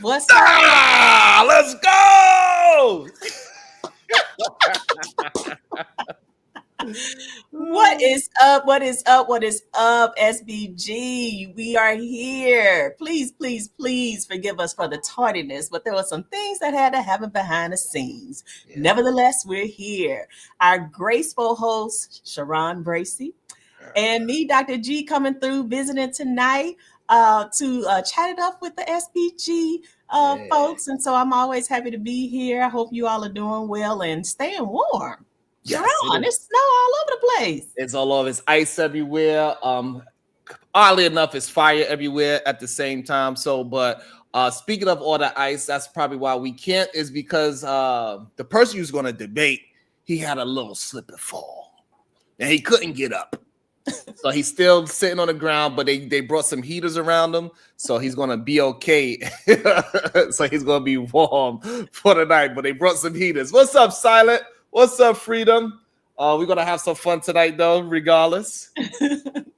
What's up? Let's go! What is up? What is up? What is up, SBG? We are here. Please, please, please forgive us for the tardiness, but there were some things that had to happen behind the scenes. Yeah. Nevertheless, we're here. Our graceful host, Shiron Bracy, and me, Dr. G, coming through, visiting tonight to chat it up with the SBG folks. And so I'm always happy to be here. I hope you all are doing well and staying warm. Yes, it's snow all over the place. It's all over. It's ice everywhere. Oddly enough, it's fire everywhere at the same time. So, but speaking of all the ice, that's probably why we can't, is because the person who's going to debate, he had a little slip and fall. And he couldn't get up. So he's still sitting on the ground, but they brought some heaters around him. So he's going to be okay. So he's going to be warm for the night, but they brought some heaters. What's up, Silent? What's up, Freedom? We're going to have some fun tonight, though, regardless.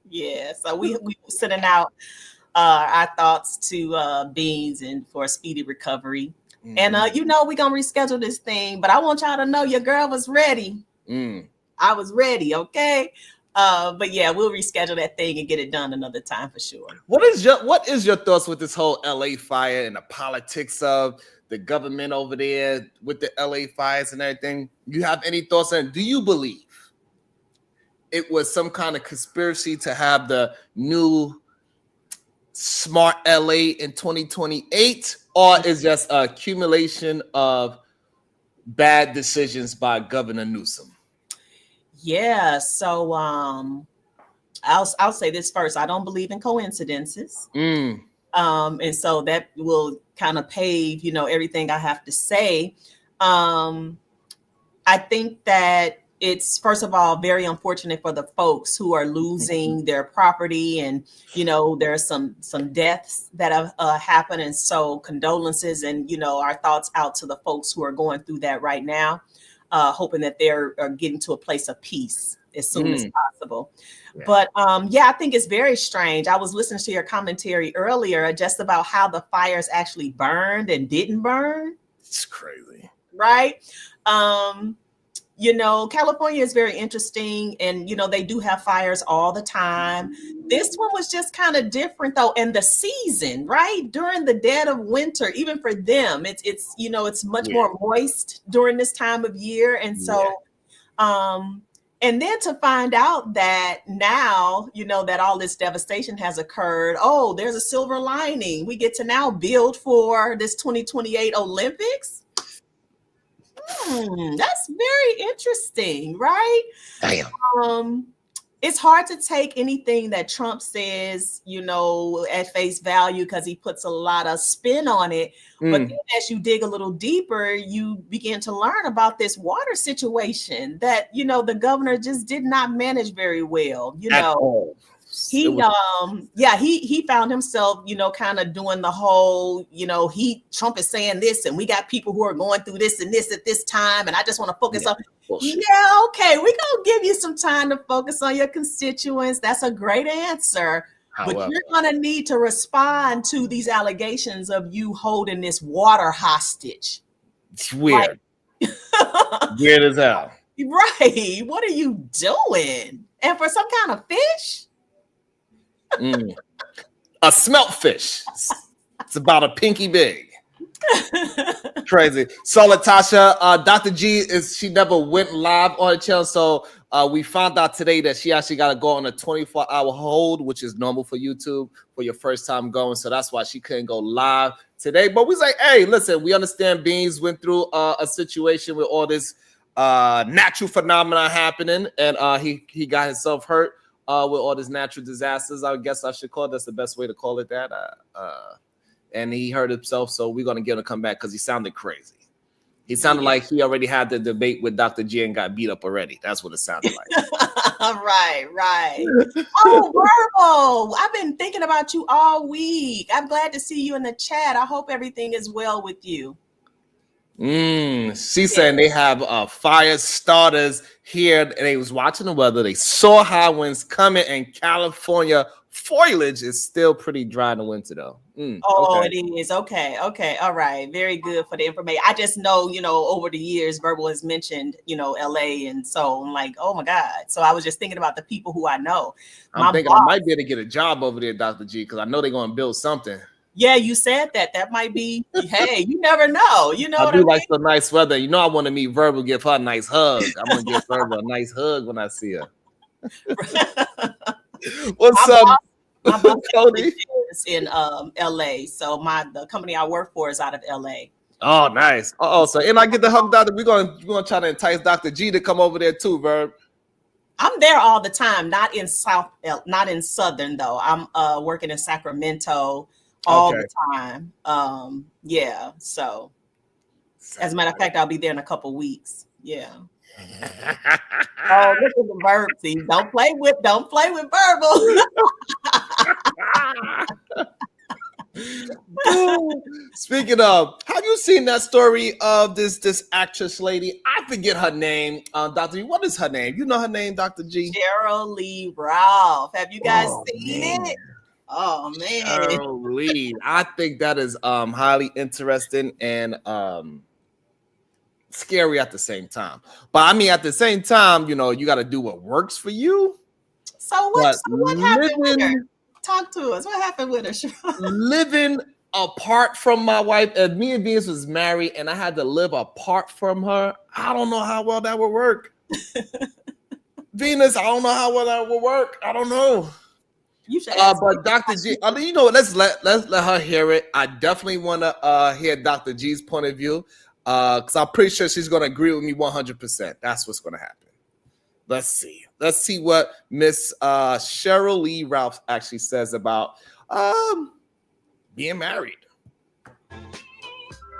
Yeah, so we sending out our thoughts to Beans and for a speedy recovery. Mm-hmm. And, we're going to reschedule this thing, but I want y'all to know your girl was ready. I was ready, okay? But yeah, we'll reschedule that thing and get it done another time for sure. What is your thoughts with this whole LA fire and the politics of the government over there with the LA fires and everything? You have any thoughts on it? Do you believe it was some kind of conspiracy to have the new smart LA in 2028, or is just an accumulation of bad decisions by Governor Newsom? Yeah, so I'll say this first. I don't believe in coincidences. And so that will kind of pave, everything I have to say. I think that it's, first of all, very unfortunate for the folks who are losing their property, and there are some deaths that have happened, and so condolences and our thoughts out to the folks who are going through that right now, hoping that they're getting to a place of peace as soon as possible. Yeah. But I think it's very strange. I was listening to your commentary earlier just about how the fires actually burned and didn't burn. It's crazy, right? California is very interesting, and they do have fires all the time. This one was just kind of different though, and the season, right, during the dead of winter, even for them, it's much more moist during this time of year, and so and then to find out that now, that all this devastation has occurred, there's a silver lining. We get to now build for this 2028 Olympics. That's very interesting, right? Damn. It's hard to take anything that Trump says, at face value, because he puts a lot of spin on it. But then as you dig a little deeper, you begin to learn about this water situation that, the governor just did not manage very well. He found himself, kind of doing the whole, Trump is saying this, and we got people who are going through this and this at this time, and I just want to focus on. Bullshit. Yeah, okay, we're gonna give you some time to focus on your constituents. That's a great answer. However, but you're gonna need to respond to these allegations of you holding this water hostage. It's weird. Weird as hell. Right. What are you doing? And for some kind of fish? A smelt fish. It's about a pinky big. Crazy. So Latasha, Dr. G she never went live on the channel, so we found out today that she actually got to go on a 24-hour hold, which is normal for YouTube for your first time going. So that's why she couldn't go live today. But we was like, hey, listen, we understand Beans went through a situation with all this natural phenomena happening, and he got himself hurt with all these natural disasters. I guess I should call it. That's the best way to call it that. And he hurt himself, so we're going to get him to come back because he sounded crazy. He sounded like he already had the debate with Dr. G and got beat up already. That's what it sounded like. Right. Oh, Verbal, I've been thinking about you all week. I'm glad to see you in the chat. I hope everything is well with you. She's saying they have fire starters here, and they was watching the weather. They saw high winds coming in California foliage is still pretty dry in the winter though. Oh, Okay. it is. Okay. Okay. All right. Very good for the information. I just know, over the years, Verbal has mentioned, LA. And so I'm like, oh my God. So I was just thinking about the people who I know. I'm thinking I might be able to get a job over there, Dr. G, because I know they're going to build something. Yeah, you said that. That might be, hey, you never know. You know I what do I mean? like the nice weather. I want to meet Verbal, give her a nice hug. I'm going to give Verbal a nice hug when I see her. What's up, my boss Cody? is in LA. So the company I work for is out of LA. Oh, nice. So and I get the hug, Doctor. We're gonna try to entice Dr. G to come over there too, Verb. I'm there all the time, not in Southern though. I'm working in Sacramento all the time. Yeah. So as a matter of fact, I'll be there in a couple weeks. Yeah. Oh, look at the Verb. See, don't play with Verbal. Speaking of, have you seen that story of this actress lady? I forget her name. Dr. G, what is her name? You know her name, Dr. G? Cheryl Lee Ralph. Have you guys seen it? Oh man. Cheryl Lee. I think that is highly interesting and scary at the same time. But I mean, at the same time, you got to do what works for you. So what happened with her? Talk to us. What happened with her? Living apart from my wife, and me and Venus was married, and I had to live apart from her. I don't know how well that would work. Venus, I don't know how well that would work. I don't know. You should but Dr. G, let's let her hear it. I definitely want to hear Dr. G's point of view, because I'm pretty sure she's going to agree with me 100%. That's what's going to happen. Let's see what Miss Cheryl Lee Ralph actually says about being married.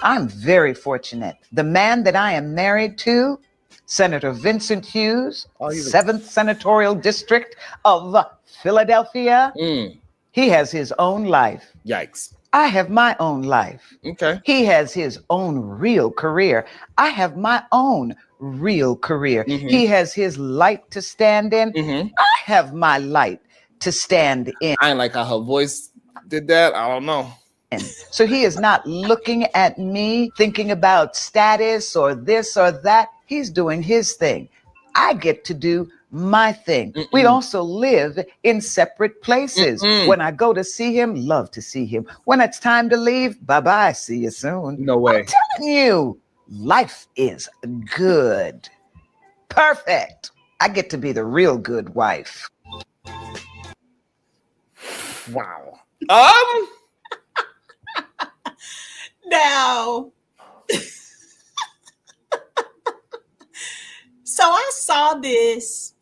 I'm very fortunate. The man that I am married to, Senator Vincent Hughes, 7th Senatorial District of Philadelphia, he has his own life. Yikes. I have my own life. Okay. He has his own real career. I have my own real career. Mm-hmm. He has his light to stand in. Mm-hmm. I have my light to stand in. I ain't like how her voice did that. I don't know. So he is not looking at me thinking about status or this or that. He's doing his thing. I get to do my thing. We also live in separate places. When I go to see him, love to see him. When it's time to leave, bye-bye, see you soon. No way. I'm telling you, life is good. Perfect. I get to be the real good wife. Wow. Now, so I saw this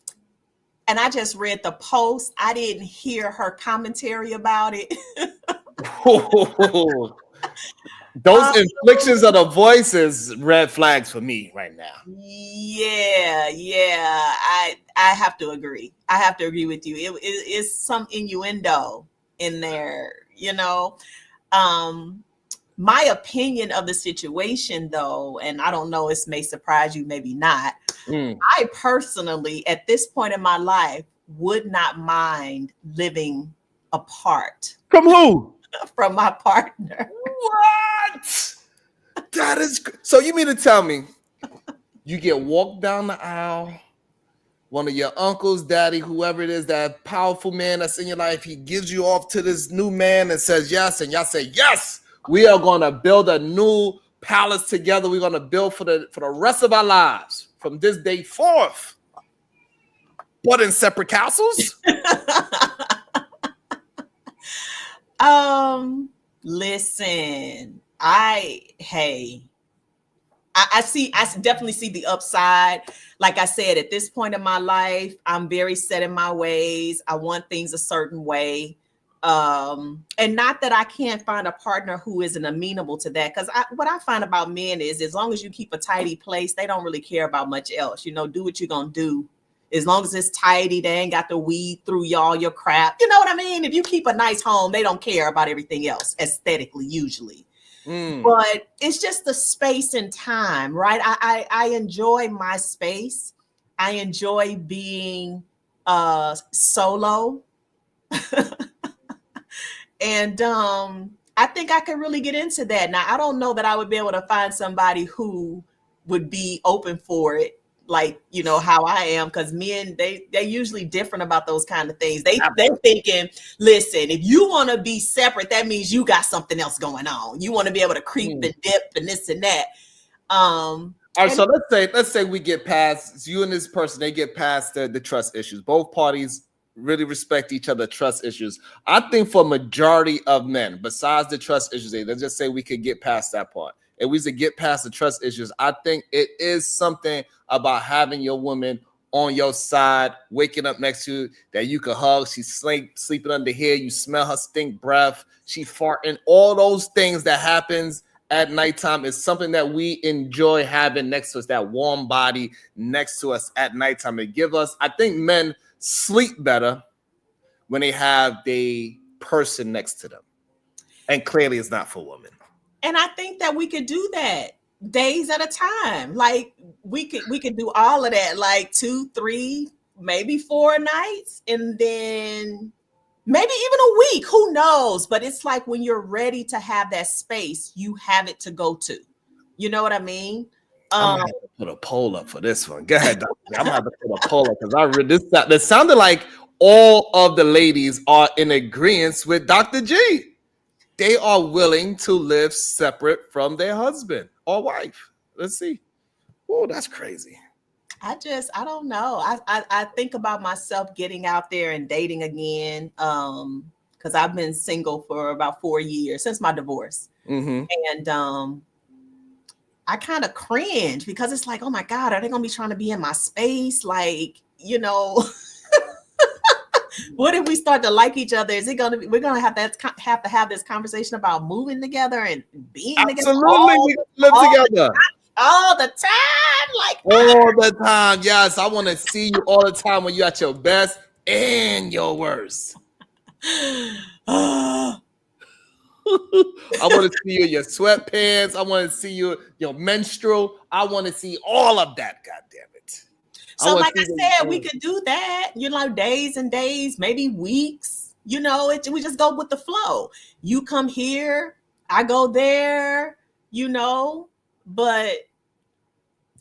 and I just read the post. I didn't hear her commentary about it. Those inflictions of the voice is red flags for me right now. Yeah. I have to agree. I have to agree with you. It is some innuendo in there, My opinion of the situation, though, and I don't know, it may surprise you, maybe not. I personally, at this point in my life, would not mind living apart. From who? From my partner. What? That is so. You mean to tell me you get walked down the aisle? One of your uncles, daddy, whoever it is, that powerful man that's in your life, he gives you off to this new man and says yes, and y'all say yes. We are going to build a new palace together. We're going to build for the rest of our lives from this day forth. But in separate castles? Listen, I definitely see the upside. Like I said, at this point in my life, I'm very set in my ways. I want things a certain way. And not that I can't find a partner who isn't amenable to that. Because what I find about men is as long as you keep a tidy place, they don't really care about much else. Do what you're going to do. As long as it's tidy, they ain't got to weed through all your crap. You know what I mean? If you keep a nice home, they don't care about everything else aesthetically, usually. But it's just the space and time, right? I enjoy my space. I enjoy being solo. And I think I could really get into that. Now, I don't know that I would be able to find somebody who would be open for it, like, you know, how I am, because men, they're usually different about those kind of things. They're thinking, listen, if you want to be separate, that means you got something else going on. You want to be able to creep and dip and this and that. All right, so let's say we get past you and this person, they get past the trust issues. Both parties really respect each other, trust issues. I think for majority of men, besides the trust issues, let's just say we could get past that part. If we could get past the trust issues, I think it is something about having your woman on your side, waking up next to you, that you can hug. She's sleeping under here. You smell her stink breath. She farting. All those things that happens at nighttime is something that we enjoy having next to us, that warm body next to us at nighttime. It give us, I think men sleep better when they have the person next to them. And clearly it's not for women. And I think that we could do that days at a time. Like we could do all of that, like 2, 3, maybe 4 nights, and then maybe even a week, who knows? But it's like when you're ready to have that space, you have it to go to. You know what I mean? I'm gonna have to put a poll up for this one. Go ahead, Doctor. I'm gonna have to put a poll up because I read this. It sounded like all of the ladies are in agreement with Dr. G. They are willing to live separate from their husband or wife. Let's see. Oh, that's crazy. I don't know. I think about myself getting out there and dating again. Because I've been single for about 4 years since my divorce. Mm-hmm. And I kind of cringe because it's like, oh my God, are they gonna be trying to be in my space? Like, you know, what if we start to like each other? Is it gonna be, we're gonna have to have this conversation about moving together and being Absolutely. together? We live together. All the time, like all the time. Yes, I want to see you all the time when you're at your best and your worst. I want to see you in your sweatpants. I want to see you your menstrual. I want to see all of that. God damn it! So, like I said, we could do that. You know, days and days, maybe weeks. You know, we just go with the flow. You come here, I go there. You know. But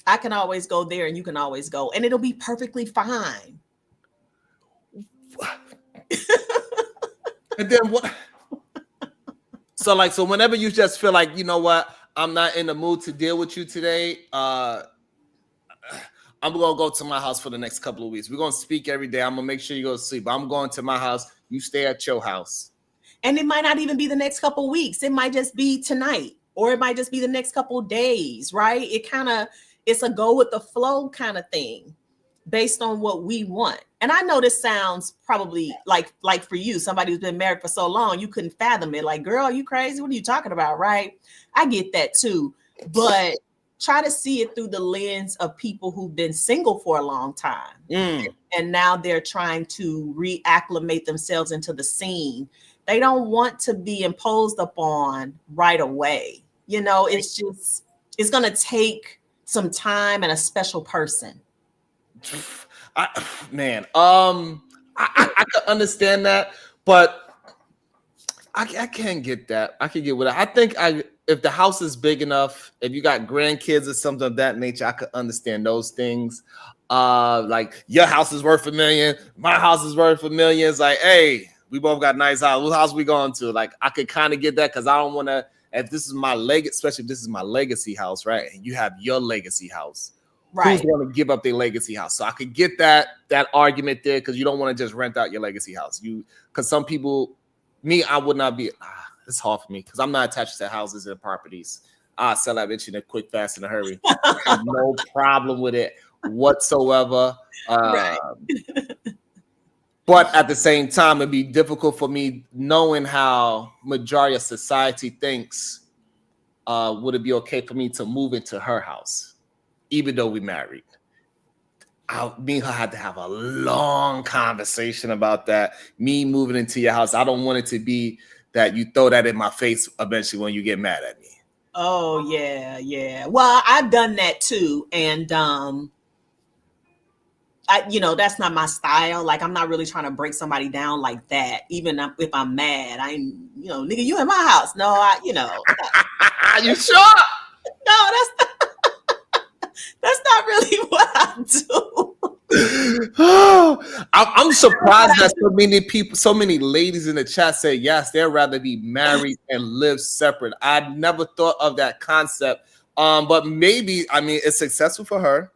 I can always go there and you can always go, and it'll be perfectly fine. And then what? So whenever you just feel like, you know what, I'm not in the mood to deal with you today, I'm going to go to my house for the next couple of weeks. We're going to speak every day. I'm going to make sure you go to sleep. I'm going to my house. You stay at your house. And it might not even be the next couple of weeks. It might just be tonight. Or it might just be the next couple of days, right? It's a go with the flow kind of thing based on what we want. And I know this sounds probably like for you, somebody who's been married for so long, you couldn't fathom it. Like, girl, are you crazy? What are you talking about, right? I get that too. But try to see it through the lens of people who've been single for a long time. And now they're trying to reacclimate themselves into the scene. They don't want to be imposed upon right away. You know, it's going to take some time and a special person. I can understand that, but I can't get that. I can get with it. I think if the house is big enough, if you got grandkids or something of that nature, I could understand those things. Like your house is worth $1 million, my house is worth $1 million. It's like, hey, we both got nice house. What house we going to? Like, I could kind of get that because I don't want to. If this is my legacy, especially if this is my legacy house, right? And you have your legacy house, right? Who's going to give up their legacy house? So I could get that argument there because you don't want to just rent out your legacy house. Because some people, I would not be. It's hard for me because I'm not attached to houses and properties. I sell that bitch in a quick, fast, in a hurry. I have no problem with it whatsoever. Right. But at the same time, it'd be difficult for me knowing how majority of society thinks. Would it be okay for me to move into her house, even though we married? Me and her had to have a long conversation about that. Me moving into your house, I don't want it to be that you throw that in my face eventually when you get mad at me. Oh, yeah. Well, I've done that too. And that's not my style. Like, I'm not really trying to break somebody down like that. Even if I'm mad, nigga, you in my house. No, You sure? No, that's not really what I do. I'm surprised that so many people, so many ladies in the chat say yes, they'd rather be married and live separate. I never thought of that concept. But maybe, it's successful for her.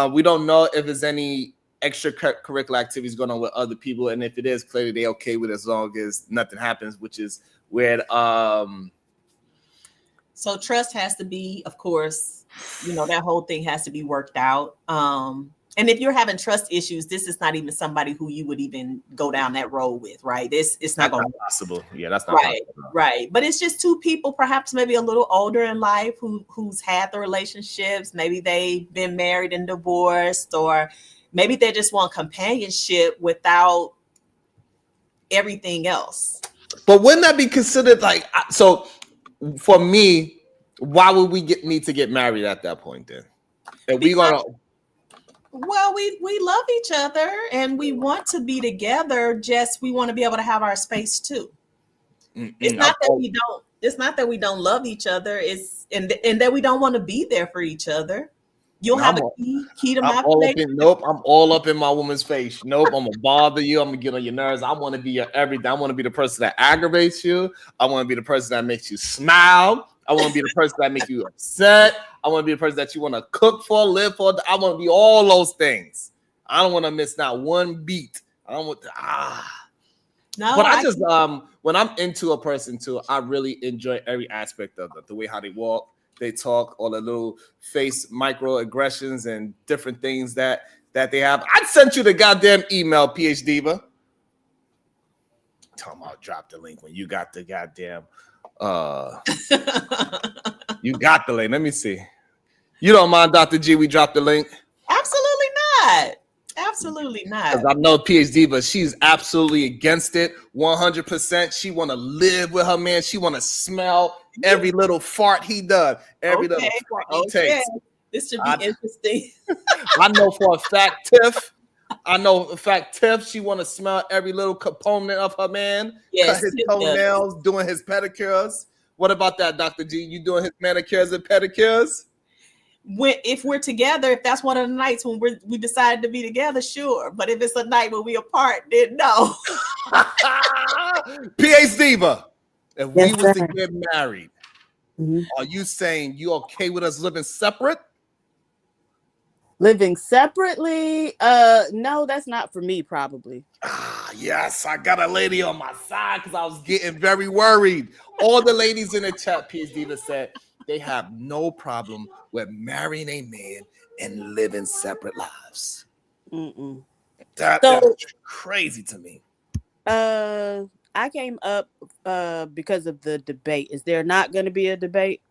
We don't know if there's any extracurricular activities going on with other people, and if it is, clearly they're okay with it as long as nothing happens, which is weird. So trust has to be, of course, that whole thing has to be worked out. And if you're having trust issues, this is not even somebody who you would even go down that road with, right? It's not going to be possible. Yeah, that's not right, possible. Right. But it's just two people, perhaps maybe a little older in life, who's had the relationships. Maybe they've been married and divorced, or maybe they just want companionship without everything else. But wouldn't that be considered like, so for me, why would we need to get married at that point then? And well, we love each other and we want to be together. Just we want to be able to have our space too. It's not that we don't love each other. It's and that we don't want to be there for each other. You'll have a key to my place. Nope, I'm all up in my woman's face. Nope, I'm gonna bother you. I'm gonna get on your nerves. I want to be your everything. I want to be the person that aggravates you. I want to be the person that makes you smile. I want to be the person that makes you upset. I want to be the person that you want to cook for, live for. I want to be all those things. I don't want to miss not one beat. I don't want to, No, but I just when I'm into a person too, I really enjoy every aspect of it. The way how they walk, they talk, all the little face microaggressions and different things that they have. I sent you the goddamn email, PH Diva. Tell them I'll drop the link when you got the goddamn you got the link. Let me see. You don't mind, Dr. G, we dropped the link? Absolutely not. Absolutely not. Because I know PH Diva, she's absolutely against it. 100%. She want to live with her man. She want to smell every little fart he does. Every little fart he takes. This should be interesting. I know for a fact, Tiff, she want to smell every little component of her man. Yes, cut his toenails, doing his pedicures. What about that, Dr. G? You doing his manicures and pedicures? If we're together, if that's one of the nights when we decided to be together, sure. But if it's a night when we apart, then no. PH Diva, if we was to get married, are you saying you okay with us living separate? Living separately? No, that's not for me, probably. Yes, I got a lady on my side because I was getting very worried. All the ladies in the chat, PH Diva said, they have no problem with marrying a man and living separate lives. That's crazy to me. I came up because of the debate. Is there not going to be a debate?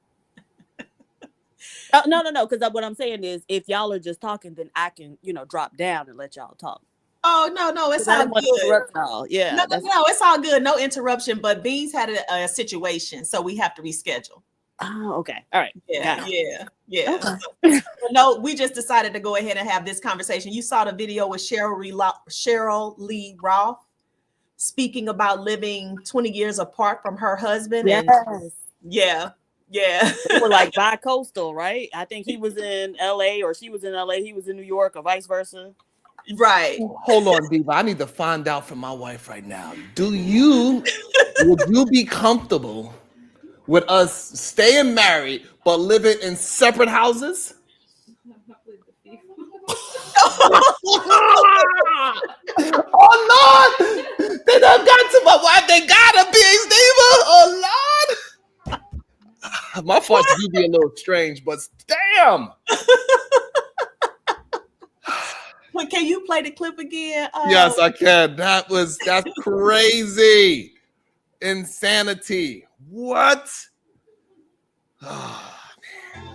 No. Because what I'm saying is, if y'all are just talking, then I can, drop down and let y'all talk. Oh, no, it's all good. Yeah. No, it's all good. No interruption. But Beans had a situation, so we have to reschedule. Oh, okay. All right. Yeah. Okay. No, we just decided to go ahead and have this conversation. You saw the video with Cheryl Lee Ralph speaking about living 20 years apart from her husband. Yes. And yeah. They were like bi-coastal, right? I think he was in LA or she was in LA. He was in New York or vice versa. Right. Hold on, Diva. I need to find out from my wife right now. Would you be comfortable with us staying married but living in separate houses? Oh Lord! They done got to my wife. They got a PH Diva. Oh Lord! My farts do be a little strange, but damn. Well, can you play the clip again? Yes, I can. That's crazy. Insanity. What? Oh, man.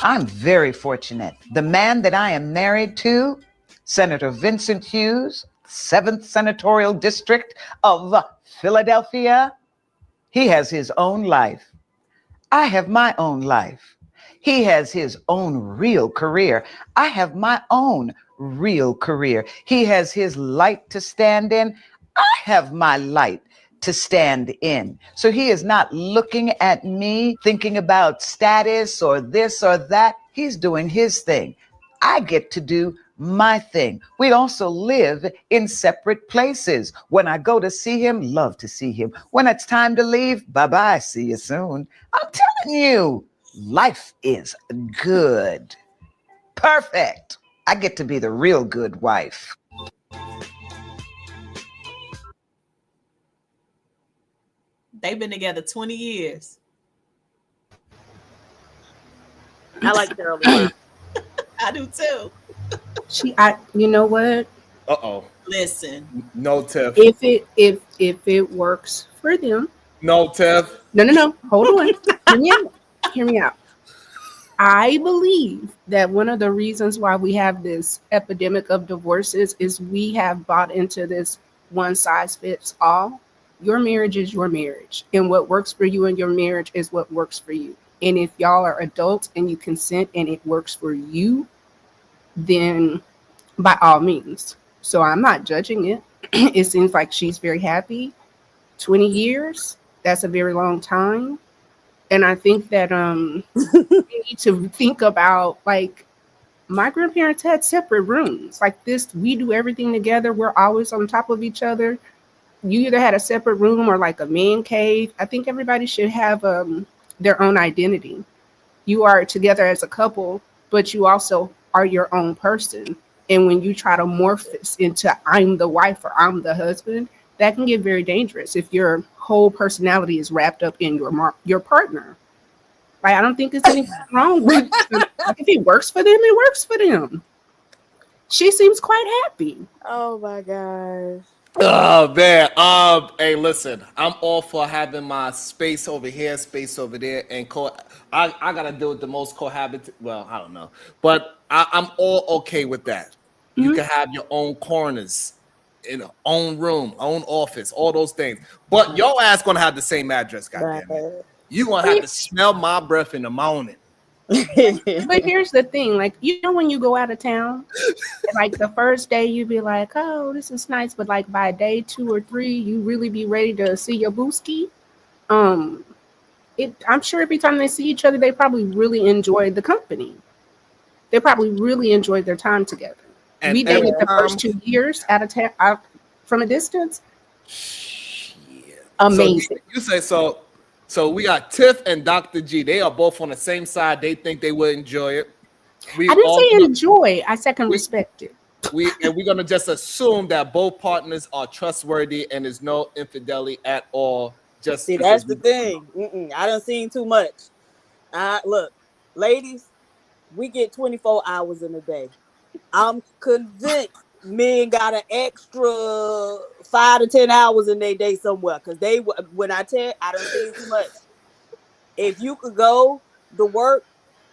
I'm very fortunate. The man that I am married to, Senator Vincent Hughes, 7th Senatorial District of Philadelphia, he has his own life. I have my own life. He has his own real career. I have my own real career. He has his light to stand in. I have my light to stand in. So he is not looking at me thinking about status or this or that. He's doing his thing. I get to do my thing. We also live in separate places. When I go to see him, love to see him. When it's time to leave, bye-bye, see you soon. I'm telling you, life is good. Perfect. I get to be the real good wife. They've been together 20 years. I like Cheryl Lee Ralph. I do too. You know what? Uh-oh. Listen. No, Tiff. If it works for them. No, Tiff. No. Hold on. Hear me out. I believe that one of the reasons why we have this epidemic of divorces is we have bought into this one size fits all. Your marriage is your marriage, and what works for you in your marriage is what works for you. And if y'all are adults and you consent and it works for you, then by all means. So I'm not judging it. It seems like she's very happy. 20 years, that's a very long time. And I think that we need to think about, like, my grandparents had separate rooms like this. We do everything together. We're always on top of each other. You either had a separate room or like a man cave. I think everybody should have their own identity. You are together as a couple, but you also are your own person. And when you try to morph this into I'm the wife or I'm the husband, that can get very dangerous if your whole personality is wrapped up in your partner. Like, I don't think there's anything wrong with if it works for them, it works for them. She seems quite happy. Oh my gosh. Oh man. Hey, listen, I'm all for having my space over here, space over there, and I gotta deal with the most cohabit. Well, I don't know, but I'm all okay with that. You can have your own corners, in your own room, own office, all those things. But your ass gonna have the same address, goddammit. You gonna have to smell my breath in the morning. But here's the thing, like, you know, when you go out of town, like the first day you be like, oh, this is nice, but like by day 2 or 3, you really be ready to see your booski. I'm sure every time they see each other, they probably really enjoy the company. They probably really enjoyed their time together. And we dated the first 2 years out of town, out from a distance. Amazing. So you say so. So we got Tiff and Dr. G. They are both on the same side. They think they would enjoy it. I didn't say enjoy. I said can respect it. We're gonna just assume that both partners are trustworthy and there's no infidelity at all. Just see, that's the thing. I done seen too much. Look, ladies, we get 24 hours in a day. I'm convinced men got an extra 5 to 10 hours in their day somewhere, because when I tell, I don't see too much. If you could go to work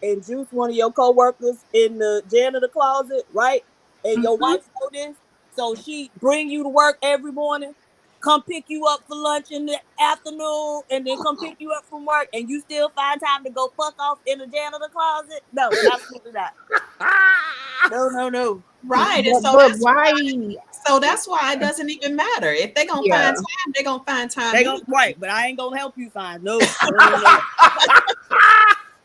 and juice one of your coworkers in the janitor closet, right? And your wife know this, so she bring you to work every morning, come pick you up for lunch in the afternoon, and then come pick you up from work, and you still find time to go fuck off in the janitor closet? No, absolutely not. No. Right. And so that's why it doesn't even matter. If they're gonna find time, they're gonna find time. Right, but I ain't gonna help you find no.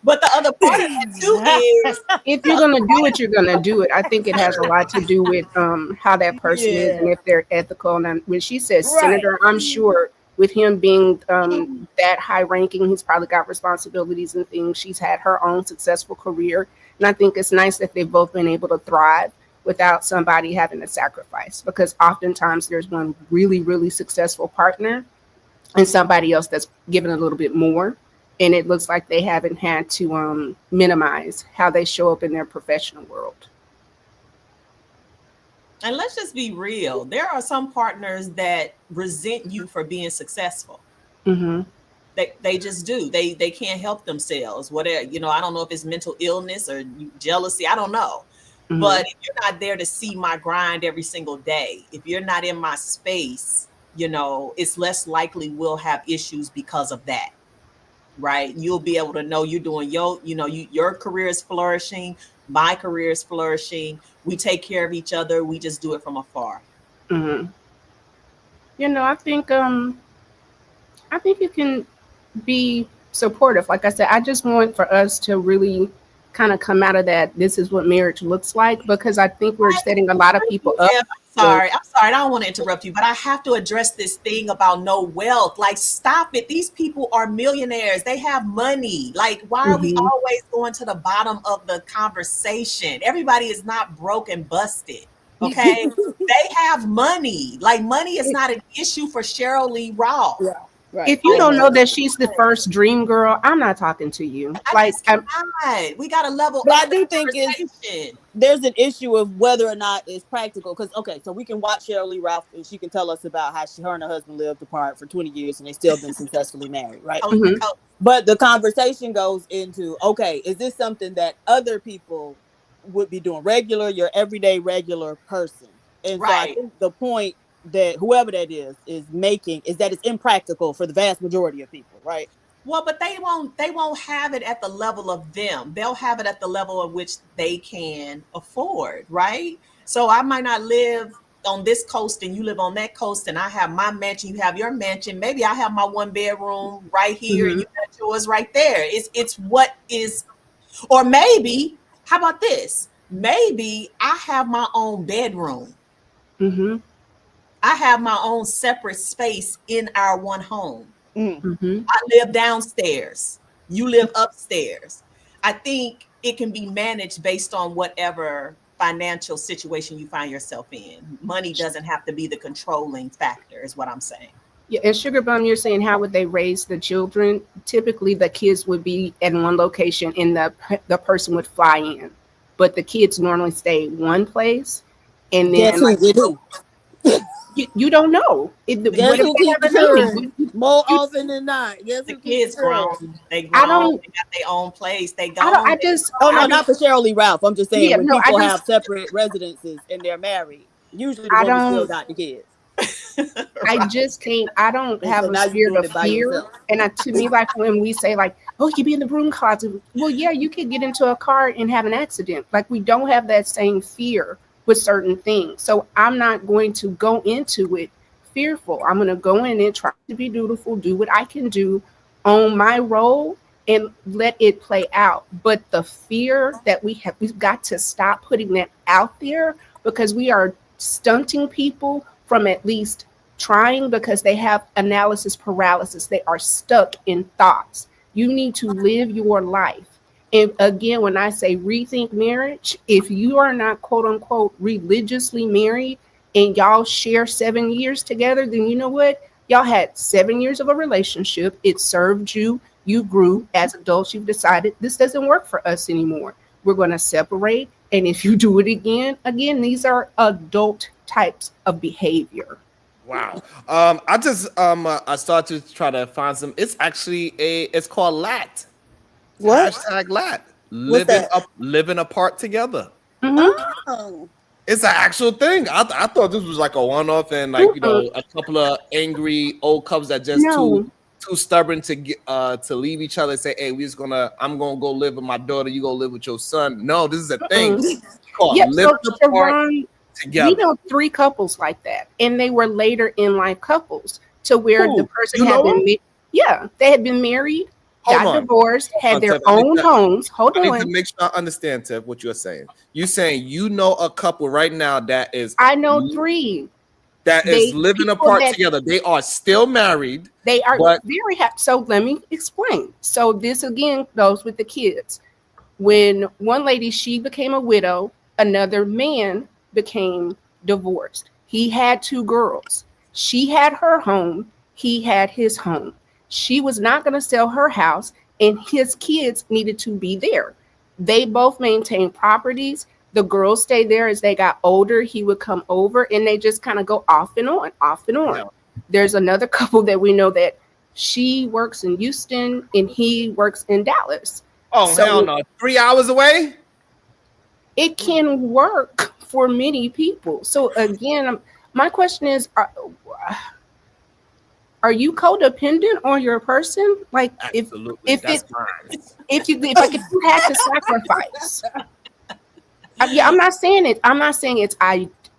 But the other part of it too is, if you're gonna do it, you're gonna do it. I think it has a lot to do with how that person is and if they're ethical. And when she says senator, I'm sure with him being that high ranking, he's probably got responsibilities and things. She's had her own successful career, and I think it's nice that they've both been able to thrive without somebody having to sacrifice, because oftentimes there's one really, really successful partner and somebody else that's given a little bit more. And it looks like they haven't had to minimize how they show up in their professional world. And let's just be real. There are some partners that resent you for being successful. Mm-hmm. They just do. They can't help themselves. Whatever, I don't know if it's mental illness or jealousy. I don't know. Mm-hmm. But if you're not there to see my grind every single day, if you're not in my space, it's less likely we'll have issues because of that. Right. You'll be able to know you're doing your career is flourishing. My career is flourishing. We take care of each other. We just do it from afar. Mm-hmm. You know, I think you can be supportive. Like I said, I just want for us to really kind of come out of that. This is what marriage looks like, because I think we're setting a lot of people up. I'm sorry. I don't want to interrupt you, but I have to address this thing about no wealth. Like, stop it. These people are millionaires. They have money. Like, why are we Mhm. always going to the bottom of the conversation? Everybody is not broke and busted. Okay. They have money. Like, money is not an issue for Cheryl Lee Ralph. Yeah, right. If you Like, don't know that she's the first dream girl, I'm not talking to you. I Like, just cannot. We got to level But up I the do think conversation. there's an issue of whether or not it's practical. Because okay, so we can watch Cheryl Lee Ralph and she can tell us about how her and her husband lived apart for 20 years and they still been successfully married, right? Coast to Mhm. coast. But the conversation goes into, okay, is this something that other people would be doing, regular, your everyday regular person? And so I Right. think the point that whoever that is making is that it's impractical for the vast majority of people, right? Well, but they won't have it at the level of them. They'll have it at the level of which they can afford, right? So I might not live on this coast and you live on that coast, and I have my mansion, you have your mansion. Maybe I have my one bedroom right here and Mhm. you got yours right there. It's what is, or maybe, how about this? Maybe I have my own bedroom. Mhm. I have my own separate space in our one home. Mm. Mhm. I live downstairs. You live upstairs. I think it can be managed based on whatever financial situation you find yourself in. Money doesn't have to be the controlling factor, is what I'm saying. Yeah, and Sugar Bum, you're saying how would they raise the children? Typically, the kids would be in one location, and the person would fly in, but the kids normally stay one place, and Guess then who like did who? you don't know. Guess What if who they keep the have a nanny? children more You, often than not? Guess The who keep the kids children? grown. They I grown. don't. They got their own place. They I don't. gone. I just. Oh I no, just. not for Cheryl Lee Ralph. I'm just saying Yeah. when No. I people have just. separate residences and they're married, usually the I woman still don't. got the kids. I Right. just can't. I don't And so have a now you're spirit doing of it by fear. yourself. And to me, like when we say like, "Oh, you be in the broom closet," well, yeah, you could get into a car and have an accident. Like we don't have that same fear with certain things. So I'm not going to go into it fearful. I'm going to go in and try to be dutiful, do what I can do, own my role, and let it play out. But the fear that we've got to stop putting that out there, because we are stunting people from at least trying, because they have analysis paralysis. They are stuck in thoughts. You need to live your life. And again, when I say rethink marriage, if you are not quote unquote religiously married and y'all share 7 years together, then you know what? Y'all had 7 years of a relationship. It served you. You grew as adults. You've decided this doesn't work for us anymore. We're going to separate. And if you do it again, these are adult types of behavior. Wow. I started to try to find some. It's actually it's called LAT. What? Hashtag LAT. What's that? Living apart together. Mm-hmm. Oh. It's an actual thing. I thought this was like a one-off and like a couple of angry old couples that just No. too stubborn to get to leave each other and say, hey, I'm gonna go live with my daughter, you go live with your son. No, this is a thing. It's called Yep. living So apart Sharon, we together. know 3 couples like that, and they were later in life couples to where the Who? person You had know been, them? yeah, they had been married, Hold got on. divorced, had their Tiff, own homes. Hold I need to on. make sure I understand, Tiff, what you're saying. You're saying you know a couple right now that is I know 3. living People apart that together. They are still married, they are but very happy. So let me explain. So this again goes with the kids. When one lady, she became a widow, another man became divorced. He had 2 girls. She had her home, he had his home. She was not going to sell her house, and his kids needed to be there. They both maintained properties. The girls stayed there. As they got older, he would come over, and they just kind of go off and on, off and on. Yeah. There's another couple that we know that she works in Houston and he works in Dallas. oh hell So no, 3 hours away. it can work for many people. So again, my question is, are you codependent on your person? Absolutely, if that's it mine. if you had to sacrifice, Yeah, I'm not saying it. I'm not saying it's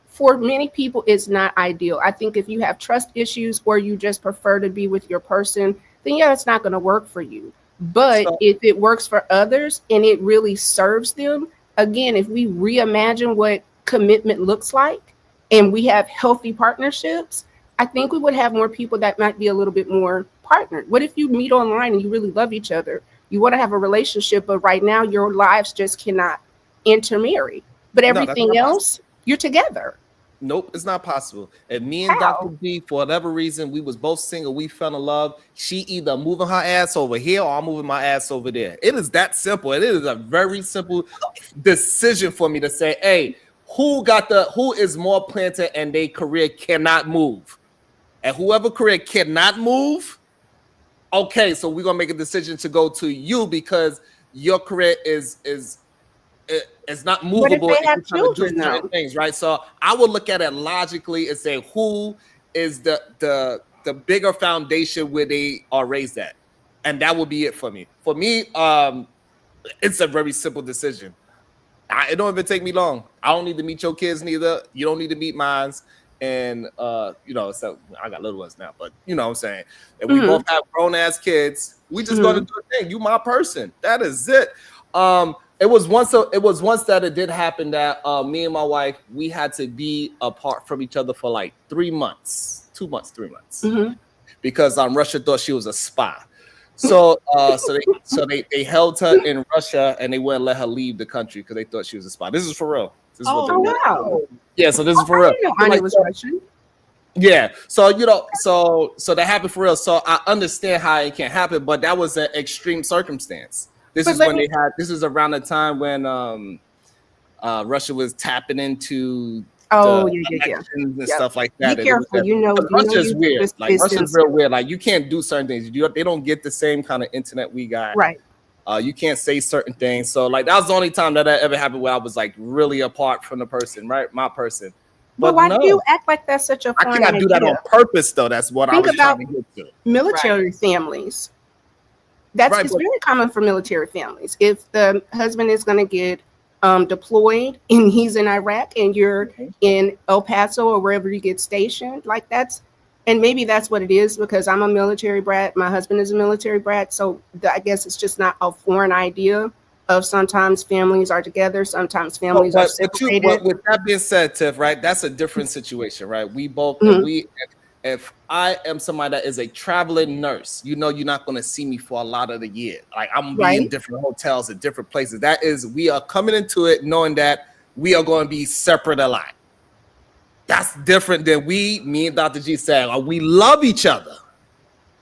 for many people it's not ideal. I think if you have trust issues or you just prefer to be with your person, then yeah, it's not going to work for you. But So, if it works for others and it really serves them, again, if we reimagine what commitment looks like and we have healthy partnerships, I think we would have more people that might be a little bit more partnered. What if you meet online and you really love each other? You want to have a relationship, but right now your lives just cannot intermarry. But no, that's everything not possible. else, you're together. Nope, it's not possible. And me and Dr. How? G, for whatever reason, we was both single. We fell in love. She either moving her ass over here or I'm moving my ass over there. It is that simple. It is a very simple decision for me to say, hey, who is more planted and their career cannot move? And whoever career cannot move, okay, so we're gonna make a decision to go to you because your career is not What if movable. they And have you're trying to do children certain though? things, right? So I would look at it logically and say, who is the bigger foundation where they are raised at, and that would be it for me. For me, it's a very simple decision. It don't even take me long. I don't need to meet your kids neither. You don't need to meet mine. And so I got little ones now, but you know what I'm saying. And we both have grown ass kids. We just gonna do a thing. You my person. That is it. It was once that it did happen that me and my wife, we had to be apart from each other for like 3 months, 2 months, 3 months, because Russia thought she was a spy. So they held her in Russia and they wouldn't let her leave the country because they thought she was a spy. This is for real. This is what they did. Wow. Yeah, so this is for I real. didn't know Anya was Russian. Yeah, so so that happened for real. So I understand how it can happen, but that was an extreme circumstance. This is around the time when Russia was tapping into elections and stuff like that. Be careful, Russia's weird. Like Russia's real weird. Like you can't do certain things. They don't get the same kind of internet we got. Right. You can't say certain things. So like that was the only time that ever happened where I was like really apart from the person, right? My person. But why do you act like that's such a I foreign cannot do that on purpose, though. That's what I was trying to get to. Military families. It's very common for military families. If the husband is going to get deployed and he's in Iraq and you're in El Paso or wherever you get stationed, like and maybe that's what it is because I'm a military brat. My husband is a military brat. So I guess it's just not a foreign idea of sometimes families are together, sometimes families are separated. With that being said, Tiff, right, that's a different situation, right? We both, if I am somebody that is a traveling nurse, you're not going to see me for a lot of the year. Like I'm going to be in different hotels at different places. That is, we are coming into it knowing that we are going to be separate a lot. That's different than me and Dr. G said, we love each other.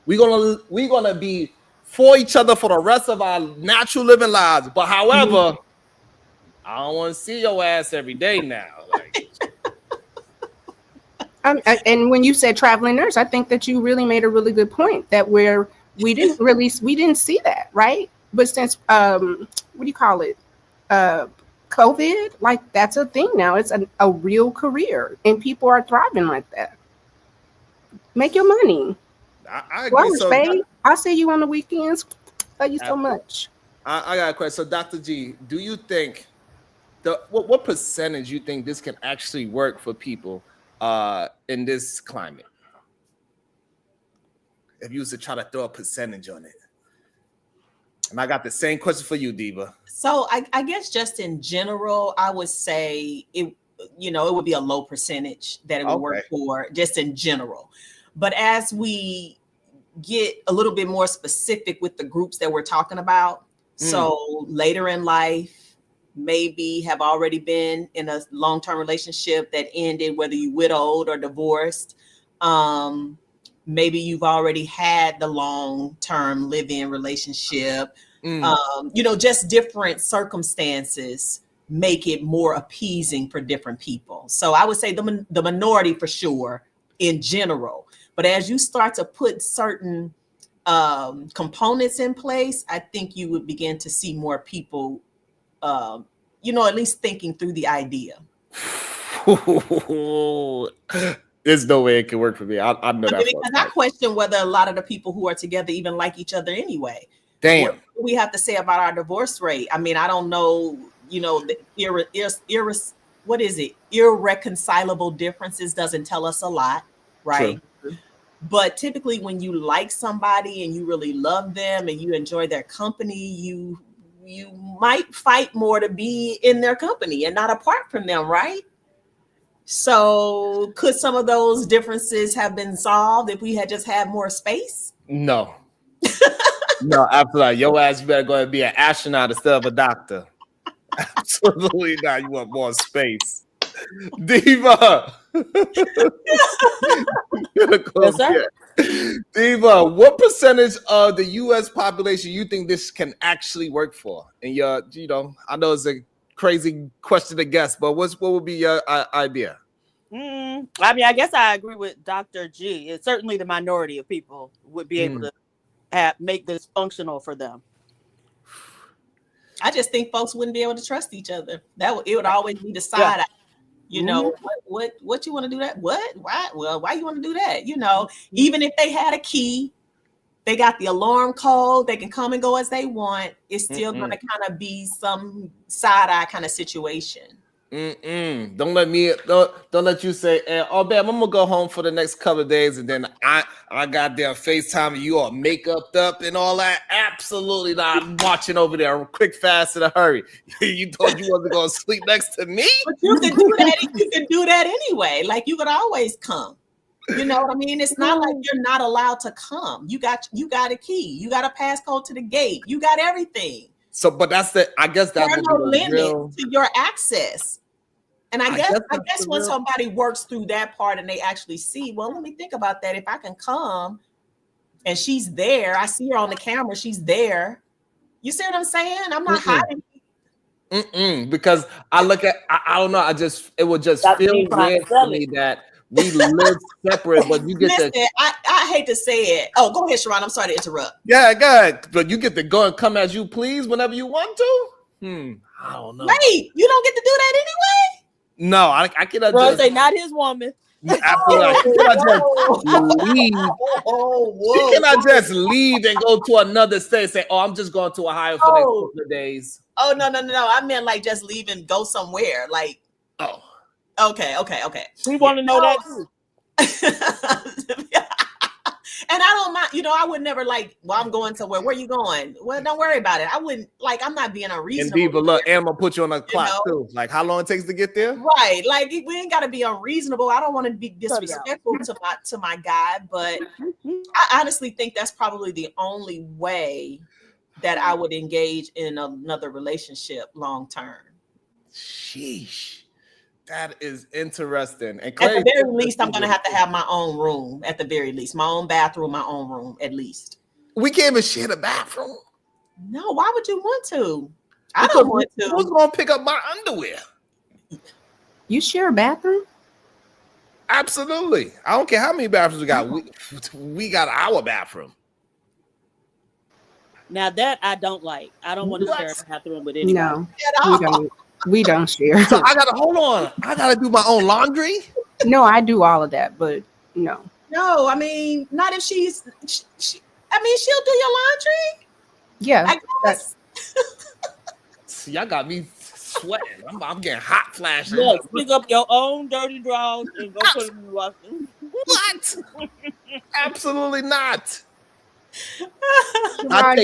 We're gonna be for each other for the rest of our natural living lives. But however, I don't want to see your ass every day now. Like, and when you said traveling nurse, I think that you really made a really good point that we didn't see that, right? But since what do you call it? COVID, like that's a thing now. It's a real career, and people are thriving like that. Make your money. I agree. So I'll see you on the weekends. Love you so much. I got a question. So, Dr. G, do you think what percentage you think this can actually work for people in this climate? If you was to try to throw a percentage on it. And I got the same question for you, Diva. So I guess just in general, I would say it would be a low percentage that it would work for just in general. But as we get a little bit more specific with the groups that we're talking about, so later in life, maybe have already been in a long-term relationship that ended, whether you widowed or divorced. Maybe you've already had the long-term live-in relationship. Just different circumstances make it more appeasing for different people. So I would say the minority for sure in general. But as you start to put certain components in place, I think you would begin to see more people, at least thinking through the idea. There's no way it can work for me. I know that. Because I question whether a lot of the people who are together even like each other anyway. Damn. What do we have to say about our divorce rate? I mean, I don't know the what is it? Irreconcilable differences doesn't tell us a lot, right? True. But typically when you like somebody and you really love them and you enjoy their company, you might fight more to be in their company and not apart from them, right? So could some of those differences have been solved if we had just had more space? No. No, absolutely. Your ass, you better go and be an astronaut instead of a doctor. Absolutely not. You want more space. Diva. Yes, sir. Diva, what percentage of the U.S. population you think this can actually work for? And I know it's a crazy question to guess, but what would be your idea? I mean, I guess I agree with Dr. G. It's certainly the minority of people would be able to make this functional for them. I just think folks wouldn't be able to trust each other. It would always be the side. Yeah. What you want to do that? What? Why? Well, why you want to do that? Even if they had a key, they got the alarm code, they can come and go as they want. It's still going to kind of be some side eye kind of situation. Don't let you say, oh, babe, I'm gonna go home for the next couple of days, and then I got there FaceTime and you all makeup up and all that. Absolutely not. I'm watching over there, quick, fast, in a hurry. You thought you wasn't gonna sleep next to me? But you can do that. You can do that anyway. Like you could always come. You know what I mean? It's not like you're not allowed to come. You got a key. You got a passcode to the gate. You got everything. So, but I guess that's there's no limit to your access. And I guess when somebody works through that part and they actually see, well, let me think about that. If I can come and she's there, I see her on the camera, she's there. You see what I'm saying? I'm not hiding. Because I look at, I don't know, it would just feel weird to me that we live separate, but you get I hate to say it. Oh, go ahead, Shiron. I'm sorry to interrupt. Yeah, go ahead. But you get to go and come as you please whenever you want to? I don't know. Wait, you don't get to do that anyway? No, I cannot just say not his woman. She cannot just leave and go to another state and say, oh, I'm just going to Ohio for the next couple of days. Oh, no. I meant like just leave and go somewhere. Like, oh. Okay. We want to know that too. And I don't mind, I would never like, well, I'm going somewhere. Where you going? Well, don't worry about it. I wouldn't, like, I'm not being unreasonable. Indeed, but look, and I'm gonna put you on a clock too. Like how long it takes to get there? Right. Like we ain't gotta be unreasonable. I don't want to be disrespectful to my guy, but I honestly think that's probably the only way that I would engage in another relationship long term. Sheesh. That is interesting. And at the very least, I'm going to have my own room. At the very least, my own bathroom, my own room, at least. We can't even share the bathroom. No, why would you want to? I don't want to. Who's going to pick up my underwear? You share a bathroom? Absolutely. I don't care how many bathrooms we got. We got our bathroom. Now that I don't like. I don't want to share a bathroom with anybody. No, we don't share. So I gotta do my own laundry. No, I do all of that, but no. No, I mean, not if she'll do your laundry. Yeah, I guess. See, y'all got me sweating. I'm getting hot flashes. Yes, pick up your own dirty drawers and go put them in the washing. What? Absolutely not. I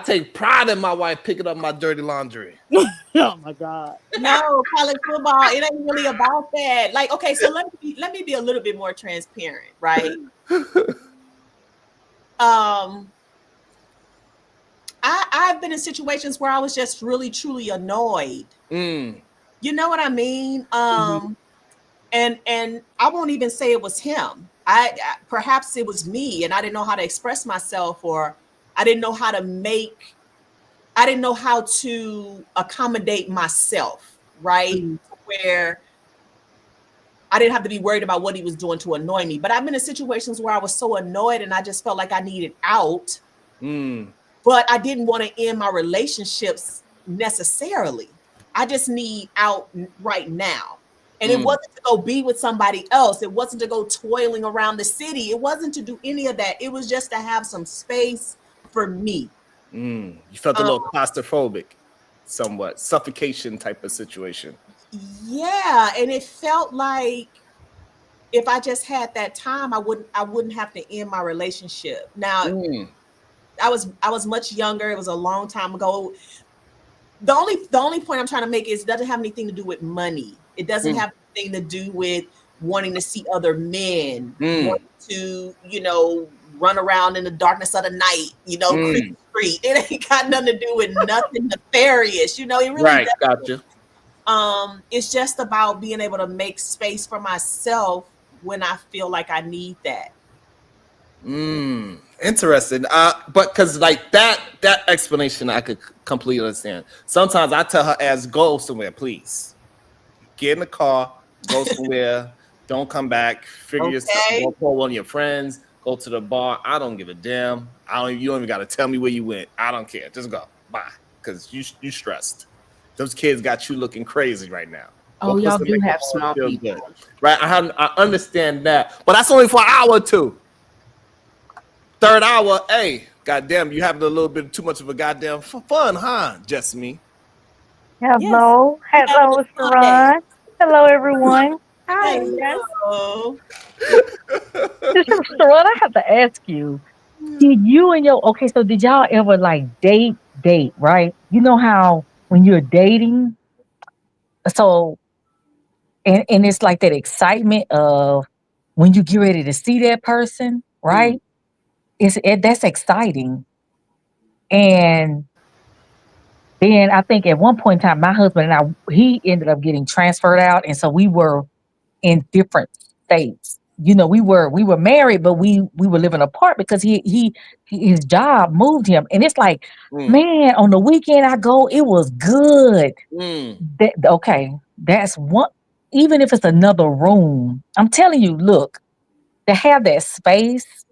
take pride in my wife picking up my dirty laundry. Oh my God. No, college football, it ain't really about that. Like, okay, so let me be a little bit more transparent, right? I've been in situations where I was just really truly annoyed. You know what I mean? And I won't even say it was him. Perhaps it was me, and I didn't know how to express myself, or I didn't know how to accommodate myself, right? Where I didn't have to be worried about what he was doing to annoy me. But I've been in situations where I was so annoyed and I just felt like I needed out, but I didn't want to end my relationships necessarily. I just need out right now. And it wasn't to go be with somebody else. It wasn't to go toiling around the city. It wasn't to do any of that. It was just to have some space for me. You felt a little claustrophobic. somewhat suffocation type of situation. Yeah, and it felt like if I just had that time, I wouldn't have to end my relationship. Now, I was much younger. It was a long time ago. The only point I'm trying to make is it doesn't have anything to do with money. It doesn't have anything to do with wanting to see other men, wanting to, run around in the darkness of the night, creep the street. It ain't got nothing to do with nothing nefarious. It really right. doesn't. Gotcha. It's just about being able to make space for myself when I feel like I need that. Interesting. But because like that explanation I could completely understand. Sometimes I tell her as go somewhere, please. Get in the car, go somewhere, don't come back, figure yourself, go call one of your friends, go to the bar. I don't give a damn. You don't even gotta tell me where you went. I don't care. Just go. Bye. Because you stressed. Those kids got you looking crazy right now. Oh, y'all do have small people. Good. Right? I understand that. But that's only for an hour or two. Third hour, hey, goddamn, you having a little bit too much of a goddamn fun, huh? Just me. Hello. Yes. Hello, Shiron. Hello, everyone. Hi. Hello. Shiron, I have to ask you, did y'all ever like date, right? You know how when you're dating, so, and it's like that excitement of when you get ready to see that person, right? That's exciting. And then I think at one point in time, my husband and he ended up getting transferred out. And so we were in different states. We were married, but we were living apart because his job moved him. And it's like, man, on the weekend I go, it was good. That's one, even if it's another room, I'm telling you, look, to have that space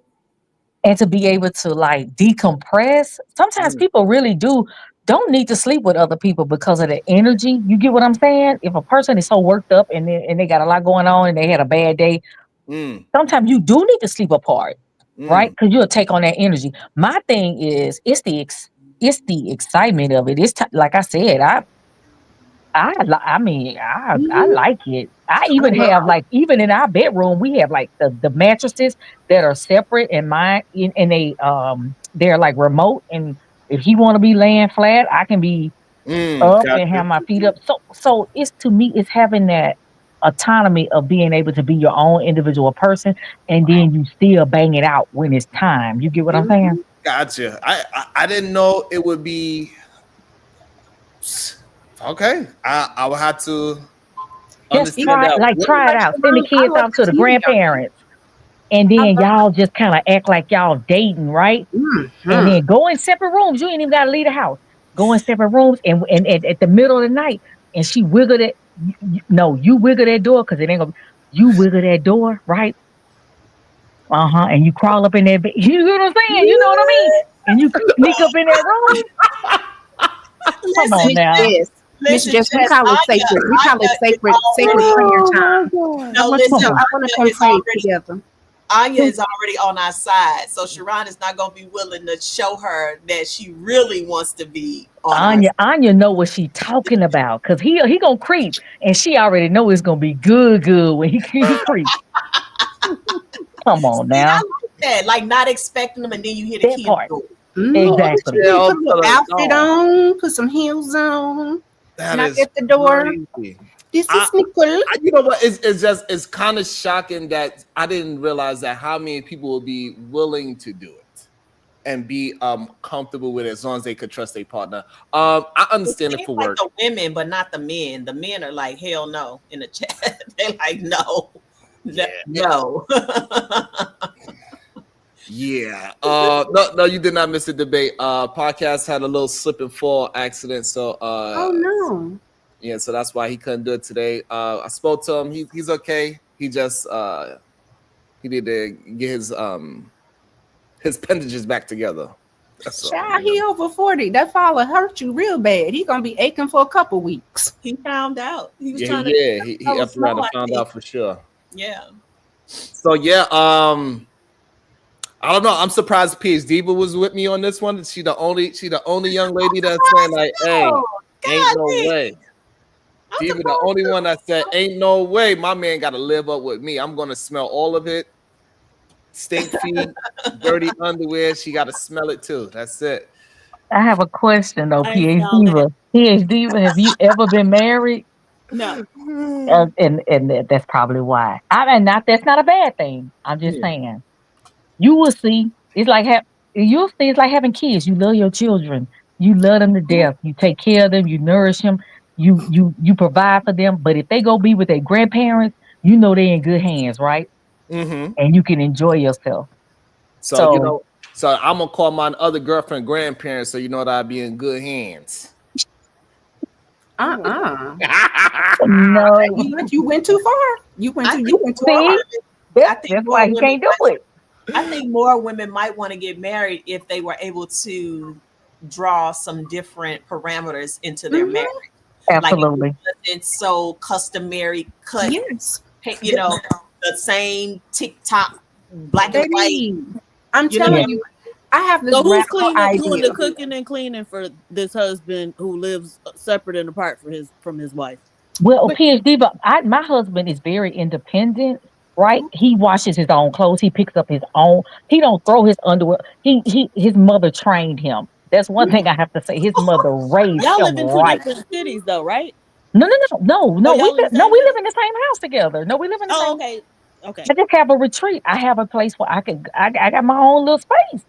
and to be able to like decompress. Sometimes people really don't need to sleep with other people because of the energy. You get what I'm saying? If a person is so worked up and they got a lot going on and they had a bad day, sometimes you do need to sleep apart, right? Because you'll take on that energy. My thing is, it's the excitement of it. It's like I said, I like it. I even have like, even in our bedroom, we have like the mattresses that are separate and they're like remote. And if he want to be laying flat, I can be up and have my feet up. So it's, to me, it's having that autonomy of being able to be your own individual person, and then you still bang it out when it's time. You get what I'm saying? Gotcha. I didn't know it would be. Okay, I will have to understand that. Try it out. Send the kids out to the grandparents, and then y'all just kind of act like y'all dating, right? And then go in separate rooms. You ain't even gotta leave the house. Go in separate rooms, and at the middle of the night, and she wiggled it. You wiggle that door because it ain't gonna. You wiggle that door, right? And you crawl up in that bed. You know what I'm saying? You know what I mean? And you sneak up in that room. Come on now. Miss Jess, we call it sacred. We call it sacred prayer time. No, listen, I want to come pray together. Anya is already on our side, so Shiron is not going to be willing to show her that she really wants to be on Anya know what she talking about, because he gonna creep, and she already know it's gonna be good when he creep. Come on now. I like that, like not expecting them, and then you hear the key part. Exactly. Put a little outfit on, put some heels on. Knock at the door. Crazy. This is Nicole. You know what? It's kind of shocking that I didn't realize that how many people will be willing to do it and be comfortable with it as long as they could trust their partner. I understand it for work. The women, but not the men. The men are like, hell no in the chat. They're like, no. No. Yeah. No, you did not miss the debate. Podcast had a little slip and fall accident. So oh no. Yeah, so that's why he couldn't do it today. I spoke to him. He's okay. He just he need to get his appendages back together. Child, he over 40. That fall will hurt you real bad. He gonna be aching for a couple weeks. He found out. He was he up around and found out for sure. Yeah. So yeah, I don't know. I'm surprised Peach Diva was with me on this one. She the only young lady that's saying like, hey. Ain't no way. Diva, the only one that said, ain't no way my man got to live up with me. I'm going to smell all of it. Stink feet, dirty underwear. She got to smell it too. That's it. I have a question though, I ain't PhD smell that. Diva. PhD Diva, have you ever been married? No. And that's probably why. I mean, that's not a bad thing. I'm just saying. You will see. You'll see. It's like having kids. You love your children. You love them to death. You take care of them. You nourish them. You provide for them. But if they go be with their grandparents, you know they're in good hands, right? Mm-hmm. And you can enjoy yourself. So you know. So I'm gonna call my other girlfriend grandparents, so you know that I'd be in good hands. No, No. you went too far. You went too See? far. That's why he can't do it. I think more women might want to get married if they were able to draw some different parameters into their marriage. Absolutely. Like it wasn't so customary cut. Yes. You know, the same TikTok black and white. Baby, I'm telling you, I have this So who's radical doing idea. the cooking and cleaning for this husband who lives separate and apart from his wife? Well, PhD, but my husband is very independent, right? He washes his own clothes. He picks up his own. He don't throw his underwear. His mother trained him. That's one thing I have to say. His mother raised Y'all him live in two right. different cities, though, right? No. y'all We in the live same in the same house together. No, we live in the same. okay. I just have a retreat. I have a place where I got my own little space.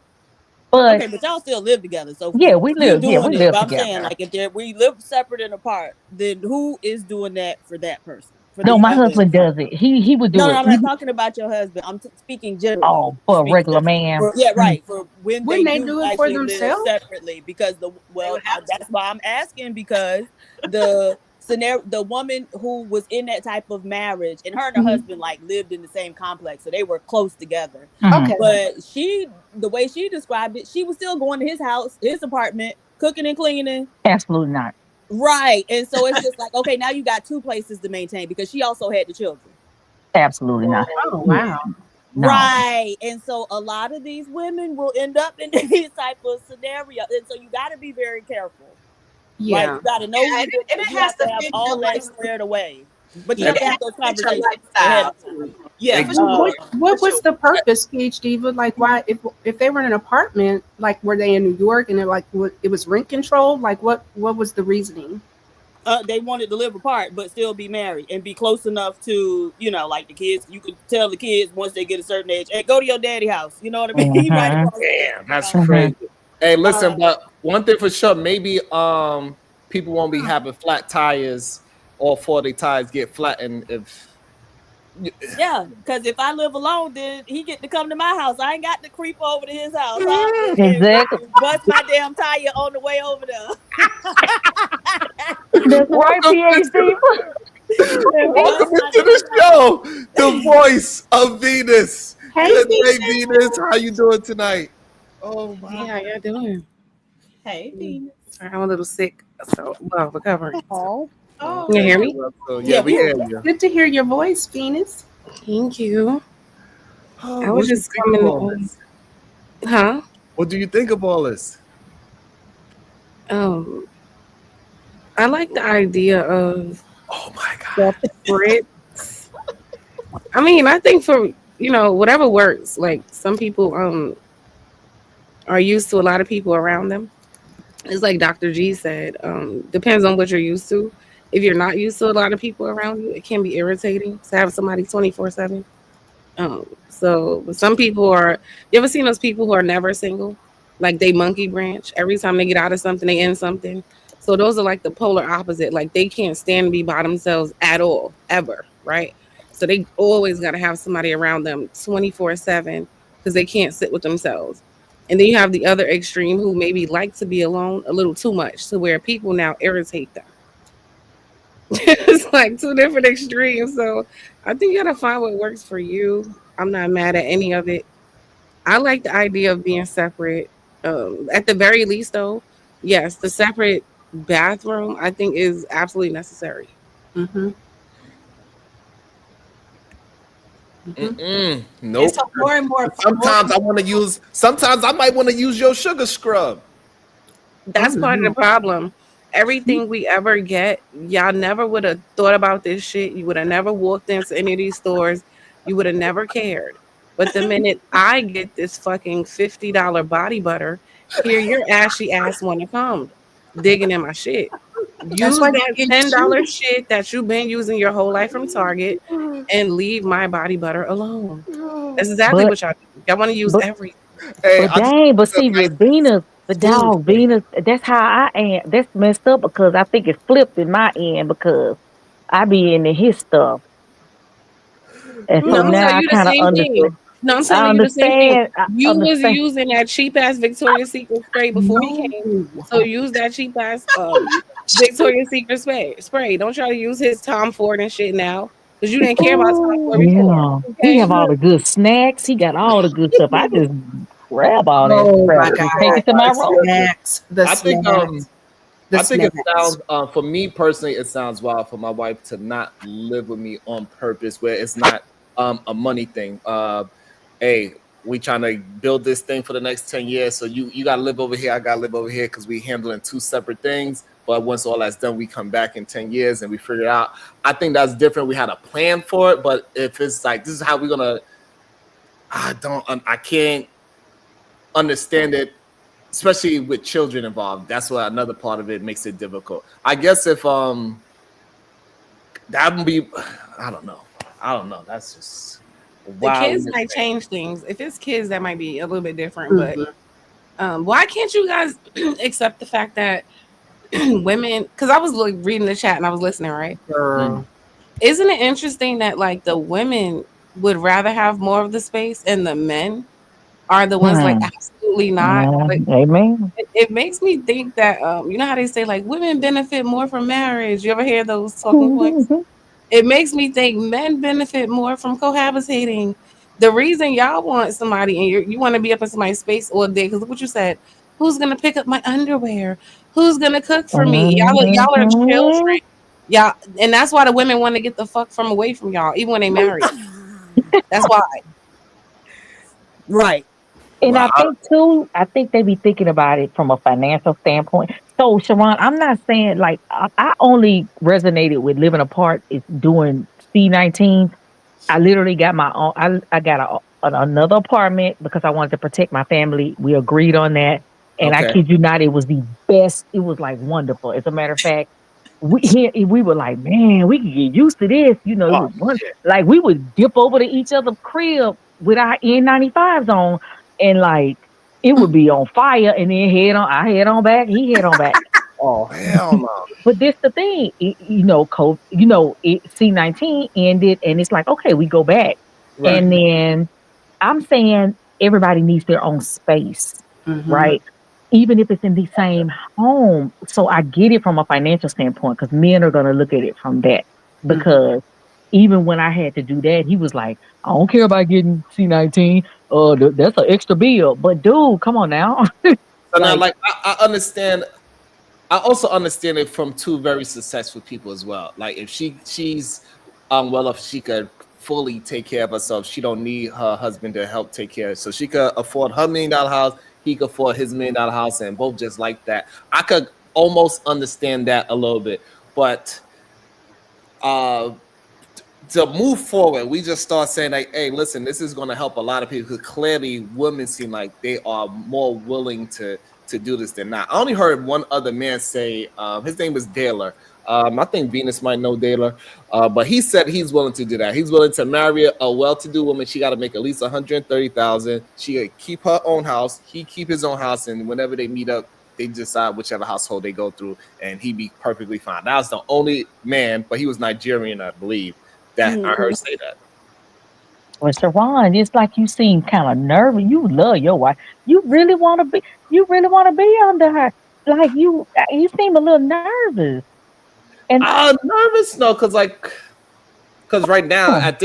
But Okay, but y'all still live together. So yeah, we you live. Yeah, doing we it. live But I'm together. saying, like, if we live separate and apart, then who is doing that for that person? For No, the my other husband does it. He would do No, it. I'm not talking about your husband. I'm speaking generally. For a regular man. Yeah, right. For when Wouldn't they they do do it for actually live themselves? separately, because that's why I'm asking, because the scenario, the woman who was in that type of marriage, and her and her husband like lived in the same complex, so they were close together. Okay. But the way she described it, she was still going to his house, his apartment, cooking and cleaning. Absolutely not. Right. And so it's just like, okay, now you got two places to maintain, because she also had the children. Absolutely not. Oh wow. No. Right. And so a lot of these women will end up in these type of scenarios. And so you got to be very careful. Yeah. Right. You got to know And it you has have to to have fit all your that lifestyle. squared away. But you Yeah, have to it have those has to fit your conversations ahead lifestyle. of time. Yeah, for sure. What was the purpose, PhD? But like, why if they were in an apartment, like, were they in New York and it was rent controlled? Like, what was the reasoning? They wanted to live apart but still be married and be close enough to, like the kids. You could tell the kids once they get a certain age, hey, go to your daddy house. You know what I mean? Right across the way. Damn, that's crazy. Hey, listen, but one thing for sure, maybe people won't be having flat tires. All 40 tires get flattened if. Yeah, because if I live alone, then he get to come to my house. I ain't got to creep over to his house. Exactly. Bust my damn tire on the way over there. That's right, PhD. Welcome to the show, the voice of Venus. Hey, Good day, Venus. How you doing tonight? Oh my. Yeah, how y'all doing? Hey, Venus. I'm a little sick, so recovering. Oh, can you hear me? Yeah, we hear you. Good to hear your voice, Venus. Thank you. I What was do you just think coming of all on. this? Huh? What do you think of all this? I like the idea of Oh my God. separate. I mean, I think for whatever works. Like some people are used to a lot of people around them. It's like Dr. G said, depends on what you're used to. If you're not used to a lot of people around you, it can be irritating to have somebody 24/7. So some people are, you ever seen those people who are never single? Like they monkey branch. Every time they get out of something, they end something. So those are like the polar opposite. Like they can't stand to be by themselves at all, ever, right? So they always got to have somebody around them 24/7 because they can't sit with themselves. And then you have the other extreme who maybe like to be alone a little too much to where people now irritate them. It's like two different extremes. So I think you got to find what works for you. I'm not mad at any of it. I like the idea of being separate. At the very least, though, yes, the separate bathroom I think is absolutely necessary. Mm-hmm. Nope. And so more and more. Sometimes I might want to use your sugar scrub. That's part of the problem. everything we ever get, y'all never would have thought about this shit. You would have never walked into any of these stores. You would have never cared. But the minute I get this fucking $50 body butter, here your ashy ass want to come digging in my shit. That's Use why that you get $10 you. shit that you've been using your whole life from Target and leave my body butter alone. That's exactly But what y'all do. Y'all want to use but everything. Hey, but I just dang, but feel see, nice Venus, but food. dog, Venus, that's how I am. That's messed up because I think it's flipped in my end because I be into his stuff. And No, so I'm now telling I you the kind of same thing. understand. No, I'm I telling you the same thing. understand. I You was understand. using that cheap ass Victoria's Secret spray before he No. came. So use that cheap ass Victoria's Secret spray. Don't try to use his Tom Ford and shit now. Because you didn't care about Tom Ford before. Yeah, he Okay. have all the good snacks. He got all the good stuff. I just grab all that Oh crap my and take God. it to my The room. snacks. The I think snacks. The I think it snacks. sounds for me personally, it sounds wild for my wife to not live with me on purpose, where it's not a money thing. Hey, we trying to build this thing for the next 10 years. So you gotta live over here, I gotta live over here because we handling two separate things. But once all that's done, we come back in 10 years and we figure it out. I think that's different. We had a plan for it, but if it's like this is how we're gonna, I can't understand it, especially with children involved. That's what another part of it makes it difficult. I guess if that would be, I don't know. That's just The wild. kids might change things. If it's kids, that might be a little bit different. But Mhm. why can't you guys accept the fact that women, because I was like reading the chat and I was listening, right? Girl. Isn't it interesting that like the women would rather have more of the space and the men are the ones like Hmm. absolutely not? Like Amen. it makes me think that you know how they say like women benefit more from marriage. You ever hear those talking points? It makes me think men benefit more from cohabitating. The reason y'all want somebody and you want to be up in somebody's space all day, because look what you said. Who's gonna pick up my underwear? Who's gonna cook for me? Y'all are children. Y'all, and that's why the women want to get the fuck from away from y'all, even when they married. That's why. Right. And Well, I think too, I think they be thinking about it from a financial standpoint. So Sharon, I'm not saying like I only resonated with living apart is doing C19. I literally got my own. I got another apartment because I wanted to protect my family. We agreed on that, and I okay. kid you not, it was the best. It was like wonderful. As a matter of fact, we were like, man, we could get used to this. You know, it Oh was one shit. like we would dip over to each other's crib with our N95s on, and like it would be on fire, and then I head on back, he head on back. Oh hell no. But this the thing, C19 ended, and it's like, okay, we go back, Right. and then I'm saying everybody needs their own space, Mhm. right? Even if it's in the same home. So I get it from a financial standpoint because men are gonna look at it from that. Mhm. Because even when I had to do that, he was like, I don't care about getting C19. That's an extra bill. But dude, come on now. So now, Like, like, I understand. I also understand it from two very successful people as well. Like, if she's well, if she could fully take care of herself, she don't need her husband to help take care. So she could afford her $1 million house, he could afford his $1 million house, and both just like that. I could almost understand that a little bit, but uh to move forward, we just start saying like, hey, listen, this is going to help a lot of people because clearly women seem like they are more willing to do this than not. I only heard one other man say, his name is Daler. I think Venus might know Daler, but he said he's willing to do that. He's willing to marry a well-to-do woman. She got to make at least 130,000. She could keep her own house. He keep his own house, and whenever they meet up, they decide whichever household they go through, and he'd be perfectly fine. That was the only man, but he was Nigerian, I believe, that I heard say that. well, Sharon, it's like you seem kind of nervous. You love your wife. You really want to be under her. Like you seem a little nervous. And Nervous? No, because right now oh, at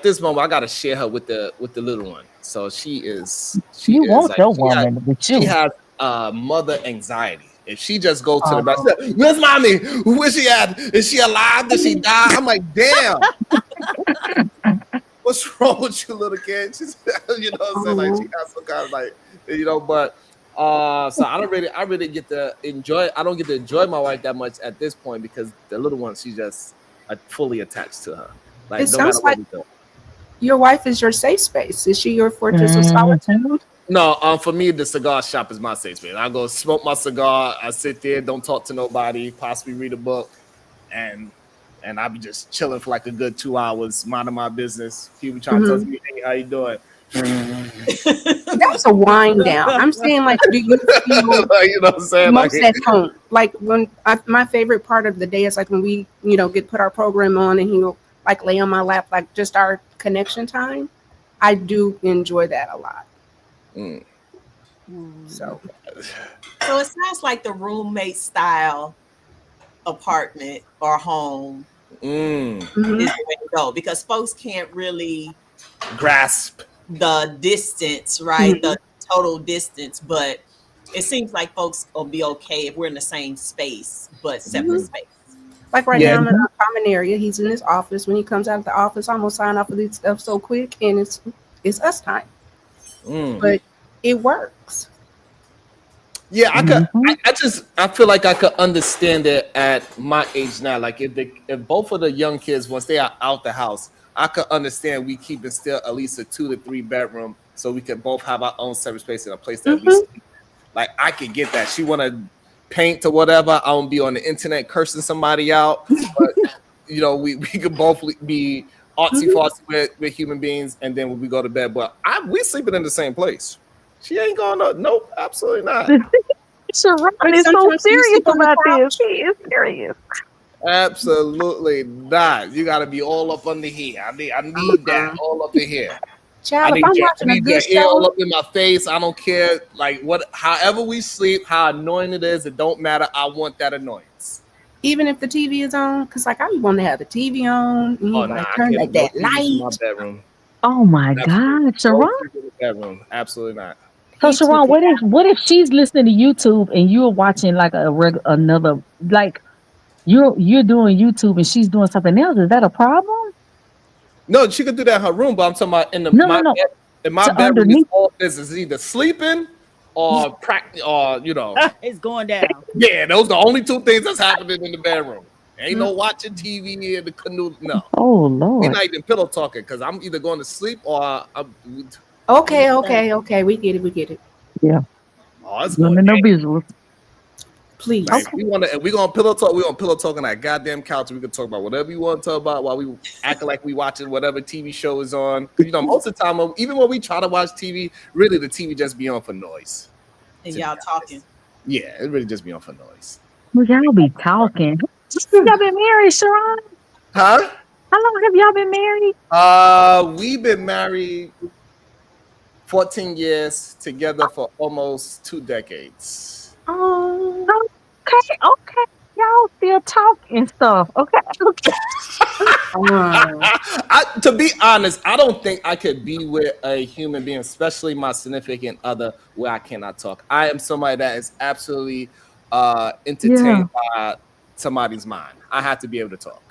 this moment I gotta share her with the little one. So she you is want like your woman with she you. has mother anxiety. If she just goes to the back, Oh, where's mommy? Where's she at? Is she alive? Did she die? I'm like, damn. What's wrong with you, little kid? She's, you know what I'm saying? Like she Oh. got some kind of like, but So I really get to enjoy. I don't get to enjoy my wife that much at this point because the little one, she's just fully attached to her. Like It no matter sounds what like we do. your wife is your safe space. Is she your fortress of solitude? No, for me, the cigar shop is my safe space. I go smoke my cigar. I sit there, don't talk to nobody, possibly read a book, and I'll be just chilling for like a good 2 hours, minding my business. People trying to tell me, hey, how you doing? That's a wind down. I'm saying, like, do you feel You know what I'm saying? most Like, at home? Like when my favorite part of the day is like when we, put our program on and he'll like lay on my lap, like just our connection time. I do enjoy that a lot. So it sounds like the roommate style apartment or home is the way to go because folks can't really grasp the distance, right? The total distance, but it seems like folks will be okay if we're in the same space but separate space. like right now I'm in our common area. He's in his office. When he comes out of the office, I'm gonna sign off of this stuff so quick, and it's us time. But it works. Yeah, I could. I feel like I could understand it at my age now. Like if both of the young kids, once they are out the house, I could understand we keep it still at least a 2 to 3 bedroom, so we can both have our own separate space in a place that we sleep. Like I could get that. She want to paint or whatever. I won't be on the internet cursing somebody out. But we could both be artsy fartsy with human beings, and then when we go to bed, but we sleeping in the same place. She ain't going to. Nope, absolutely not. Shiron is so serious about this. He is serious. Absolutely not. You got to be all up under here. I need that all up in here. Child, if I'm watching a good ear all show, up in my face. I don't care. Like however we sleep, how annoying it is, it don't matter. I want that annoyance. even if the TV is on, because like I want to have the TV on, turn like that light. My bedroom. Oh my God, Shiron! Bedroom, absolutely not. So Shiron, what if she's listening to YouTube and you're watching like another, like you're doing YouTube and she's doing something else? Is that a problem? No, she could do that in her room, but I'm talking about in my bedroom. Is either sleeping or practice, or it's going down. Yeah, those are the only two things that's happening in the bedroom. Ain't no watching TV in the canoe. No. Oh Lord. We're not even pillow talking because I'm either going to sleep or I'm. Okay. We get it. Yeah. Oh, it's no visuals. Please. Like, if we're gonna pillow talk, we're gonna pillow talk on that goddamn couch. We can talk about whatever you want to talk about while we acting like we watching whatever TV show is on. Because most of the time, even when we try to watch TV, really the TV just be on for noise. And y'all talking. Yeah, it really just be on for noise. Well, y'all be talking. Y'all been married, Shiron? Huh? How long have y'all been married? We've been married 14 years together for almost 2 decades. Oh, okay. Y'all still talking stuff. Okay. To be honest, I don't think I could be with a human being, especially my significant other, where I cannot talk. I am somebody that is absolutely entertained by somebody's mind. I have to be able to talk.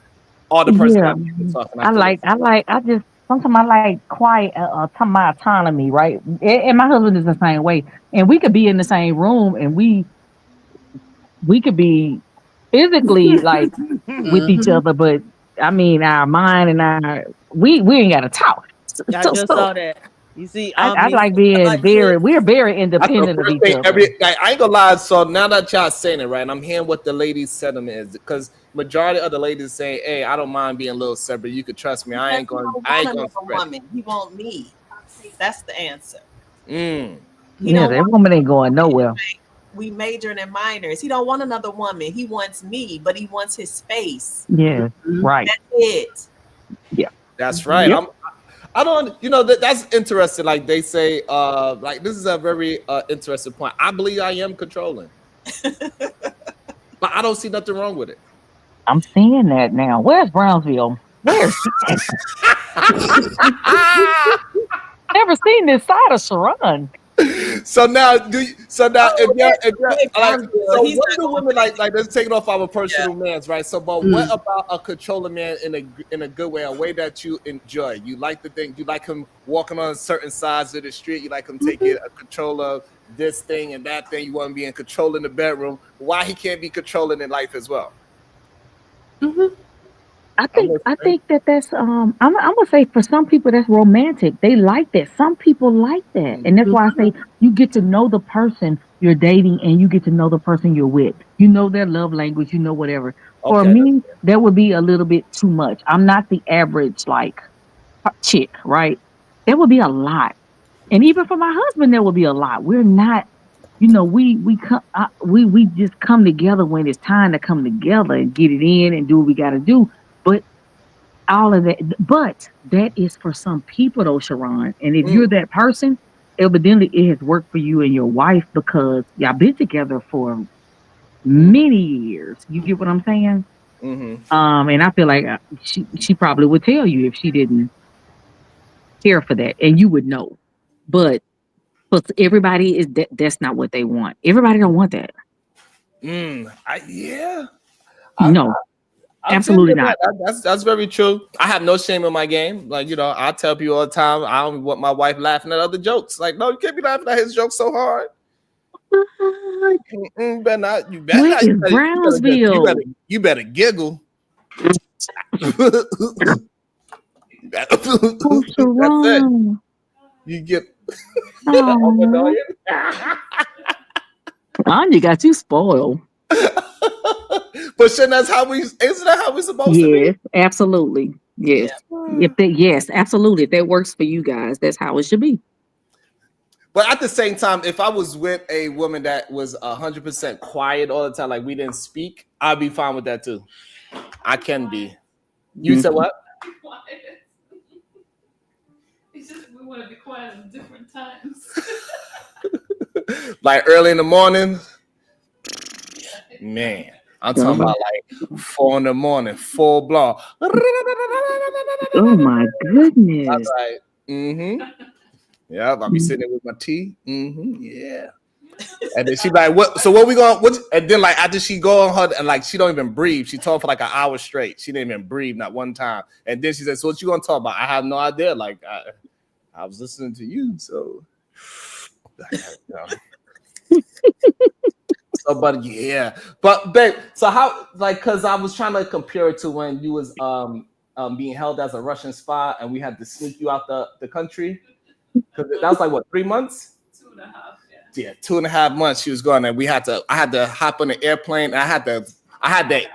Or the person I'm talking. Sometimes I like quiet, my autonomy, right? And my husband is the same way. And we could be in the same room and we could be physically like with each other, but I mean our mind and we ain't gotta talk. I just saw that. You see, I like being we're very independent of each other. I ain't gonna lie. So now that y'all saying it, right, I'm hearing what the ladies' sentiment is, because majority of the ladies saying, "Hey, I don't mind being a little separate. You could trust me. I ain't going. Woman, he want me. That's the answer. That woman ain't going nowhere. We majoring in minors. He don't want another woman. He wants me, but he wants his space. Yeah, right. That's it. Yeah, that's right. Yep. I don't, that's interesting. Like they say, like this is a very interesting point. I believe I am controlling, but I don't see nothing wrong with it. I'm seeing that now. Where's Brownsville? Where's never seen this side of Shiron. So now, what do women like? Let's take it off our personal mans, right? So, but what about a controlling man in a good way, a way that you enjoy? You like the thing, you like him walking on certain sides of the street. You like him taking a control of this thing and that thing. You want to be in control in the bedroom. Why he can't be controlling in life as well? Mm-hmm. I think that's I'm gonna say for some people that's romantic. They like that. Some people like that, and that's why I say you get to know the person you're dating, and you get to know the person you're with. You know their love language. You know whatever. For Okay. me, that would be a little bit too much. I'm not the average like chick, right? There would be a lot, and even for my husband, there would be a lot. We're not. We come we just come together when it's time to come together and get it in and do what we got to do. But all of that, but that is for some people though, Shiron. And if you're that person, evidently it has worked for you and your wife because y'all been together for many years. You get what I'm saying? And I feel like she probably would tell you if she didn't care for that, and you would know. But everybody that's not what they want. Everybody don't want that. No. Absolutely not. That's very true. I have no shame in my game. Like, I tell people all the time, I don't want my wife laughing at other jokes. Like, no, you can't be laughing at his jokes so hard. You better not. You better not. Brownsville. You better giggle. That's it. You get. Anya got you spoiled. But isn't that how we're supposed to be? Yes, absolutely. Yes. Yeah. Yes, absolutely. If that works for you guys, that's how it should be. But at the same time, if I was with a woman that was 100% quiet all the time, like we didn't speak, I'd be fine with that too. I can be. You said what? It's just we want to be quiet at different times. Like early in the morning. Man, I'm talking about like 4 in the morning, full blown. Oh my goodness. That's right. Yeah, I'll be sitting there with my tea. Yeah. And then she like, what? So what we going? What? And then like after she go on her and like she don't even breathe. She talked for like an hour straight. She didn't even breathe not one time. And then she said, "So what you gonna talk about?" I have no idea. Like I was listening to you, so. So, but yeah, but babe. So how like because I was trying to compare it to when you was being held as a Russian spy and we had to sneak you out the country because that was like what 3 months. 2.5. Yeah, 2.5 months she was gone, and I had to hop on an airplane. And I had to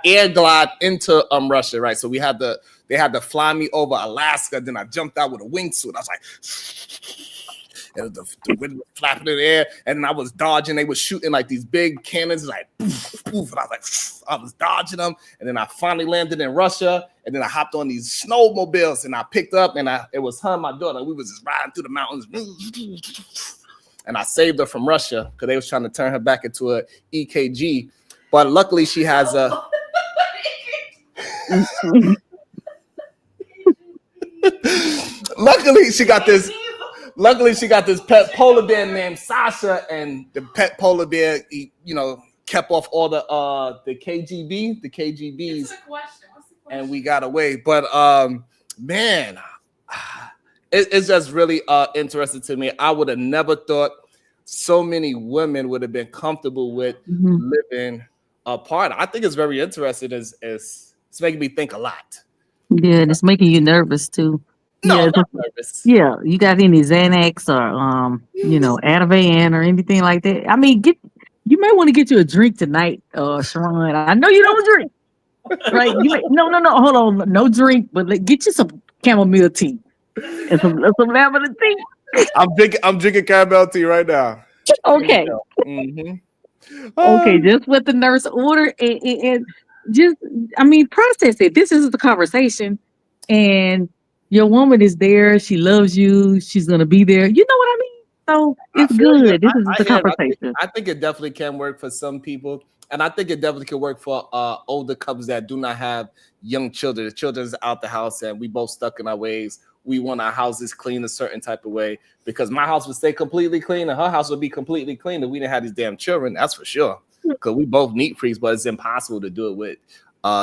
air glide into Russia, right? So they had to fly me over Alaska. Then I jumped out with a wingsuit. I was like, and the wind was flapping in the air, and then I was dodging. They were shooting like these big cannons, like poof, poof, and I was like, I was dodging them, and then I finally landed in Russia, and then I hopped on these snowmobiles, and I picked up, and it was her and my daughter. We was just riding through the mountains. And I saved her from Russia because they was trying to turn her back into a EKG. But luckily she has a... Luckily she got this pet polar bear named Sasha, and the pet polar bear, kept off all the KGBs. What's the question? And we got away. But man... It's just really interesting to me. I would have never thought so many women would have been comfortable with living apart. I think it's very interesting. It's making me think a lot. Yeah, and it's making you nervous too. No, yeah, I'm not nervous. Yeah, you got any Xanax or Ativan or anything like that? I mean, you may want to get you a drink tonight, Shiron. I know you don't drink, right? No, hold on, no drink, but get you some chamomile tea. And some lavender tea. I'm drinking caramel tea right now. Okay. Okay, just what the nurse ordered and just process it. This is the conversation, and your woman is there. She loves you. She's gonna be there. You know what I mean? So it's good. This is the conversation. I think it definitely can work for some people. And I think it definitely can work for older couples that do not have young children. The children's out the house and we both stuck in our ways. We want our houses clean a certain type of way because my house would stay completely clean and her house would be completely clean if we didn't have these damn children. That's for sure. Because we both neat freaks, but it's impossible to do it with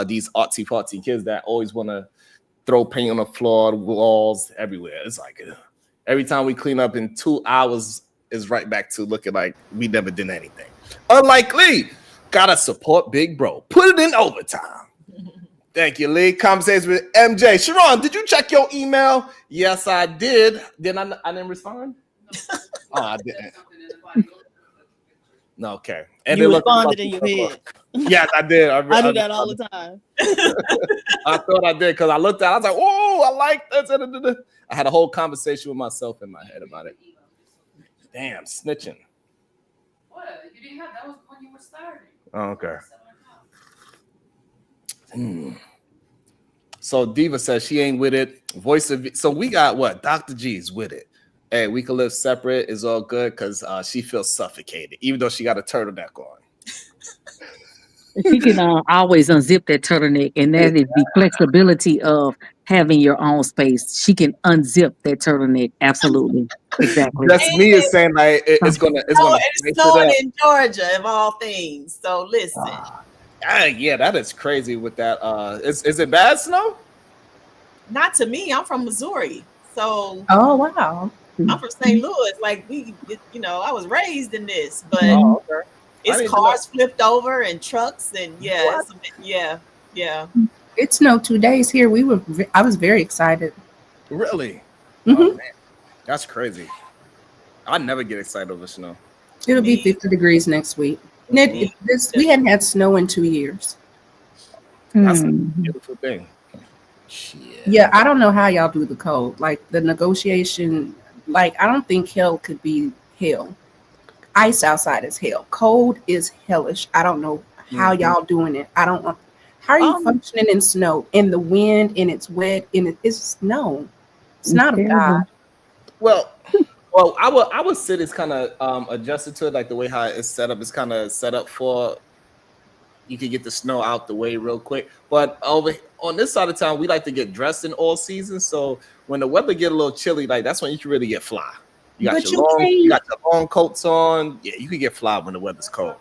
these artsy-fartsy kids that always want to throw paint on the floor, walls, everywhere. It's like every time we clean up in 2 hours, is right back to looking like we never did anything. Unlikely. Gotta support Big Bro. Put it in overtime. Thank you, Lee. Conversations with MJ. Shiron, did you check your email? Yes, I did. I didn't respond? Oh, I didn't. No, okay. And you responded in your head. Yes, I did. I do that all the time. I thought I did because I looked at it. I was like, "Oh, I like this." I had a whole conversation with myself in my head about it. Damn, snitching. What? You didn't have that was when you were starting. Oh, okay. So Diva says she ain't with it. Voice of so we got what? Dr. G's with it. Hey, we can live separate. It's all good because she feels suffocated, even though she got a turtleneck on. She can always unzip that turtleneck, and that is the flexibility of having your own space. She can unzip that turtleneck. Absolutely, exactly. That's me is saying like it's gonna it's snowing in Georgia of all things. So listen. Yeah, that is crazy with that. Is it bad snow? Not to me. I'm from Missouri, so oh wow. I'm from St. Louis. Like I was raised in this, but okay. It's cars flipped over and trucks and yeah. It snowed 2 days here. I was very excited. Really? Mm-hmm. Oh, man. That's crazy. I never get excited over snow. It'll be 50 degrees next week. We hadn't had snow in 2 years. That's a beautiful thing. Yeah, I don't know how y'all do the code. Like the negotiation, like I don't think hell could be hell. Ice outside is hell. Cold is hellish. I don't know how y'all doing it. I don't know. How are you functioning in snow, in the wind, and it's wet, and it's snow? It's not a God. Well, our city's kind of adjusted to it, like the way how it's set up. It's kind of set up for you can get the snow out the way real quick. But over on this side of town, we like to get dressed in all seasons. So when the weather get a little chilly, like that's when you can really get fly. You got you got your long coats on. Yeah, you can get fly when the weather's cold.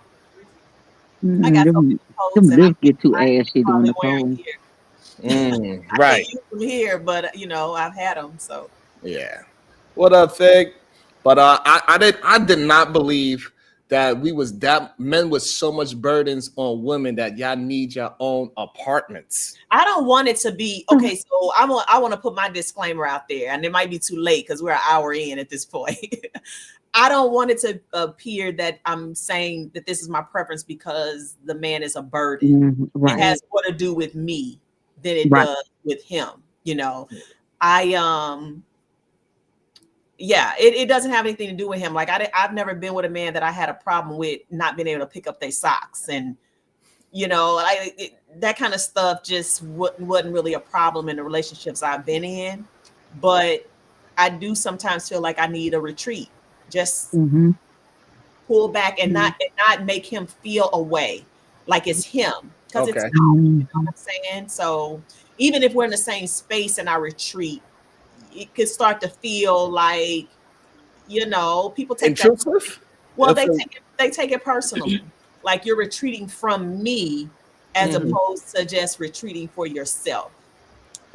I got them lips get too ashy during the cold. Right. I can't use them here, but I've had them. So yeah. What up, Fig? But I did not believe that men with so much burdens on women that y'all need your own apartments. I don't want it to be okay. So I want to put my disclaimer out there, and it might be too late because we're an hour in at this point. I don't want it to appear that I'm saying that this is my preference because the man is a burden. Right. It has more to do with me than it does with him. It doesn't have anything to do with him. Like I've never been with a man that I had a problem with not being able to pick up their socks, and that kind of stuff just wasn't really a problem in the relationships I've been in. But I do sometimes feel like I need a retreat, just pull back and not make him feel away like it's him, because it's not, you know what I'm saying? So even if we're in the same space and I retreat, it could start to feel like, people take intrusive. They take it personally, like you're retreating from me as opposed to just retreating for yourself.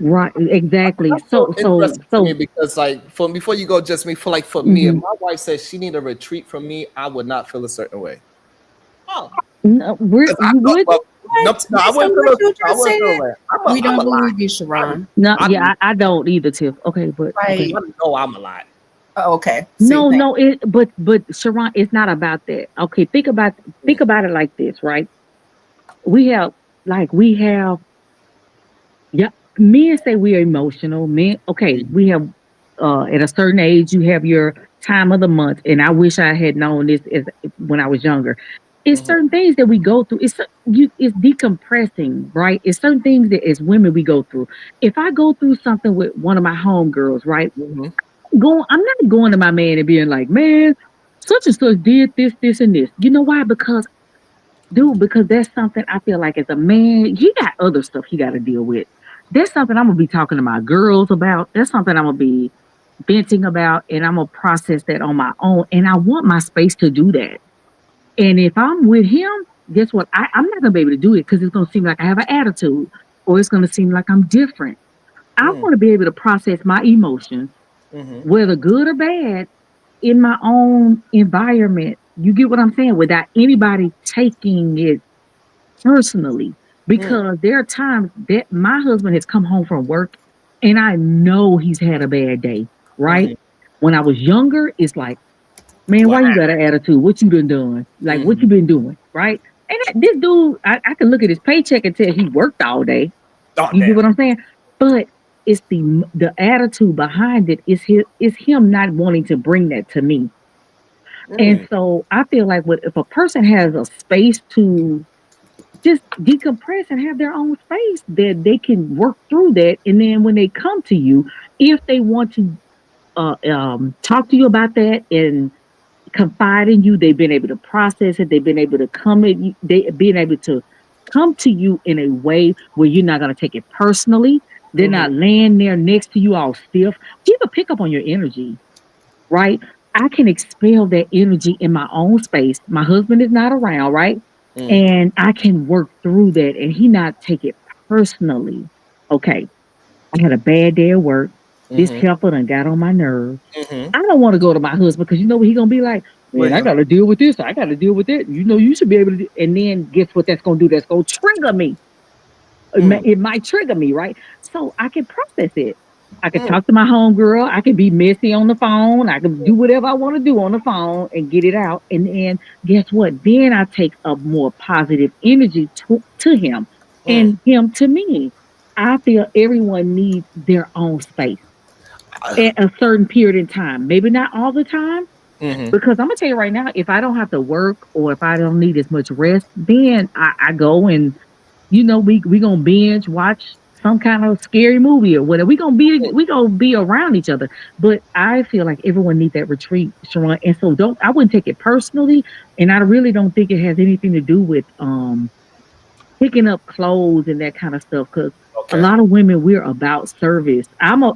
Right, exactly. So because before you go, just me for me, if my wife says she need a retreat from me, I would not feel a certain way. Oh, no, I wouldn't feel away. We don't believe you, Shiron. No, I don't either, Tiff. Okay, but I know I'm a lie. Oh, okay. No, but Shiron, it's not about that. Okay, think about it like this, right? We have men say we are emotional. Men, okay, we have at a certain age, you have your time of the month, and I wish I had known this when I was younger. It's certain things that we go through. It's decompressing, right? It's certain things that as women we go through. If I go through something with one of my homegirls, right? I'm not going to my man and being like, man, such and such did this, and this. You know why? Because that's something I feel like as a man, he got other stuff he got to deal with. That's something I'm going to be talking to my girls about. That's something I'm going to be venting about, and I'm going to process that on my own. And I want my space to do that. And if I'm with him, guess what? I'm not going to be able to do it because it's going to seem like I have an attitude, or it's going to seem like I'm different. I want to be able to process my emotions, whether good or bad, in my own environment. You get what I'm saying? Without anybody taking it personally. Because there are times that my husband has come home from work and I know he's had a bad day, right? When I was younger, it's like, man, why you got an attitude? What you been doing? Like, what you been doing, right? And this dude, I can look at his paycheck and tell he worked all day. You get what I'm saying? But it's the attitude behind it is him not wanting to bring that to me. And so I feel like if a person has a space to just decompress and have their own space, that they can work through that. And then when they come to you, if they want to talk to you about that and confide in you, they've been able to process it. They've been able to come at you. They've been able to come to you in a way where you're not going to take it personally. They're not laying there next to you all stiff. People pick up on your energy, right? I can expel that energy in my own space. My husband is not around, right? And I can work through that and he not take it personally. Okay, I had a bad day at work. This helper done got on my nerves. I don't want to go to my husband because you know what he gonna be like, man, I gotta deal with this. I gotta deal with it. You know, you should be able to do. And then guess what that's gonna do? That's gonna trigger me. It might trigger me, right? So I can process it. I can talk to my homegirl. I can be messy on the phone. I can do whatever I want to do on the phone and get it out. And then guess what? Then I take a more positive energy to him and him to me. I feel everyone needs their own space at a certain period in time. Maybe not all the time. Because I'm gonna tell you right now, if I don't have to work or if I don't need as much rest, then I go and we gonna binge watch some kind of scary movie or whatever. We gonna be around each other. But I feel like everyone needs that retreat, Shiron. And so I wouldn't take it personally, and I really don't think it has anything to do with picking up clothes and that kind of stuff. Because a lot of women, we're about service. I'm a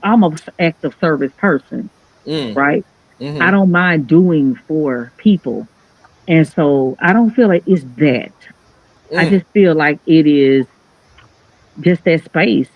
active service person, right? I don't mind doing for people. And so I don't feel like it's that. I just feel like it is just that space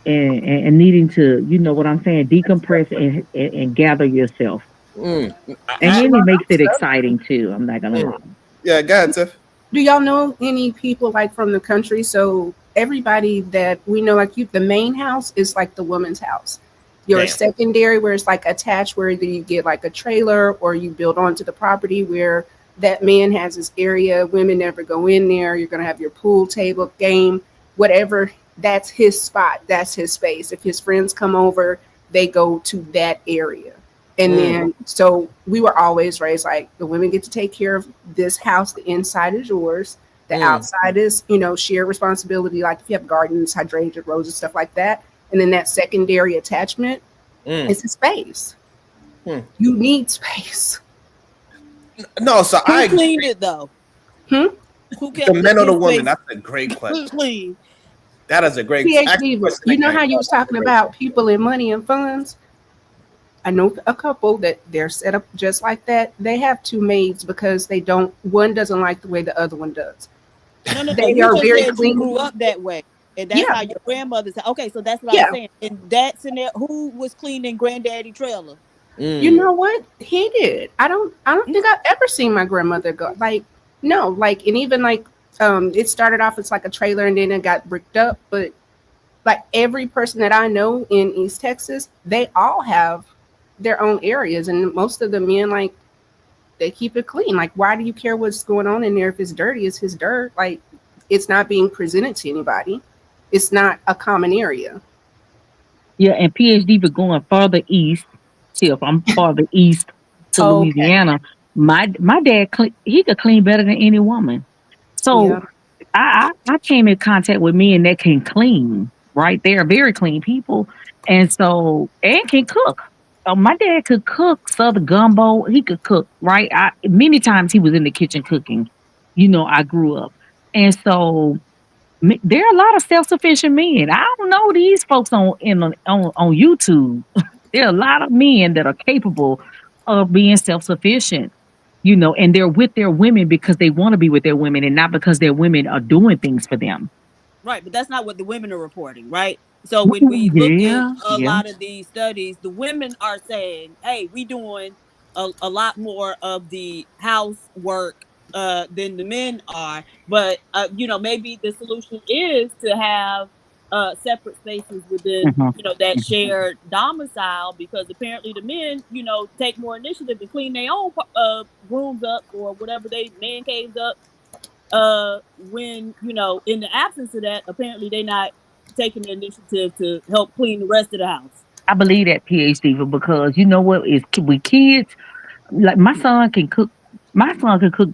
and needing to, you know what I'm saying, decompress and gather yourself. And then it makes it exciting too. I'm not gonna lie. Yeah, go ahead, Tiff. Do y'all know any people like from the country? So everybody that we know, like the main house is like the woman's house. Your secondary, where it's like attached, where you get like a trailer or you build onto the property where that man has his area. Women never go in there. You're going to have your pool table, game, whatever. That's his spot. That's his space. If his friends come over, they go to that area. And then, so we were always raised like the women get to take care of this house. The inside is yours. The outside is, shared responsibility. Like if you have gardens, hydrangea, roses, stuff like that. And then that secondary attachment is a space. You need space. No, so Who cleaned it though? Who kept the men or the woman? That's a great question. Clean. That is a great question. You know how you was talking about people and money and funds? I know a couple that they're set up just like that. They have two maids because one doesn't like the way the other one does. No, they are very clean. You grew up that way. And that's how your grandmother said. Okay, so that's what I'm saying. In that scenario, who was cleaning granddaddy trailer? You know what? He did. I don't think I've ever seen my grandmother go and even it started off as like a trailer and then it got bricked up. But like every person that I know in East Texas, they all have their own areas, and most of the men they keep it clean. Like, why do you care what's going on in there? If it's dirty, it's his dirt. Like, it's not being presented to anybody. It's not a common area. Yeah, and PhD for going farther east. See, if I'm farther east to Louisiana, my dad, he could clean better than any woman. So I came in contact with men that can clean, right? They are very clean people. And can cook. My dad could cook Southern gumbo. He could cook, right? Many times he was in the kitchen cooking. I grew up. And so there are a lot of self-sufficient men. I don't know these folks on YouTube. There are a lot of men that are capable of being self-sufficient, and they're with their women because they want to be with their women and not because their women are doing things for them. Right, but that's not what the women are reporting, right? So when we look at a lot of these studies, the women are saying, hey, we doing a lot more of the housework than the men are. But maybe the solution is to have separate spaces within Mhm. that Mhm. shared domicile, because apparently the men take more initiative to clean their own rooms up or whatever they man caves up. When in the absence of that, apparently they not taking the initiative to help clean the rest of the house. I believe that PhD because you know what is with kids. Like my son can cook. My son can cook.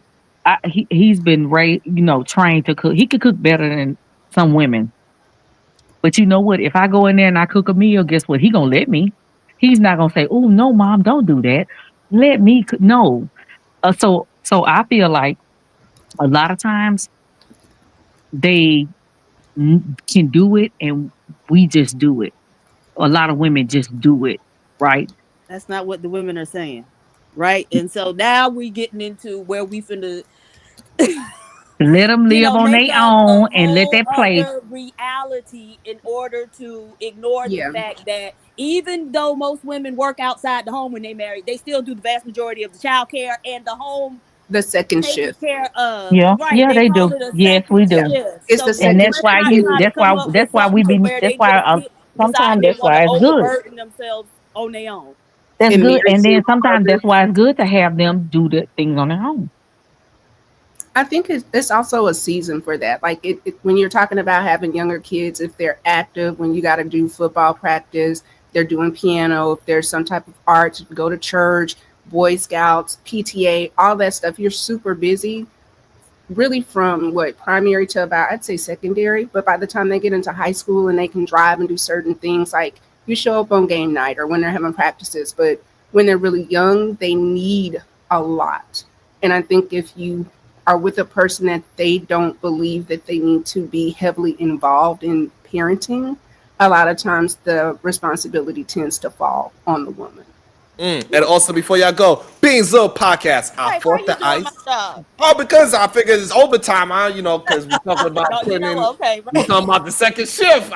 He's been raised, trained to cook. He could cook better than some women. But you know what? If I go in there and I cook a meal, guess what? He gonna let me. He's not gonna say, "Oh no, mom, don't do that." Let me cook. No. So I feel like a lot of times they can do it, and we just do it. A lot of women just do it, right? That's not what the women are saying, right? And so now we getting into where we finna Let them live on make their up a own and let whole that play. other reality in order to ignore the Yeah, fact that even though most women work outside the home when they marry, they still do the vast majority of the child care and the home the second taken shift. care of. Yeah, Right? yeah, They they call do. it a Yes, we second Yeah, do. shift. it's the So And second that's let's shift why not you. try to period. That's why. come up That's with why we something to be. where That's they why. just Sometimes decide they that's want to why it's good. overburden themselves on their own. That's And good. marry And then single sometimes mothers. that's why it's good to have them do the things on their own. I think it's also a season for that. Like when you're talking about having younger kids, if they're active, when you got to do football practice, they're doing piano, if there's some type of art, go to church, Boy Scouts, PTA, all that stuff, you're super busy really from what primary to about I'd say secondary. But by the time they get into high school and they can drive and do certain things, like you show up on game night or when they're having practices, but when they're really young, they need a lot. And I think if you are with a person that they don't believe that they need to be heavily involved in parenting, a lot of times the responsibility tends to fall on the woman. And also, before y'all go, Beans Little Podcast, I Hey, why are fought you the doing my ice. job? Oh, because I figured it's overtime, because we're talking about No, putting in, okay, we right. talking about the second shift.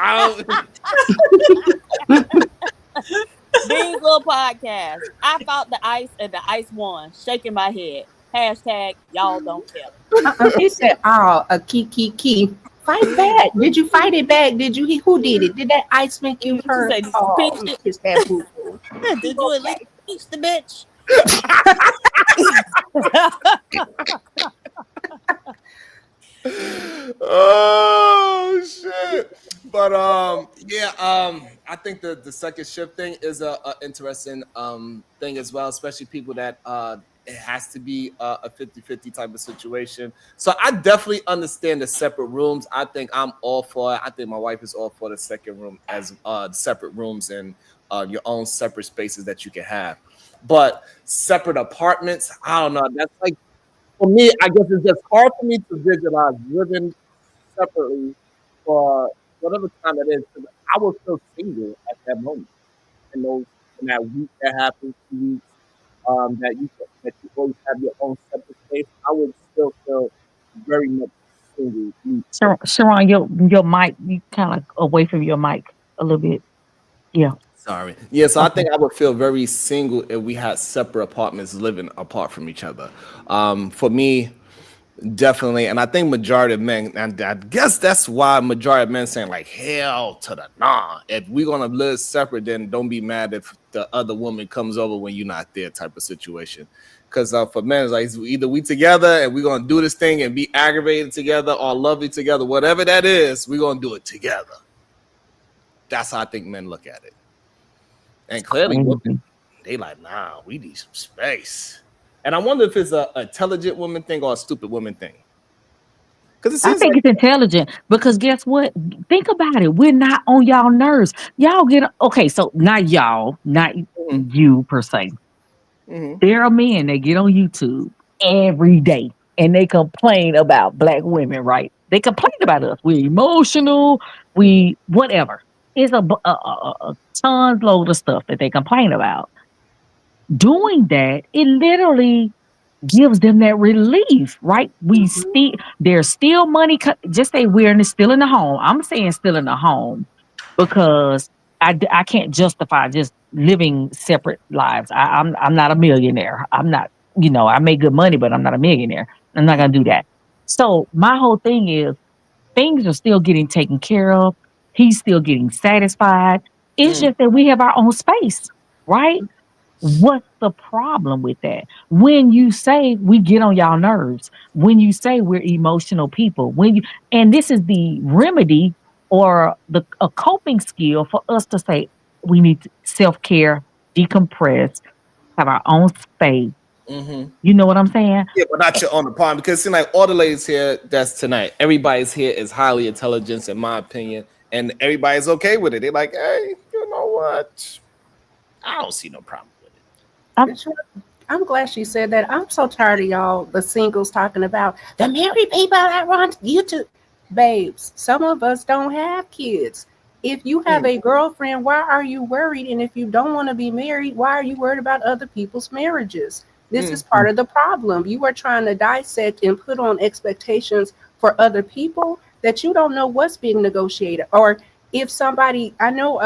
Beans Little Podcast. I fought the ice and the ice won. Shaking my head. Hashtag y'all don't tell it. He said, "Oh, a key. Fight back. Did you fight it back? Did you? Who did it? Did that ice make you She hurt? said, did you pinch Oh, it? kiss that boo boo. Did you at least pinch the bitch? Oh shit! But yeah, I think the second shift thing is a interesting thing as well, especially people that it has to be a 50-50 type of situation. So I definitely understand the separate rooms. I think I'm all for it. I think my wife is all for the second room as separate rooms and your own separate spaces that you can have. But separate apartments, I don't know. That's like, for me, I guess it's just hard for me to visualize living separately for whatever time it is. 'Cause I was still single at that moment. In that week that happened, 2 weeks, that you always have your own separate space. I would still feel very much single. Sharon, your mic, you kind of away from your mic a little bit. Yeah. Sorry. Yeah, so I Okay. think I would feel very single if we had separate apartments living apart from each other. For me, definitely, and I think majority of men, and I guess that's why majority of men saying like hell to the nah. If we're gonna live separate, then don't be mad if the other woman comes over when you're not there, type of situation. Because for men, it's like either we together and we're gonna do this thing and be aggravated together or lovely together, whatever that is, we're gonna do it together. That's how I think men look at it. And clearly, women, Crazy. they like, nah, we need some space. And I wonder if it's a intelligent woman thing or a stupid woman thing. Because it I seems think like, it's intelligent because guess what? Think about it. We're not on y'all nerves. Y'all get okay. So not y'all, not mhm, you per se. mhm. There are men that get on YouTube every day and they complain about black women, right? They complain about us. We're emotional. We whatever. It's a tons load of stuff that they complain about. Doing that, it literally gives them that relief, right? Mhm. There's still money. Just say we're still in the home. I'm saying still in the home because I can't justify just living separate lives. I'm not a millionaire. I'm not, I make good money, but I'm not a millionaire. I'm not gonna do that. So my whole thing is things are still getting taken care of. He's still getting satisfied. It's just that we have our own space, right? What's the problem with that? When you say we get on y'all nerves, when you say we're emotional people, and this is the remedy or a coping skill for us to say we need self care, decompress, have our own space. You know what I'm saying? Yeah, but not your own apartment, because it seems like all the ladies here that's tonight, everybody's here is highly intelligent, in my opinion, and everybody's okay with it. They're like, hey, you know what? I don't see no problem with it. I'm glad she said that. I'm so tired of y'all, the singles, talking about the married people that run YouTube. Babes, some of us don't have kids. If you have a girlfriend, why are you worried? And if you don't want to be married, why are you worried about other people's marriages? This is part of the problem. You are trying to dissect and put on expectations for other people that you don't know what's being negotiated. Or if somebody, I know,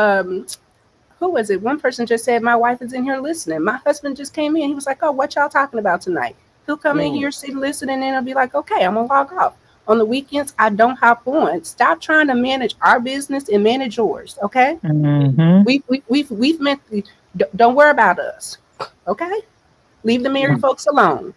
who was it? One person just said, my wife is in here listening. My husband just came in. He was like, oh, what y'all talking about tonight? He'll come in here, sit, listen, and then he'll be like, okay, I'm going to log off. On the weekends, I don't hop on. Stop trying to manage our business and manage yours, okay? We've meant, don't worry about us, okay? Leave the married folks alone.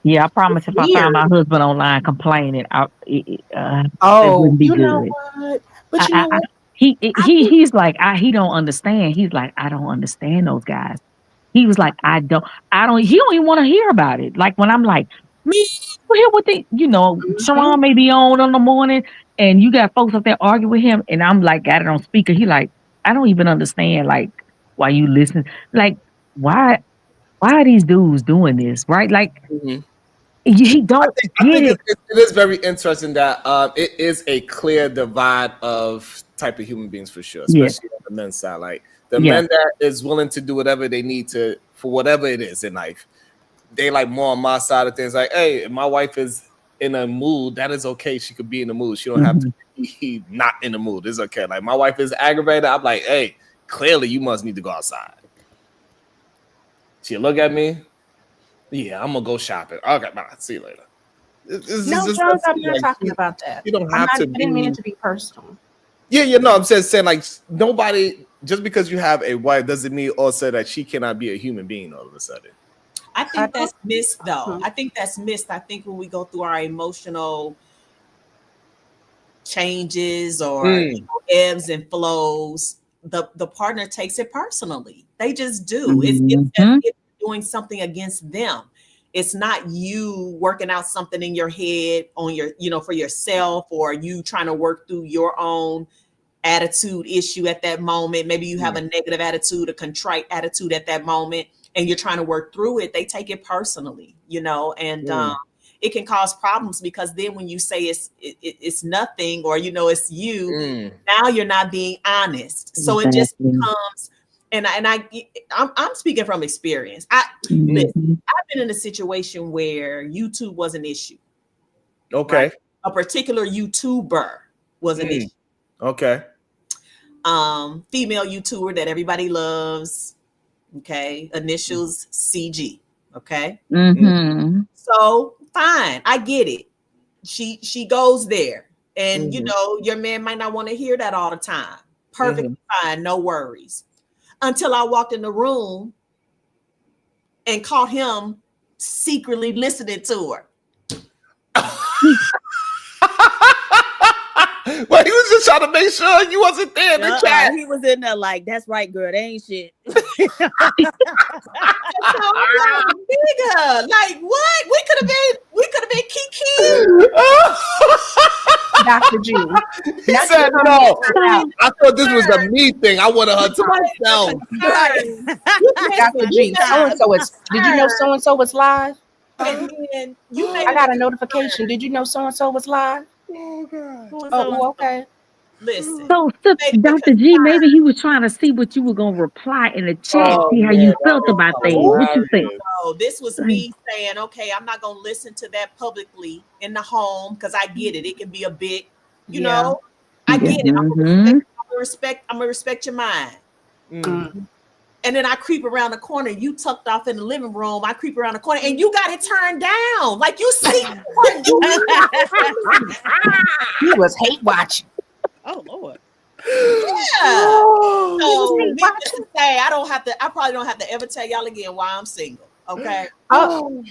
Yeah, I promise if I find my husband online complaining, it wouldn't be you good. know what? But you know what? He's like, he don't understand. He's like, I don't understand those guys. He was like, he don't even want to hear about it. Like when I'm like, me, we're here with the, Shiron may be on in the morning and you got folks up there arguing with him. And I'm like, got it on speaker. He like, I don't even understand like why you listen. Like, why are these dudes doing this? Right? Like, he don't get it. It is very interesting that it is a clear divide of type of human beings for sure, especially on the men's side. Like the men that is willing to do whatever they need to for whatever it is in life. They like more on my side of things. Like, hey, if my wife is in a mood, that is okay. She could be in the mood. She don't have to be not in the mood. It's okay. Like my wife is aggravated. I'm like, hey, clearly you must need to go outside. She look at me. Yeah, I'm gonna go shopping. Okay, bye. See you later. No, Jones, I'm not talking about that. You don't have to. I didn't mean it to be personal. Yeah, no, I'm saying like nobody. Just because you have a wife doesn't mean also that she cannot be a human being all of a sudden. I think that's missed, though. I think that's missed. I think when we go through our emotional changes or ebbs and flows, the partner takes it personally. They just do. It's as if doing something against them. It's not you working out something in your head on your, for yourself, or you trying to work through your own attitude issue at that moment. Maybe you have a negative attitude, a contrite attitude at that moment, and you're trying to work through it. They take it personally, and it can cause problems, because then when you say it's nothing, or it's you, now you're not being honest. So it just becomes, and I'm speaking from experience. Listen, I've been in a situation where YouTube was an issue. Okay. Right? A particular YouTuber was an issue. Okay. Female YouTuber that everybody loves. Okay. Initials CG. Okay. So fine. I get it. She goes there. And your man might not want to hear that all the time. Perfectly fine. No worries. Until I walked in the room and caught him secretly listening to her. Well, he was just trying to make sure you wasn't there in the chat. He was in there like, that's right, girl, that ain't shit. Nigga, like what? We could have been Kiki. Dr. G. He said no. I thought this was a me thing. I wanted her to myself. Dr. G. So-and-so is. Did you know so-and-so was live? And then I got a notification. Did you know so-and-so was live? Oh God. Oh, okay. Listen. So, Dr. G, maybe he was trying to see what you were gonna reply in the chat, see how you felt about things. What you think? No, this was me saying, okay, I'm not gonna listen to that publicly in the home, because I get it. It can be a bit, I get it. I'm gonna respect your mind. Mm. And then I creep around the corner. You tucked off in the living room. I creep around the corner, and you got it turned down. Like you see what He was hate watching. Oh Lord. Yeah. So needless to say, I probably don't have to ever tell y'all again why I'm single. Okay. Oh,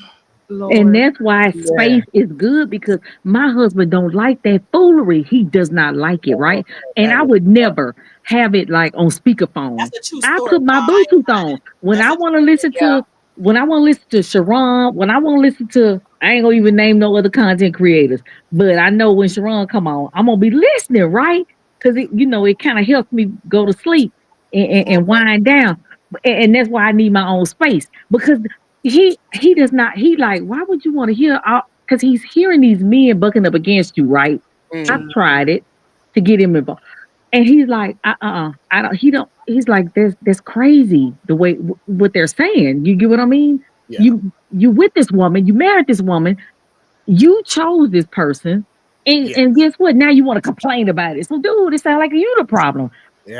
Lord. And that's why space is good, because my husband don't like that foolery. He does not like it, right? And I would never have it like on speakerphone. That's a true I story. put my Bluetooth on when I want to listen to. When I want to listen to Shiron, when I want to listen to, I ain't gonna even name no other content creators, but I know when Shiron come on, I'm gonna be listening, right? Because it kind of helps me go to sleep and wind down, and that's why I need my own space, because he does not, he like, why would you want to hear all, because he's hearing these men bucking up against you, right? I've tried it to get him involved, and he's like, I don't, he's like, that's crazy the way what they're saying. You get what I mean? Yeah. You with this woman, you married this woman, you chose this person, and guess what? Now you want to complain about it. So dude, it sounds like you the problem,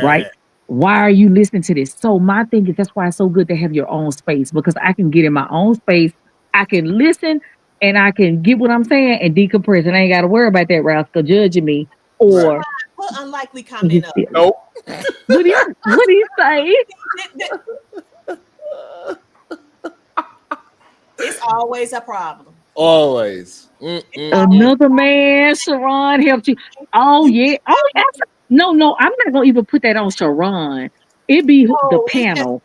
right? Why are you listening to this? So my thing is, that's why it's so good to have your own space, because I can get in my own space, I can listen, and I can get what I'm saying and decompress, and I ain't got to worry about that rascal judging me or put unlikely comment up. Nope. What do you say? It's always a problem. Always. Another man, Shiron, helped you. Oh yeah. Oh yeah. No, I'm not gonna even put that on Shiron. It be the panel.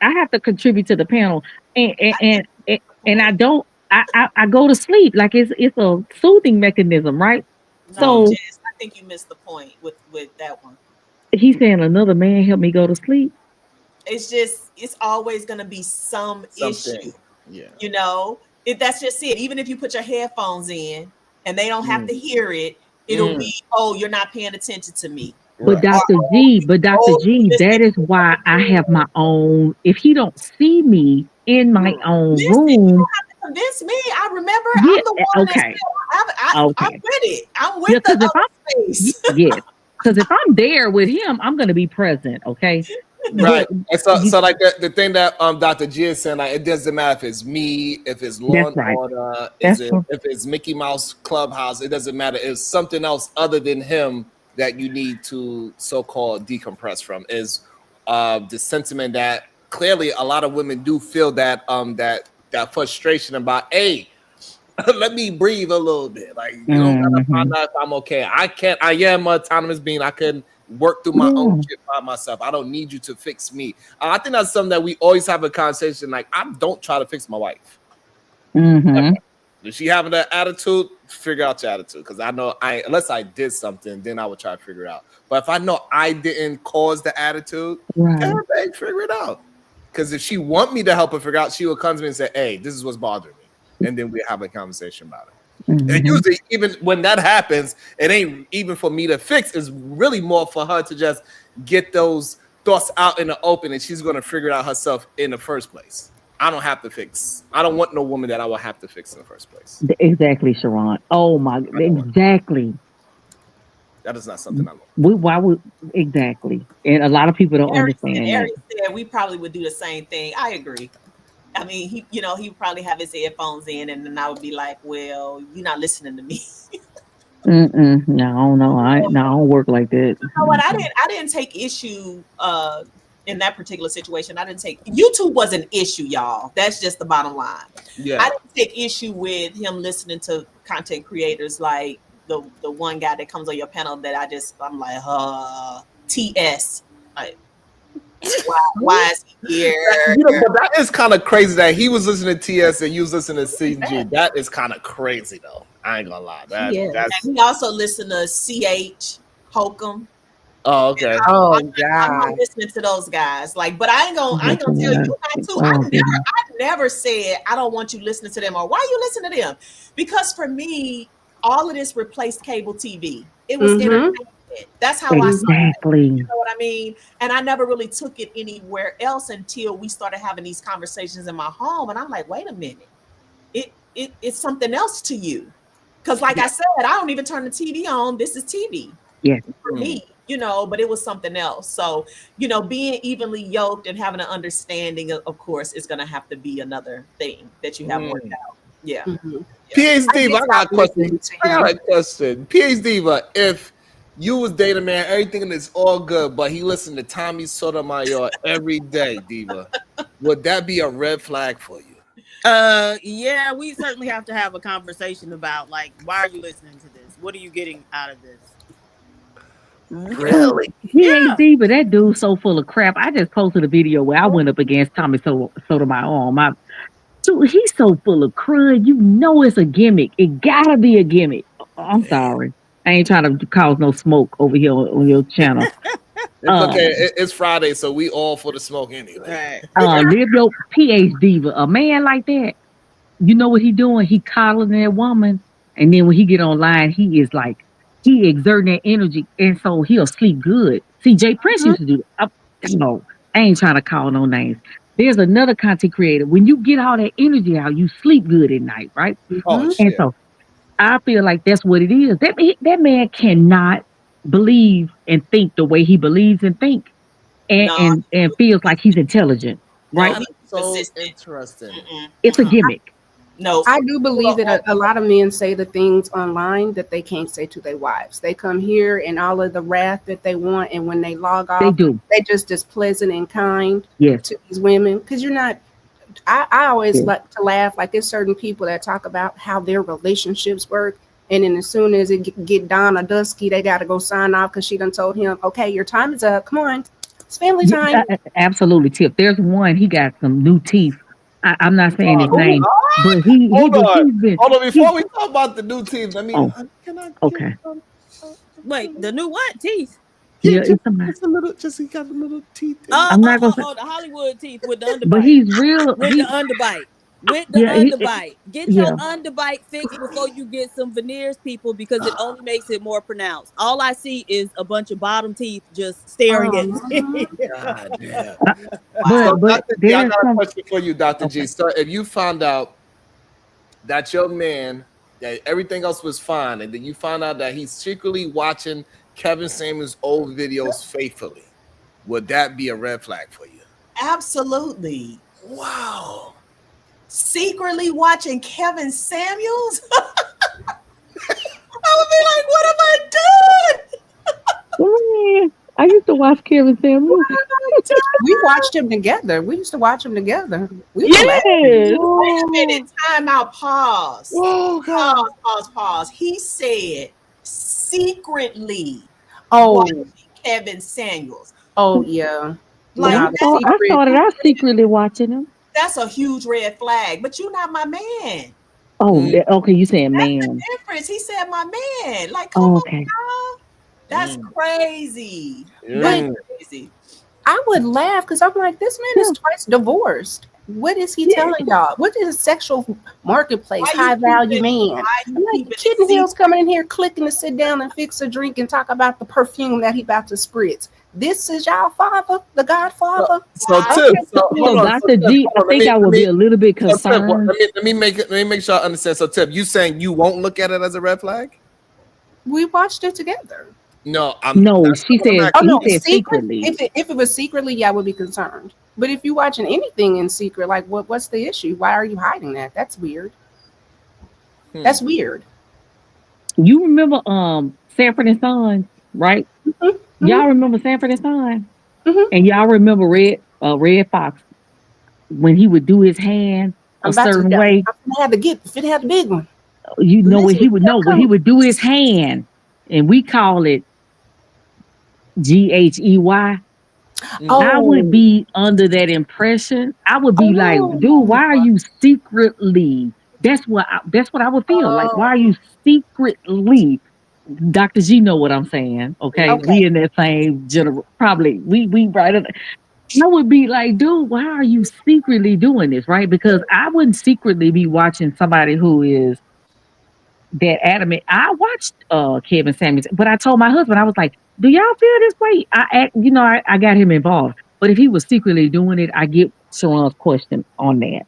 I have to contribute to the panel, and I don't. I go to sleep, like it's a soothing mechanism, right? No, Jess, I think you missed the point with that one. He's saying another man helped me go to sleep. It's always gonna be something issue. Yeah. That's just it. Even if you put your headphones in and they don't have to hear it, it'll be, oh, you're not paying attention to me. But Dr. G, that is why I have my own. If he don't see me in my own room, you don't have to convince me. I remember I'm the one that's I'm with it. I'm with the other space. Yes. Because if I'm there with him, I'm gonna be present, okay? Right. And so like the thing that Dr. G is saying, like, it doesn't matter if it's me, if it's Law and Order, if it's Mickey Mouse Clubhouse, it doesn't matter. It's something else other than him that you need to so-called decompress from, is the sentiment that clearly a lot of women do feel, that that frustration about, hey, let me breathe a little bit. Like, you don't gotta find out if I'm okay. I am an autonomous being. I can work through my own shit by myself. I don't need you to fix me. I think that's something that we always have a conversation. Like, I don't try to fix my wife. If she having that attitude, figure out your attitude. Because I know unless I did something, then I would try to figure it out. But if I know I didn't cause the attitude, figure it out. Because if she want me to help her figure out, she will come to me and say, hey, this is what's bothering me. And then we have a conversation about it. And usually, even when that happens, it ain't even for me to fix. It's really more for her to just get those thoughts out in the open, and she's going to figure it out herself in the first place. I don't have to fix. I don't want no woman that I will have to fix in the first place. Exactly, Shiron. Oh my, exactly. That is not something I want. Why would exactly? And a lot of people don't understand Eric said we probably would do the same thing. I agree. I mean, he would probably have his headphones in, and then I would be like, "Well, you're not listening to me." No, I don't work like that. You know what? I didn't take issue in that particular situation. I didn't take YouTube was an issue, y'all. That's just the bottom line. Yeah, I didn't take issue with him listening to content creators like the one guy that comes on your panel that I'm like, TS, like. Why is he here? But that is kind of crazy that he was listening to TS and you was listening to CG. That is kind of crazy, though. I ain't gonna lie. He also listened to CH Holcomb. Oh, okay. I'm not listening to those guys. Like, but I ain't gonna tell you not to. I never said I don't want you listening to them, or why you listen to them? Because for me, all of this replaced cable TV. It was entertainment. That's how I saw it. You know what I mean? And I never really took it anywhere else until we started having these conversations in my home. And I'm like, wait a minute, it's something else to you. Because like I said, I don't even turn the TV on. This is TV for me. but it was something else. So, being evenly yoked and having an understanding, of course, is going to have to be another thing that you have worked out. Yeah. Mm-hmm. PhD, I got a question. I got a question. PhD, if you was dating a man, everything is all good, but he listened to Tommy Sotomayor every day, Diva, would that be a red flag for you? Yeah, we certainly have to have a conversation about, like, why are you listening to this? What are you getting out of this? Really? PhD, but that dude's so full of crap. I just posted a video where I went up against Tommy Sotomayor on my. Dude, he's so full of crud. You know it's a gimmick. It gotta be a gimmick. I'm sorry. I ain't trying to cause no smoke over here on your channel. It's okay. It's Friday, so we all for the smoke anyway. Live your PhD, a man like that. You know what he doing? He coddling that woman, and then when he get online, he is like he exerting that energy, and so he'll sleep good. See, Jay Prince used to do that. I ain't trying to call no names. There's another content creator. When you get all that energy out, you sleep good at night, right? Oh, shit. And so I feel like that's what it is. That man cannot believe and think the way he believes and think, and feels like he's intelligent, right? So interesting. It's a gimmick. No, I do believe that a lot of men say the things online that they can't say to their wives. They come here and all of the wrath that they want, and when they log off, They do. they just as pleasant and kind Yes. to these women. Because you're not. I always Yeah. like to laugh. Like there's certain people that talk about how their relationships work, and then as soon as it get dawn or dusky, they got to go sign off because she done told him, "Okay, your time is up. Come on, it's family time." Absolutely, Tip. There's one. He got some new teeth. I'm not saying his name, but he's been. Hold on, before we talk about the new teeth, let me. Can I? Okay. Wait, the new what teeth? Yeah, just a little. Just he got a little teeth. I'm not gonna say, the Hollywood teeth with the underbite. but he's real. With the underbite. With the underbite. Get your underbite fixed before you get some veneers, people, because it only makes it more pronounced. All I see is a bunch of bottom teeth just staring at me. God damn. But Dr. G, I there's got a some. question for you, Dr. G. So if you found out that your man, that everything else was fine, and then you found out that he's secretly watching Kevin Samuels' old videos faithfully, would that be a red flag for you? absolutely. Wow. Secretly watching Kevin Samuels? I would be like, what have I done? I used to watch Kevin Samuels. We watched him together. We used to watch him together. We Yes. Wait a minute. Time out. Pause. Oh, God. Pause. He said secretly Oh, watching Kevin Samuels. oh yeah. Like, Wow, I started out secretly watching him. that's a huge red flag. But you're not my man. Oh, okay. You saying That's man? the difference. He said my man. Like, come Okay. on, y'all. That's crazy. Yeah. That's crazy. I would laugh because I'm like, this man is twice divorced. What is he telling y'all? What is a sexual marketplace, Why you high value keeping- man? why you I'm like, keeping it Kitten Hill's secret? coming in here clicking to sit down and fix a drink and talk about the perfume that he about to spritz. This is y'all father, the Godfather. So Tim, hold on. Dr. G, I think I would be a little bit concerned. Let me make sure I understand. So Tim, you saying you won't look at it as a red flag? We watched it together. No, She said. Oh no, He said secret. secretly. If it was secretly, yeah, I would be concerned. But if you're watching anything in secret, like what's the issue? Why are you hiding that? That's weird. That's weird. You remember Sanford and Son, right? Mm-hmm. Y'all remember Sanford and Son? Mm-hmm. And y'all remember Red Fox when he would do his hand a certain way. If it had the big one. You know what he would know when he would do his hand, and we call it GHEY. Oh. I would be under that impression. I would be like, dude, why are you secretly? That's what I would feel like. Why are you secretly? Dr. G know what I'm saying. Okay. We in that same general. Probably we right. I would be like, dude, why are you secretly doing this? Right? Because I wouldn't secretly be watching somebody who is that adamant. I watched Kevin Samuels, but I told my husband, I was like, do y'all feel this way? I got him involved. But if he was secretly doing it, I get Shiron's question on that.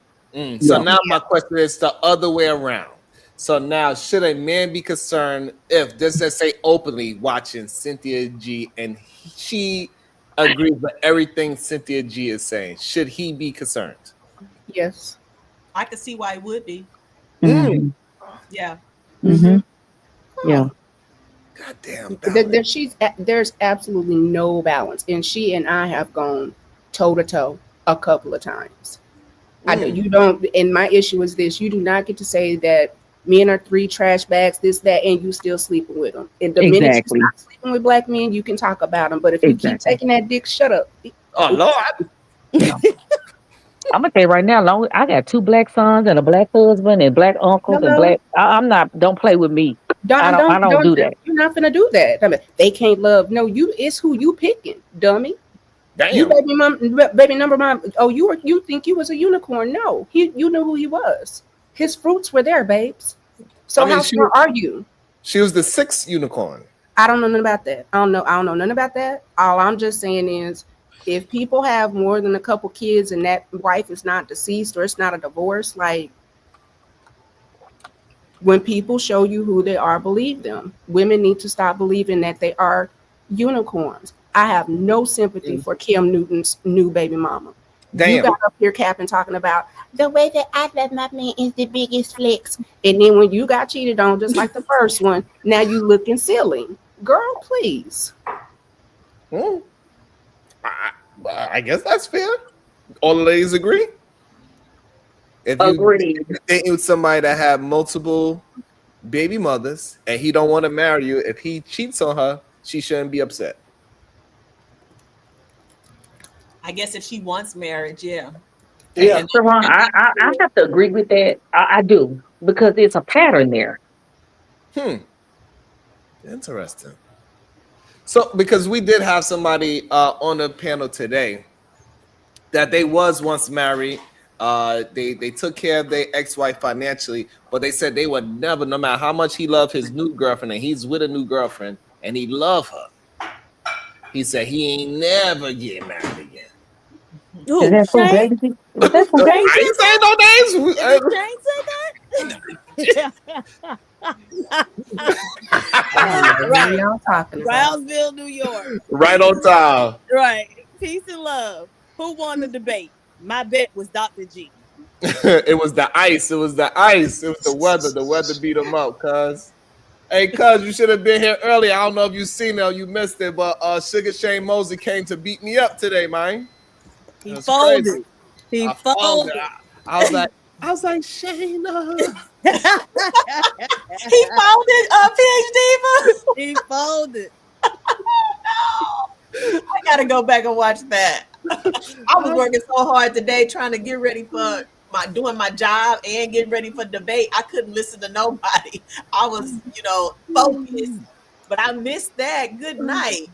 So now my question is the other way around. So now, should a man be concerned if, just let's say openly, watching Cynthia G and she agrees with everything Cynthia G is saying? Should he be concerned? Yes. I could see why it would be. Mhm. Yeah. Mhm. Yeah. Goddamn balance. There's absolutely no balance, and she and I have gone toe to toe a couple of times. You don't. And my issue is this: you do not get to say that men are three trash bags, this, that, and you still sleeping with them. And the minute you Exactly. stop sleeping with black men, you can talk about them. But if you keep Exactly. taking that dick, shut up. Oh Lord. Yeah. I'm gonna tell you right now, long I got 2 black sons and a black husband and black uncles and Hello. black. I'm not. Don't play with me. I don't do that. You're not gonna do that. I mean, they can't love. No, you. It's who you picking, dummy. Damn. You baby number mom. Oh, you think you was a unicorn? No, you knew who he was. His fruits were there, babes. So how smart are you? She was the 6th unicorn. I don't know nothing about that. I don't know nothing about that. All I'm just saying is, if people have more than a couple kids and that wife is not deceased or it's not a divorce, like, when people show you who they are, believe them. Women need to stop believing that they are unicorns. I have no sympathy for Kim Newton's new baby mama. Damn. You got up here capping talking about the way that I love my man is the biggest flex. And then when you got cheated on, just like the first one, now you looking silly. Girl, please. I guess that's fair. All the ladies agree? If Agreed. you dating with somebody that have multiple baby mothers and he don't want to marry you, if he cheats on her, she shouldn't be upset. I guess if she wants marriage, yeah. Yeah, Shiron, I have to agree with that. I do, because it's a pattern there. Interesting. So, because we did have somebody on the panel today that they was once married. They took care of their ex-wife financially, but they said they would never, no matter how much he loved his new girlfriend, and he's with a new girlfriend, and he loved her. He said he ain't never get married again. Ooh, Is that so Shane? crazy? Is that so I crazy? ain't saying no names. Did Shane say that? Right. Y'all talking about? Brownsville, New York. Right on time. Right. Peace and love. Who won the debate? My bet was Dr. G. It was the ice. It was the ice. It was the weather. The weather beat him up, cuz. Hey, cuz, you should have been here earlier. I don't know if you seen it or you missed it, but Sugar Shane Mosley came to beat me up today, man. He folded. Crazy. He folded. I was like, Shane. He folded PhD. He folded. I gotta go back and watch that. I was working so hard today trying to get ready for doing my job and getting ready for debate. I couldn't listen to nobody. I was, focused. But I missed that. Good night.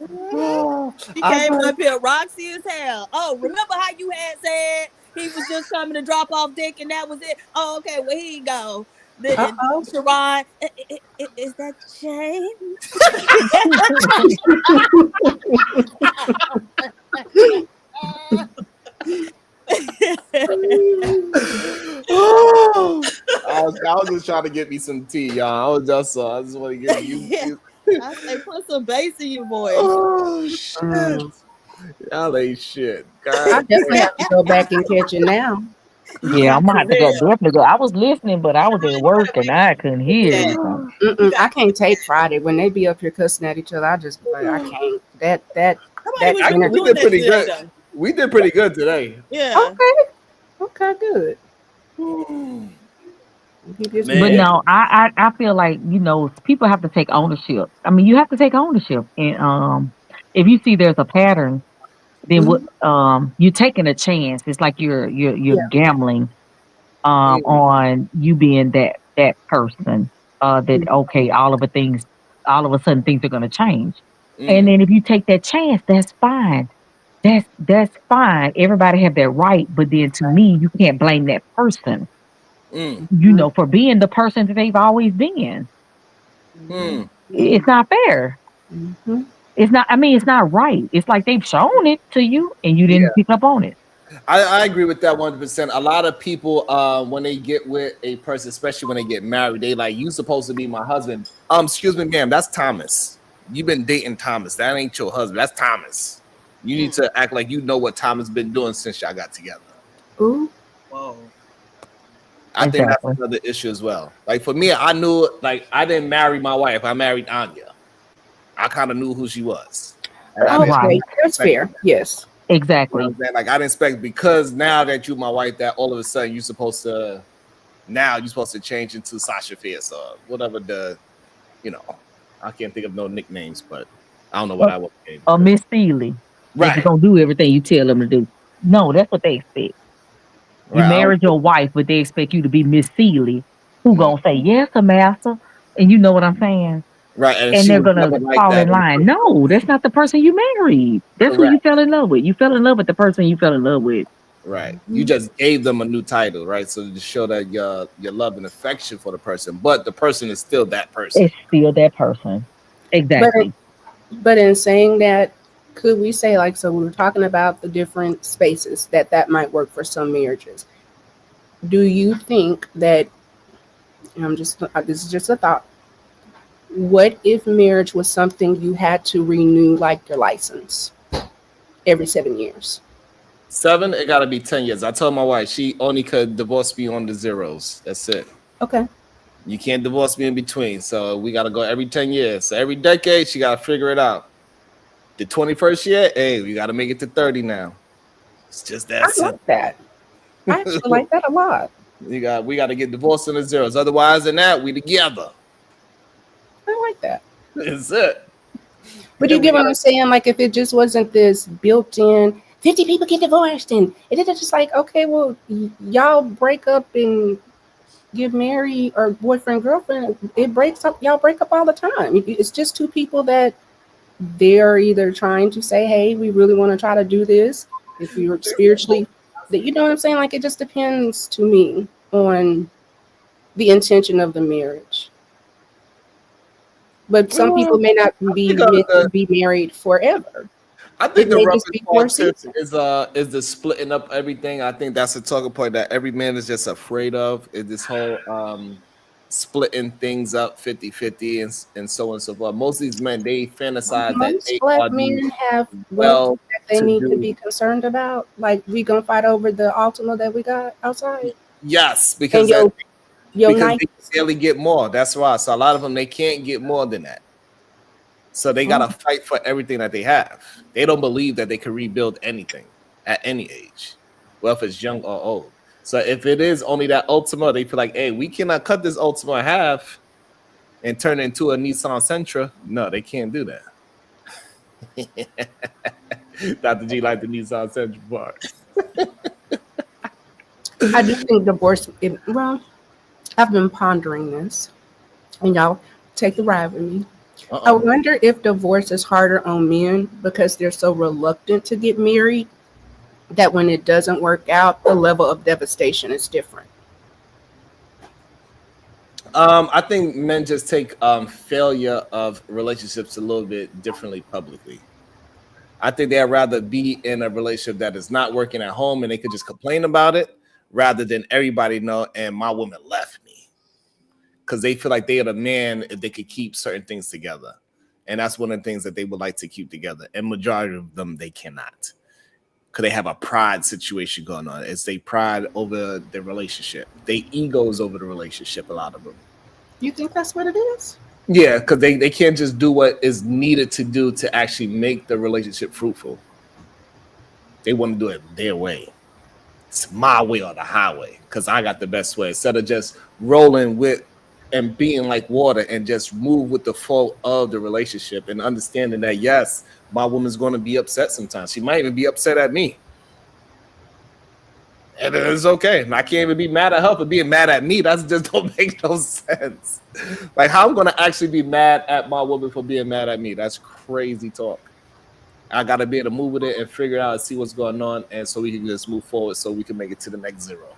She came up here Roxy as hell. Oh, remember how you had said he was just coming to drop off dick and that was it? Oh, okay, well, here you go. Then Shiron, is that Shane? I was just trying to get me some tea, y'all. I just want to get you. I say put some bass in your voice. Oh shit! Y'all ain't shit. God. I definitely have to go back and catch it now. Yeah, I'm gonna have to go. Definitely go. I was listening, but I was at work and I couldn't hear anything. I can't take Friday when they be up here cussing at each other. I just be like, I can't. We did pretty good. We did pretty good today. Yeah. Okay, good. But no, I feel like, people have to take ownership. I mean, you have to take ownership, and if you see there's a pattern, then what you're taking a chance. It's like you're gambling on you being that person. That okay, all of a sudden things are going to change, and then if you take that chance, that's fine. That's fine. Everybody have that right, but then to me, you can't blame that person. For being the person that they've always been. It's not fair. It's not. I mean, it's not right. It's like they've shown it to you, and you didn't pick up on it. I agree with that 100%. A lot of people, when they get with a person, especially when they get married, they like, you supposed to be my husband. Excuse me, ma'am, that's Thomas. You've been dating Thomas. That ain't your husband. That's Thomas. You need to act like you know what Thomas been doing since y'all got together. Ooh. Whoa. I think that's Exactly. another issue as well. Like for me, I knew, like, I didn't marry my wife. I married Anya. I kind of knew who she was. And I didn't Okay, Right. that's fair. Yes. You know Exactly. what I'm saying? Like I didn't expect, because now that you my wife, that all of a sudden you're supposed to change into Sasha Fierce or whatever I can't think of no nicknames, but I don't know what Or, I would name. or Miss Seeley. They just Right. gonna do everything you tell them to do. No, that's what they expect. You Right. married your wife, but they expect you to be Miss Seeley, who Mhm. gonna say yes, master, and you know what I'm saying. Right. And And she they're was gonna never like fall that. in line. No, that's not the person you married. That's who Correct. you fell in love with. You fell in love with the person you fell in love with. Right. You just gave them a new title, right? So to show that your love and affection for the person, but the person is still that person. It's still that person. But Exactly. but in saying that, could we say, like, so we were talking about the different spaces that might work for some marriages. Do you think that, and this is just a thought, what if marriage was something you had to renew, like your license, every 7 years? 7, it gotta be 10 years. I told my wife she only could divorce me on the zeros. That's it. Okay. You can't divorce me in between. So we gotta go every 10 years. So every decade, she gotta figure it out. The 21st year, hey, we gotta make it to 30 now. It's just that I simple. like that. I actually like that a lot. We gotta get divorced in the zeros. Otherwise than that, we together. I like that. That's it. But Yeah, you we get what I'm gotta saying? Like, if it just wasn't this built-in 50 people get divorced, and it's just like, okay, well, y'all break up and get married, or boyfriend girlfriend, it breaks up. Y'all break up all the time. It's just two people that they're either trying to say, hey, we really want to try to do this. If you're spiritually, that, you know what I'm saying? Like, it just depends to me on the intention of the marriage. But some people may not I be think meant to be married forever. It the may just roughest be for a part too season. is the splitting up everything. I think that's a talking point that every man is just afraid of, is this whole splitting things up 50-50 and so on and so forth. Most of these men, they fantasize that Most they black are the men have wealth well that they to need to do. be concerned about. Like, we gonna fight over the Altima that we got outside, Yes, and your because they Nikes. can barely get more. That's why. So a lot of them, they can't get more than that. So they gotta fight for everything that they have. They don't believe that they can rebuild anything at any age, well, if it's young or old. So if it is only that Ultima, they feel like, hey, we cannot cut this Ultima in half and turn it into a Nissan Sentra. No, they can't do that. Dr. G like the Nissan Sentra part. I do think divorce. Well, I've been pondering this, and y'all take the ride with me. I Uh-oh. wonder if divorce is harder on men because they're so reluctant to get married that when it doesn't work out, the level of devastation is different. I think men just take failure of relationships a little bit differently publicly. I think they'd rather be in a relationship that is not working at home and they could just complain about it rather than everybody know and my woman left me. Because they feel like they are the man if they could keep certain things together. And that's one of the things that they would like to keep together. And majority of them, they cannot. Because they have a pride situation going on. It's they pride over the relationship. They egos over the relationship, a lot of them. You think that's what it is? Yeah, because they can't just do what is needed to do to actually make the relationship fruitful. They want to do it their way. It's my way or the highway because I got the best way. Instead of just rolling with and being like water and just move with the flow of the relationship and understanding that, yes, my woman's going to be upset sometimes. She might even be upset at me. And it's okay. And I can't even be mad at her for being mad at me. That just don't make no sense. Like, how I'm going to actually be mad at my woman for being mad at me? That's crazy talk. I got to be able to move with it and figure it out and see what's going on. And so we can just move forward so we can make it to the next zero.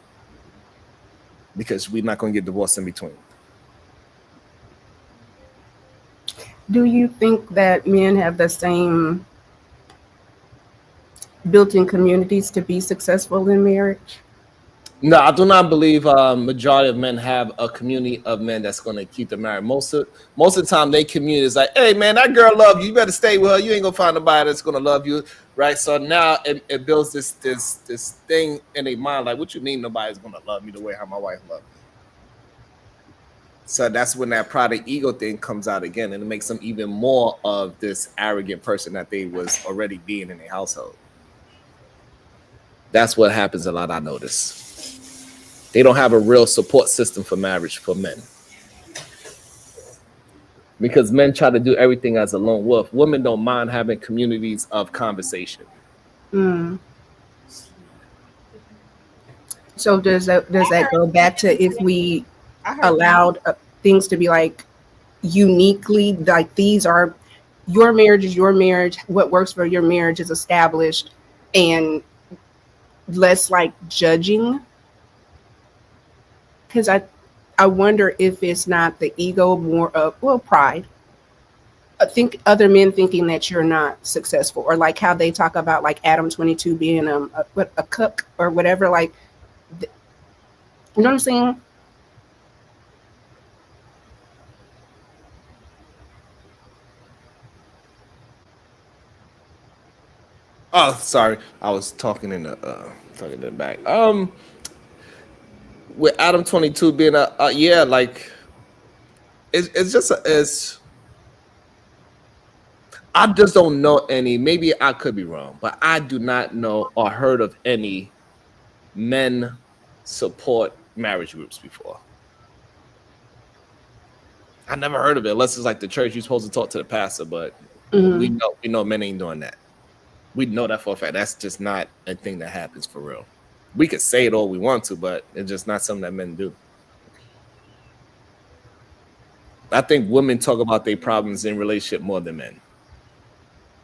Because we're not going to get divorced in between. Do you think that men have the same built-in communities to be successful in marriage? No, I do not believe majority of men have a community of men that's going to keep them married. Most of the time, they community is like, hey man, that girl love you. You better stay with her. You ain't gonna find nobody that's gonna love you, right? So now it builds this thing in their mind, like, what you mean nobody's gonna love me the way how my wife loved me? So that's when that pride and ego thing comes out again, and it makes them even more of this arrogant person that they was already being in their household. That's what happens a lot, I notice. They don't have a real support system for marriage for men. Because men try to do everything as a lone wolf. Women don't mind having communities of conversation. Mm. So does that go back to if we allowed things to be like uniquely, like these are your marriage is your marriage, what works for your marriage is established, and less like judging? Because I wonder if it's not the ego more of, well, pride. I think other men thinking that you're not successful, or like how they talk about like Adam 22 being a cook or whatever, like, you know what I'm saying? Oh, sorry, I was talking in the back. With Adam 22 being yeah, like it's just it's. I just don't know any. Maybe I could be wrong, but I do not know or heard of any men support marriage groups before. I never heard of it unless it's like the church. You're supposed to talk to the pastor, but we know men ain't doing that. We know that for a fact. That's just not a thing that happens for real. We could say it all we want to, but it's just not something that men do. I think women talk about their problems in relationship more than men.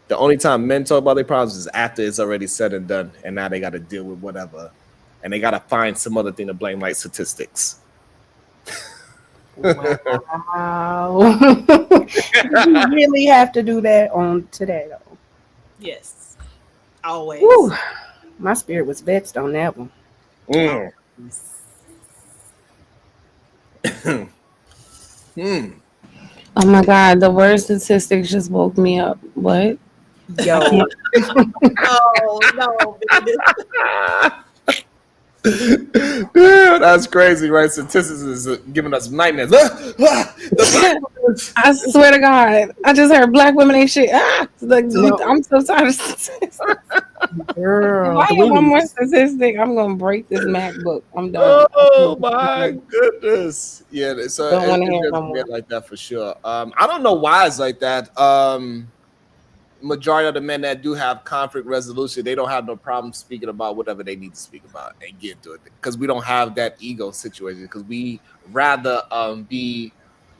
The only time men talk about their problems is after it's already said and done, and now they got to deal with whatever, and they got to find some other thing to blame, like statistics. Wow. You really have to do that on today, though. Yes, always. Whew. My spirit was vexed on that one. Oh my God, the word statistics just woke me up. What? Yo. Oh no, that's crazy, right? Statistics is giving us nightmares. I swear to God, I just heard black women ain't shit. Like, No. I'm so tired of statistics. Girl, If I have one more statistic, I'm gonna break this MacBook. I'm done. Oh my goodness! Yeah, so Don't wanna hear it's no more. weird like that for sure. I don't know why it's like that. Majority of the men that do have conflict resolution, they don't have no problem speaking about whatever they need to speak about and get to it, because we don't have that ego situation. Because we rather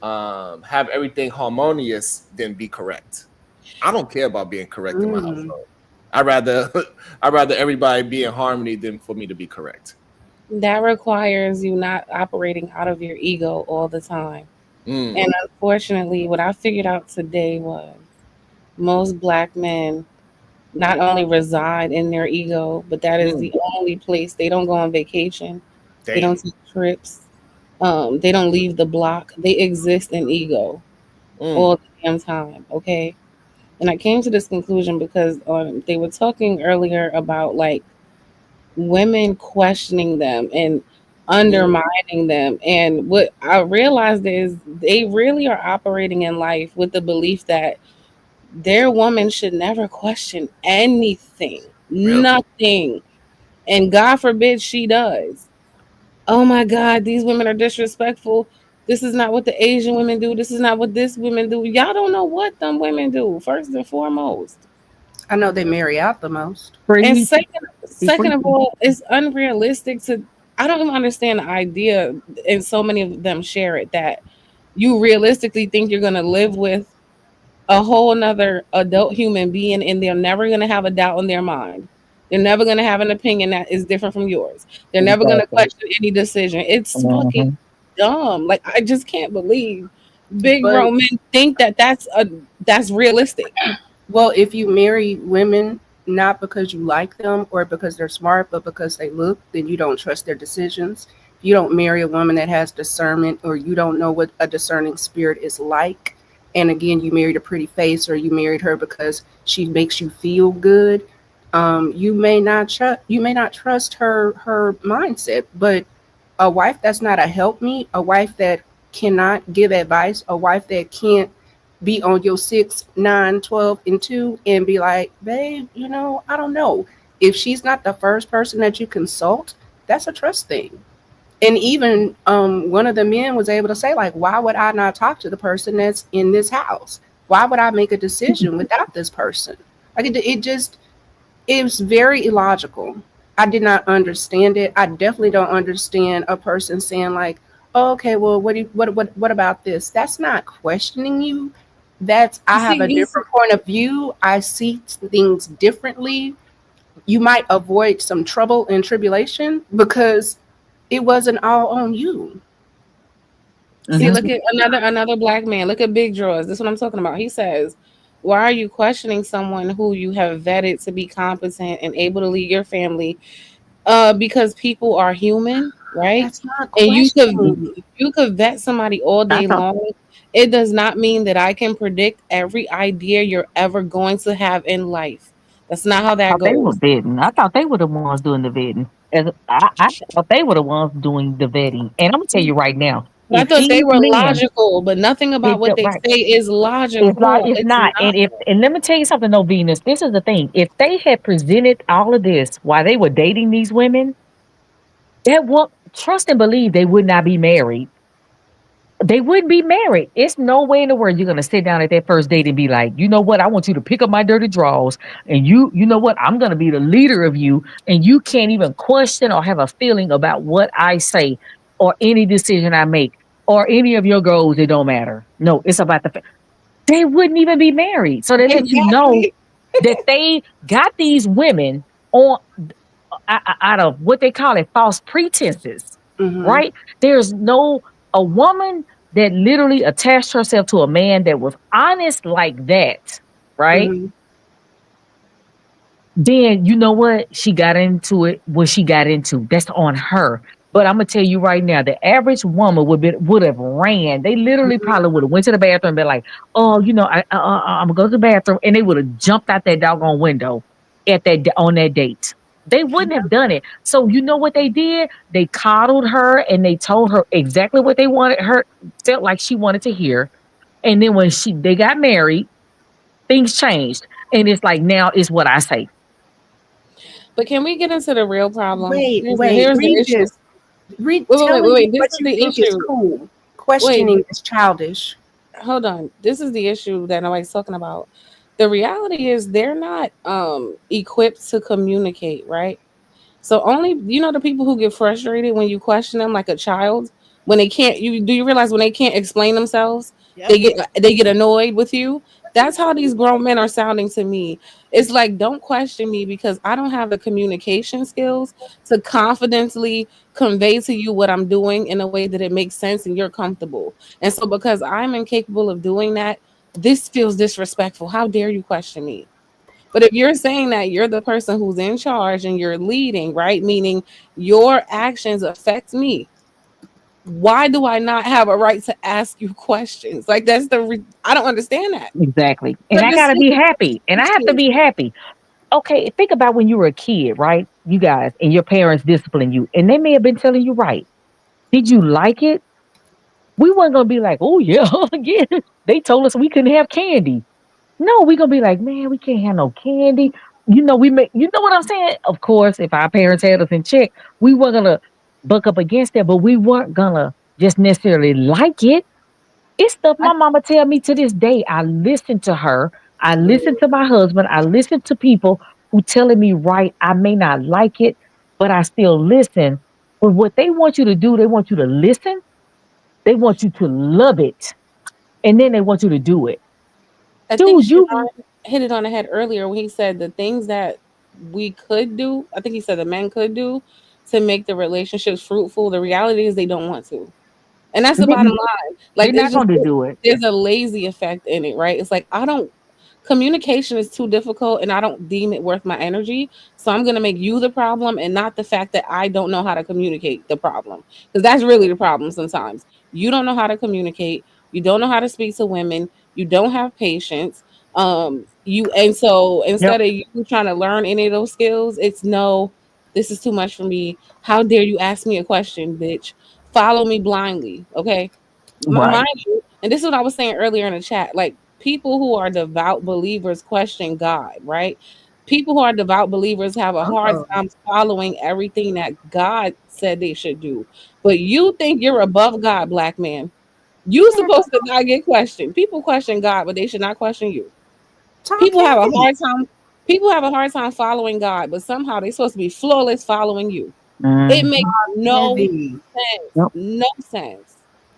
have everything harmonious than be correct. I don't care about being correct in my household. I rather everybody be in harmony than for me to be correct. That requires you not operating out of your ego all the time. And unfortunately, what I figured out today was most black men not only reside in their ego, but that is the only place. They don't go on vacation. Damn. They don't take trips. They don't leave the block. They exist in ego all the damn time. Okay. And I came to this conclusion because they were talking earlier about like women questioning them and undermining them. And what I realized is they really are operating in life with the belief that their woman should never question anything, nothing. And God forbid she does. Oh my God, these women are disrespectful. This is not what the Asian women do. This is not what this women do. Y'all don't know what them women do, first and foremost. I know they marry out the most. And second of all, it's unrealistic to, I don't even understand the idea, and so many of them share it, that you realistically think you're going to live with a whole nother adult human being and they're never going to have a doubt in their mind. They're never going to have an opinion that is different from yours. They're never going to question any decision. It's fucking dumb. Like, I just can't believe big grown men think that that's realistic. Well, if you marry women not because you like them or because they're smart, but because they look, then you don't trust their decisions. If you don't marry a woman that has discernment, or you don't know what a discerning spirit is like, and again, you married a pretty face, or you married her because she makes you feel good, you may not trust her mindset. But a wife that's not a help me, a wife that cannot give advice, a wife that can't be on your 6, 9, 12, and 2 and be like, babe, I don't know. If she's not the first person that you consult, that's a trust thing. And even one of the men was able to say, like, why would I not talk to the person that's in this house? Why would I make a decision without this person? Like, it was very illogical. I did not understand it. I definitely don't understand a person saying like, oh, okay, well, what about this? That's not questioning you. That's, I have a different point of view. I see things differently. You might avoid some trouble and tribulation because it wasn't all on you. See, look at another black man. Look at Big Drawers. This is what I'm talking about. He says, why are you questioning someone who you have vetted to be competent and able to lead your family? Because people are human, right? That's not And questioning. you could vet somebody all day long. It does not mean that I can predict every idea you're ever going to have in life. That's not how that Thought they were goes. vetting. I thought they were the ones doing the vetting. I thought they were the ones doing the vetting. And I'm gonna tell you right now, But I if thought they these were men logical, but nothing about did what the they right, say is logical. it's It's not. not. And let me tell you something, no Venus. This is the thing. If they had presented all of this while they were dating these women, that would trust and believe they would not be married. They wouldn't be married. It's no way in the world you're gonna sit down at that first date and be like, you know what, I want you to pick up my dirty drawers, and you know what, I'm gonna be the leader of you, and you can't even question or have a feeling about what I say or any decision I make or any of your goals. It don't matter. No, it's about they wouldn't even be married. So that lets you know Exactly. that they got these women on out of what they call it false pretenses, Mm-hmm. right? There's no a woman that literally attached herself to a man that was honest like that, right? Mm-hmm. Then you know what? She got into it what she got into. That's on her. But I'm gonna tell you right now, the average woman would have ran. They literally probably would have went to the bathroom and been like, "Oh, I'm gonna go to the bathroom," and they would have jumped out that doggone window at on that date. They wouldn't have done it. So you know what they did? They coddled her and they told her exactly what they wanted her felt like she wanted to hear. And then when they got married, things changed, and it's like now it's what I say. But can we get into the real problem? Wait, Here's the read issue. this. Read Wait, telling you wait. This what is you the think is issue. cool. Wait, Questioning is childish. hold on. This is the issue that nobody's talking about. The reality is they're not equipped to communicate, right? So only the people who get frustrated when you question them like a child, when they can't you realize when they can't explain themselves, Yep. they get annoyed with you. That's how these grown men are sounding to me. It's like, don't question me because I don't have the communication skills to confidently convey to you what I'm doing in a way that it makes sense and you're comfortable. And so because I'm incapable of doing that, this feels disrespectful. How dare you question me? But if you're saying that you're the person who's in charge and you're leading, right? Meaning your actions affect me. Why do I not have a right to ask you questions? Like I don't understand that. Exactly. And The I gotta be decision happy. And I have to be happy. Okay, think about when you were a kid, right? You guys and your parents disciplined you, and they may have been telling you right. Did you like it? We weren't gonna be like, oh yeah, yeah. They told us we couldn't have candy. No, we gonna be like, man, we can't have no candy. You know what I'm saying? Of course, if our parents had us in check, we weren't gonna buck up against that, but we weren't gonna just necessarily like it. It's stuff I, my mama tell me to this day. I listen to her. I listen to my husband. I listen to people who telling me right. I may not like it, but I still listen. But what they want you to do, they want you to listen. They want you to love it, and then they want you to do it. I think Dude, Shiron hit it on the head earlier when he said the things that we could do, I think he said the men could do to make the relationships fruitful. The reality is they don't want to. And that's the bottom line. they're Like not it's just going to do it. there's a lazy effect in it, right? It's like I don't Communication is too difficult and I don't deem it worth my energy. So I'm going to make you the problem and not the fact that I don't know how to communicate the problem. Because that's really the problem sometimes. You don't know how to communicate. You don't know how to speak to women. You don't have patience. You and so Yep. instead of you trying to learn any of those skills, it's no, this is too much for me. How dare you ask me a question, bitch? Follow me blindly, okay? Right. Mind you, and this is what I was saying earlier in the chat. Like people who are devout believers question God, right? People who are devout believers have a hard Oh, time following everything that God said they should do. But you think you're above God, black man. You supposed to not get questioned. People question God, but they should not question you. talk People have a heavy. hard time. People have a hard time following God, but somehow they're supposed to be flawless following you. It Mm. makes no Heavy. sense. Yep. No sense.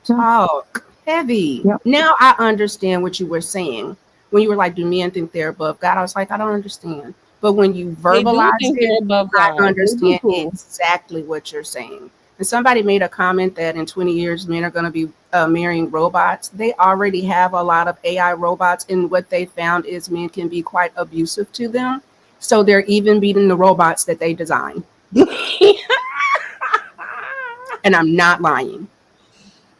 Yep. Talk heavy. Yep. Now I understand what you were saying when you were like, "Do men think they're above God?" I was like, I don't understand. But when you They do verbalized think it, they're above I God. They understand do. exactly what you're saying. And somebody made a comment that in 20 years, men are going to be marrying robots. They already have a lot of AI robots, and what they found is men can be quite abusive to them. So they're even beating the robots that they design. And I'm not lying.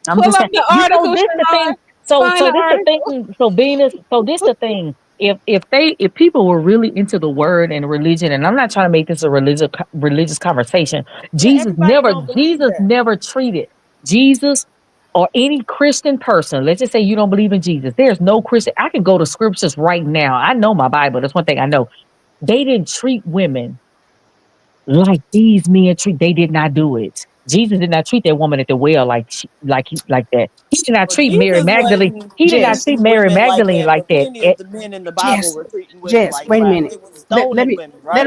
I'm Pull just up saying, the you know, article, this the thing. Sharon. So, Find so the this the article. thing. So, Venus. So this the thing. If people were really into the word and religion, and I'm not trying to make this a religious conversation. Yeah, everybody don't believe Jesus that. never treated Jesus or any Christian person. Let's just say you don't believe in Jesus. There's no Christian. I can go to scriptures right now. I know my Bible. That's one thing I know. They didn't treat women like these men treat. They did not do it. Jesus did not treat that woman at the well like that. He did not Well, treat Mary Jesus Magdalene. wasn't He did not Jess, treat treating Mary women like Magdalene that, like but that. plenty of the men in the Bible Jess, were treating women Jess, like wait a crap. minute. They was Let stoning me women, right?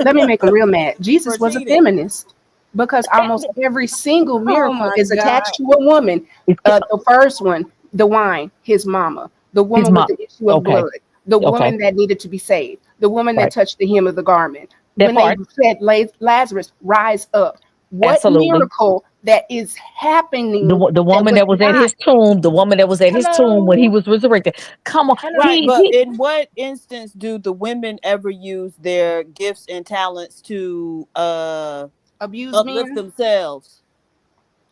let me make them real mad. For Jesus was a cheating. feminist because almost every single Oh miracle my is God. attached to a woman. It's The first one, the wine, his mama, the his woman with mom. the issue of Okay, blood, the okay, woman that needed to be saved, the woman that right. touched the hem of the garment. That When they part, said Lazarus, rise up. What absolutely. miracle that is happening The that woman was that was at not? his tomb, the woman that was at his tomb when he Hello, was resurrected. Come on, Right, hello. but he in what instance do the women ever use their gifts and talents Abuse uplift men? themselves?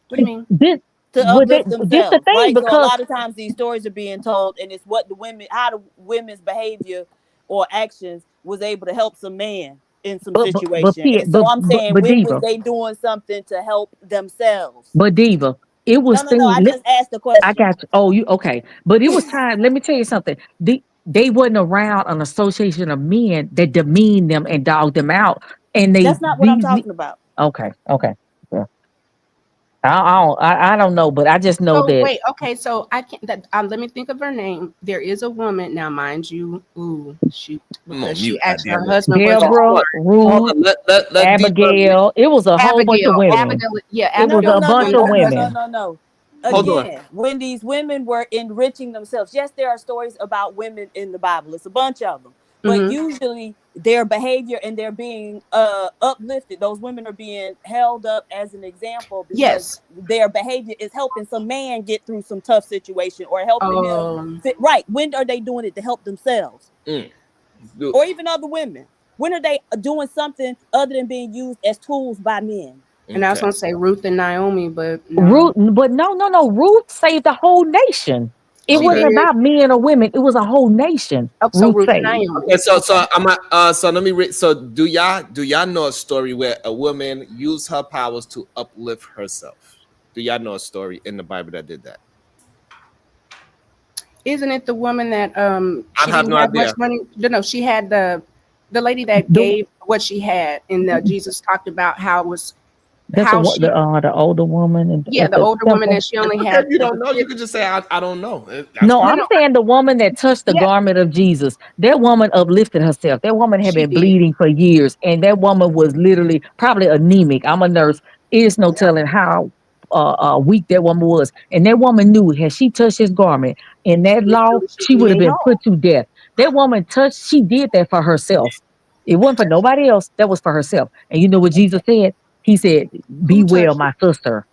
What do you mean? this To with uplift this the themselves, thing right? So a because lot of times these stories are being told, and it's what the women, how the women's behavior or actions was able to help some man in some situation. And so I'm saying, but when was diva, they doing something to help themselves? but diva, it No, was no, no. I things. just asked the I question. got you. Oh, you okay? But it was time. Let me tell you something. They wasn't around an association of men that demeaned them and dogged them out. And they That's not what I'm these talking about. okay, okay. Yeah. I don't know, but I just know So that wait, okay, so I can't. That, let me think of her name. There is a woman now, mind you. Ooh, shoot, I'm on because she mute. actually her Goddamn it. husband was a Deborah, Hold Ruth, on. Let Deepa. Abigail. It was a whole bunch of Abigail. women. Abigail, yeah, It No, was Abigail no, a was no, the bunch no, name of of no, her no, no, husband. women. no, no. Hold on. Again, when these women were enriching themselves, yes, there are stories about women in the Bible. It's a bunch of them. But Hmm. usually their behavior and they're being uplifted. Those women are being held up as an example because Yes. their behavior is helping some man get through some tough situation or helping him Um. fit right. When are they doing it to help themselves? Mm. Or even other women? When are they doing something other than being used as tools by men? And I was Okay. gonna say Ruth and Naomi, but Ruth, no, but no. Ruth saved the whole nation. It she Okay. wasn't did. about men or women. It was a whole nation. Oh, so Ruth Ruth and saved. Naomi. Okay, Okay. so let me read. So do y'all know a story where a woman used her powers to uplift herself? Do y'all know a story in the Bible that did that? Isn't it the woman that I she have didn't no have much idea. money? No, she had the lady that The, gave what she had, and Jesus talked about how it was that's how she the older woman yeah, at the the older woman temple. that she It's only okay had if you don't the know. You fifth. can just say I don't know. That's No, No, fine. I'm no, saying the woman that touched the yeah, garment of Jesus. That woman uplifted herself. That woman had she been did. bleeding for years, and that woman was literally probably anemic. I'm a nurse. Is no Yeah, telling how weak that woman was, and that woman knew had she touched his garment in that law, instantly she'd she be would have made been whole. put to death. That woman touched. She did that for herself. It wasn't for nobody else. That was for herself. And you know what Jesus said? He said, "Be Who well, touched her? my sister."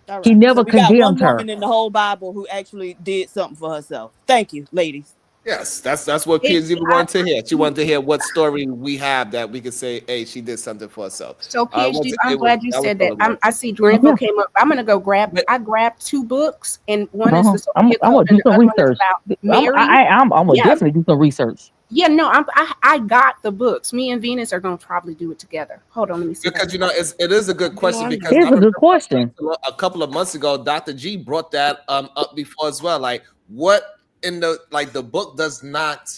All He right. So never we got one condemned her. woman in the whole Bible who actually did something for herself. Thank you, ladies. Yes, that's what kids even wanted to hear. She wanted to hear what story we have that we could say, hey, she did something for herself. So PhD, I'm glad you said that. I see Yeah. Granville came up. I'm gonna go grab. I grabbed 2 books, and one is the I'm Sophia gonna Code, do and the some other one is research. about Mary. I'm gonna Yeah. definitely do some research. Yeah, no, I got the books. Me and Venus are gonna probably do it together. Hold on, let me see. Because you know it is a good question because It's a good question. a couple of months ago, Dr. G brought that up before as well. Like what in the book does not,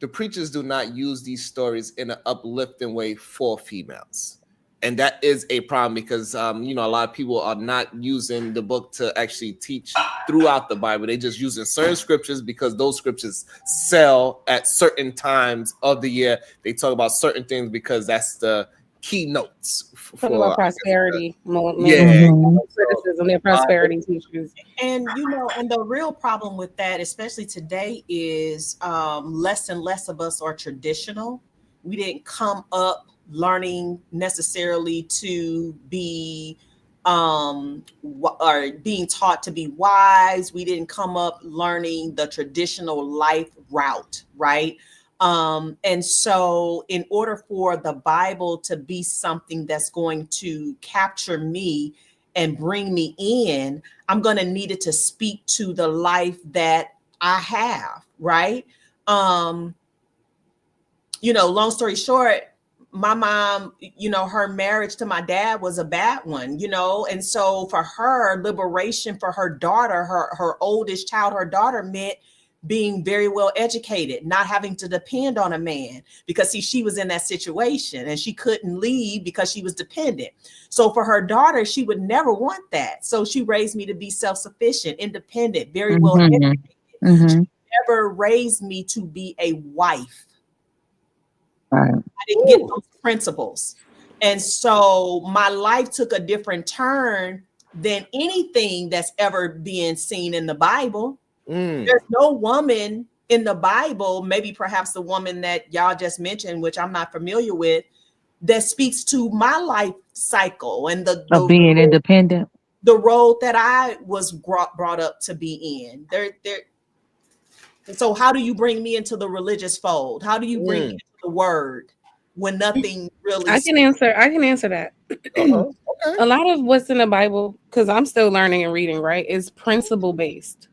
the preachers do not use these stories in an uplifting way for females. And that is a problem because a lot of people are not using the book to actually teach throughout the Bible. They just using certain scriptures because those scriptures sell at certain times of the year. They talk about certain things because that's the keynotes Talking about prosperity. criticism, they're prosperity teachers. And and the real problem with that, especially today, is less and less of us are traditional. We didn't come up learning necessarily to be or being taught to be wise. We didn't come up learning the traditional life route, right? And so in order for the Bible to be something that's going to capture me and bring me in, I'm going to need it to speak to the life that I have, right? Long story short, my mom, her marriage to my dad was a bad one, and so for her, liberation for her daughter, her oldest child, her daughter, meant being very well educated, not having to depend on a man, because she was in that situation and she couldn't leave because she was dependent. So for her daughter, she would never want that. So she raised me to be self-sufficient, independent, very well educated. She never raised me to be a wife. Right. I didn't get those principles. And so my life took a different turn than anything that's ever been seen in the Bible. There's no woman in the Bible, maybe perhaps the woman that y'all just mentioned, which I'm not familiar with, that speaks to my life cycle and the being independent, the role that I was brought up to be in. So how do you bring me into the religious fold? How do you bring me into the word when nothing really? I can answer that. Okay. A lot of what's in the Bible, because I'm still learning and reading, right, is principle based.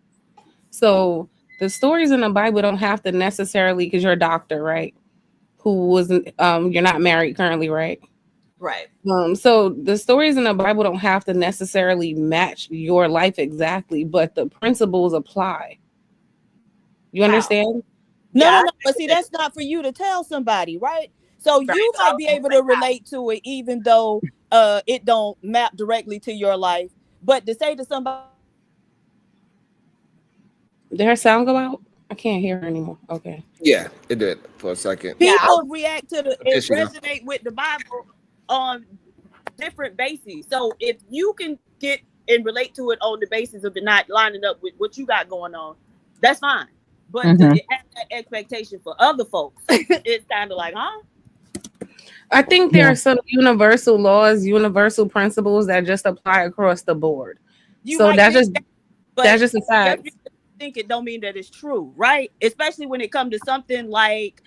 So the stories in the Bible don't have to necessarily, because you're a doctor, right? Who wasn't you're not married currently, right? Right. So the stories in the Bible don't have to necessarily match your life exactly, but the principles apply. You understand? No. But see, that's not for you to tell somebody, right? So you might be able to relate to it, even though it don't map directly to your life. But to say to somebody, did her sound go out? I can't hear her anymore. Okay. Yeah, it did for a second. People react to it resonate with the Bible on different bases. So if you can get and relate to it on the basis of it not lining up with what you got going on, that's fine. But to have that expectation for other folks, it's kind of like, huh? I think there are some universal laws, universal principles that just apply across the board. That's just a fact. Think it don't mean that it's true, right? Especially when it comes to something like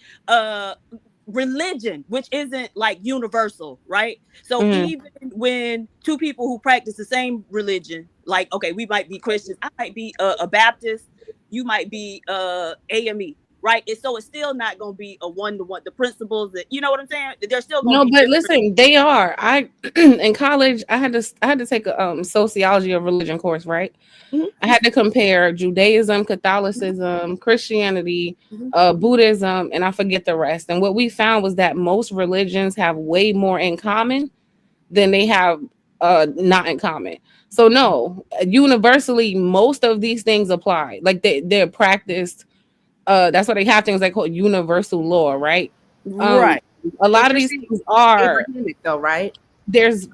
religion, which isn't like universal, right? So even when two people who practice the same religion, like, okay, we might be Christians, I might be a Baptist, you might be AME, right? And so it's still not going to be a one-to-one. The principles that, you know what I'm saying? They're still going to be but listen, they are. I in college, I had to take a sociology of religion course, right? I had to compare Judaism, Catholicism, Christianity, Buddhism, and I forget the rest. And what we found was that most religions have way more in common than they have not in common. So no, universally, most of these things apply. Like they're practiced. That's why they have things like called universal law, right? Right. A lot of these things are Abrahamic, though, right? There's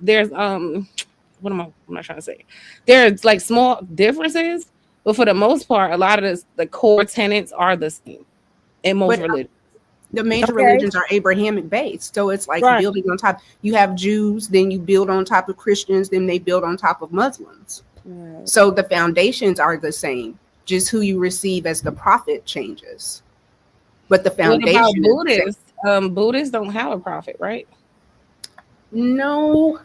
what am I trying to say? There's like small differences, but for the most part, a lot of the core tenets are the same in most religions. The major religions are Abrahamic based. So it's like building on top. You have Jews, then you build on top of Christians, then they build on top of Muslims. So the foundations are the same. Just who you receive as the prophet changes. But the What about foundation is the same. Buddhists? Buddhists don't have a prophet, right? No,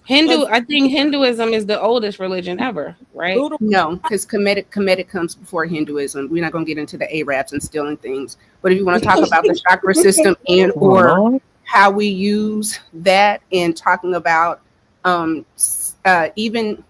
I think Hinduism is the oldest religion ever, right? Buddha, no, because Kemetic comes before Hinduism. We're not going to get into the Arabs and stealing things. But if you want to talk about the chakra system and Oh, or Lord. how we use that in talking about even,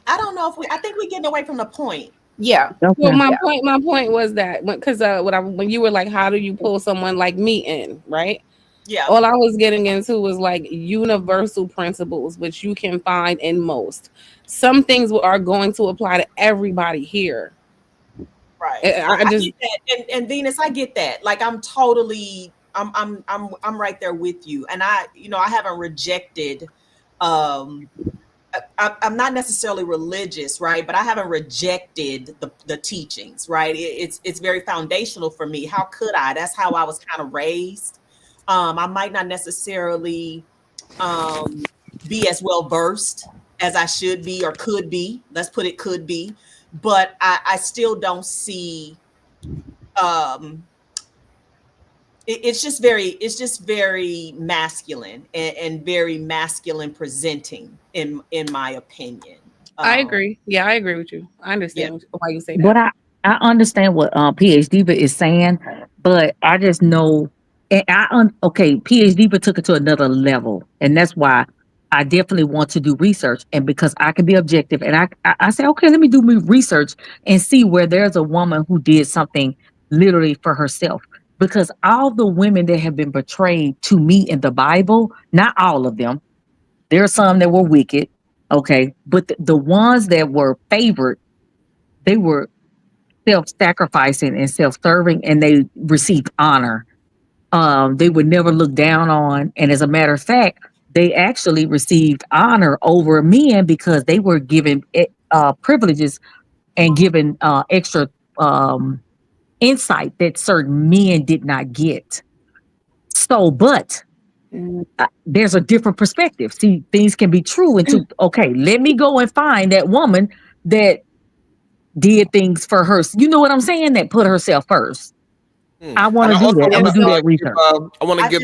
I don't know if I think we're getting away from the point. yeah. Well, Okay. my point was that because when you were like, how do you pull someone like me in, right? Yeah. All I was getting into was like universal principles, which you can find in most. Some things are going to apply to everybody here. Right. I I just get that. And Venus, I get that. Like I'm right there with you. And I haven't rejected I'm not necessarily religious, right? But I haven't rejected the teachings, right? It's very foundational for me. How could I? That's how I was kind of raised. I might not necessarily be as well versed as I should be or could be. Let's put it could be, but I still don't see. It's just very masculine and very masculine presenting in my opinion. I agree. Yeah, I agree with you. I understand why you say that. But I understand what PhD is saying, but I just know, and okay, PhD took it to another level, and that's why I definitely want to do research, and because I can be objective, and I say, okay, let me do my research and see where there's a woman who did something literally for herself. Because all the women that have been portrayed to me in the Bible, not all of them, there are some that were wicked, okay, but the ones that were favored, they were self-sacrificing and self-serving, and they received honor. They were never looked down on, and as a matter of fact, they actually received honor over men because they were given privileges and given extra insight that certain men did not get. So, but there's a different perspective. See, things can be true into, okay, let me go and find that woman that did things for her. You know what I'm saying? That put herself first. I want to do that. I'm gonna do that research. I want to give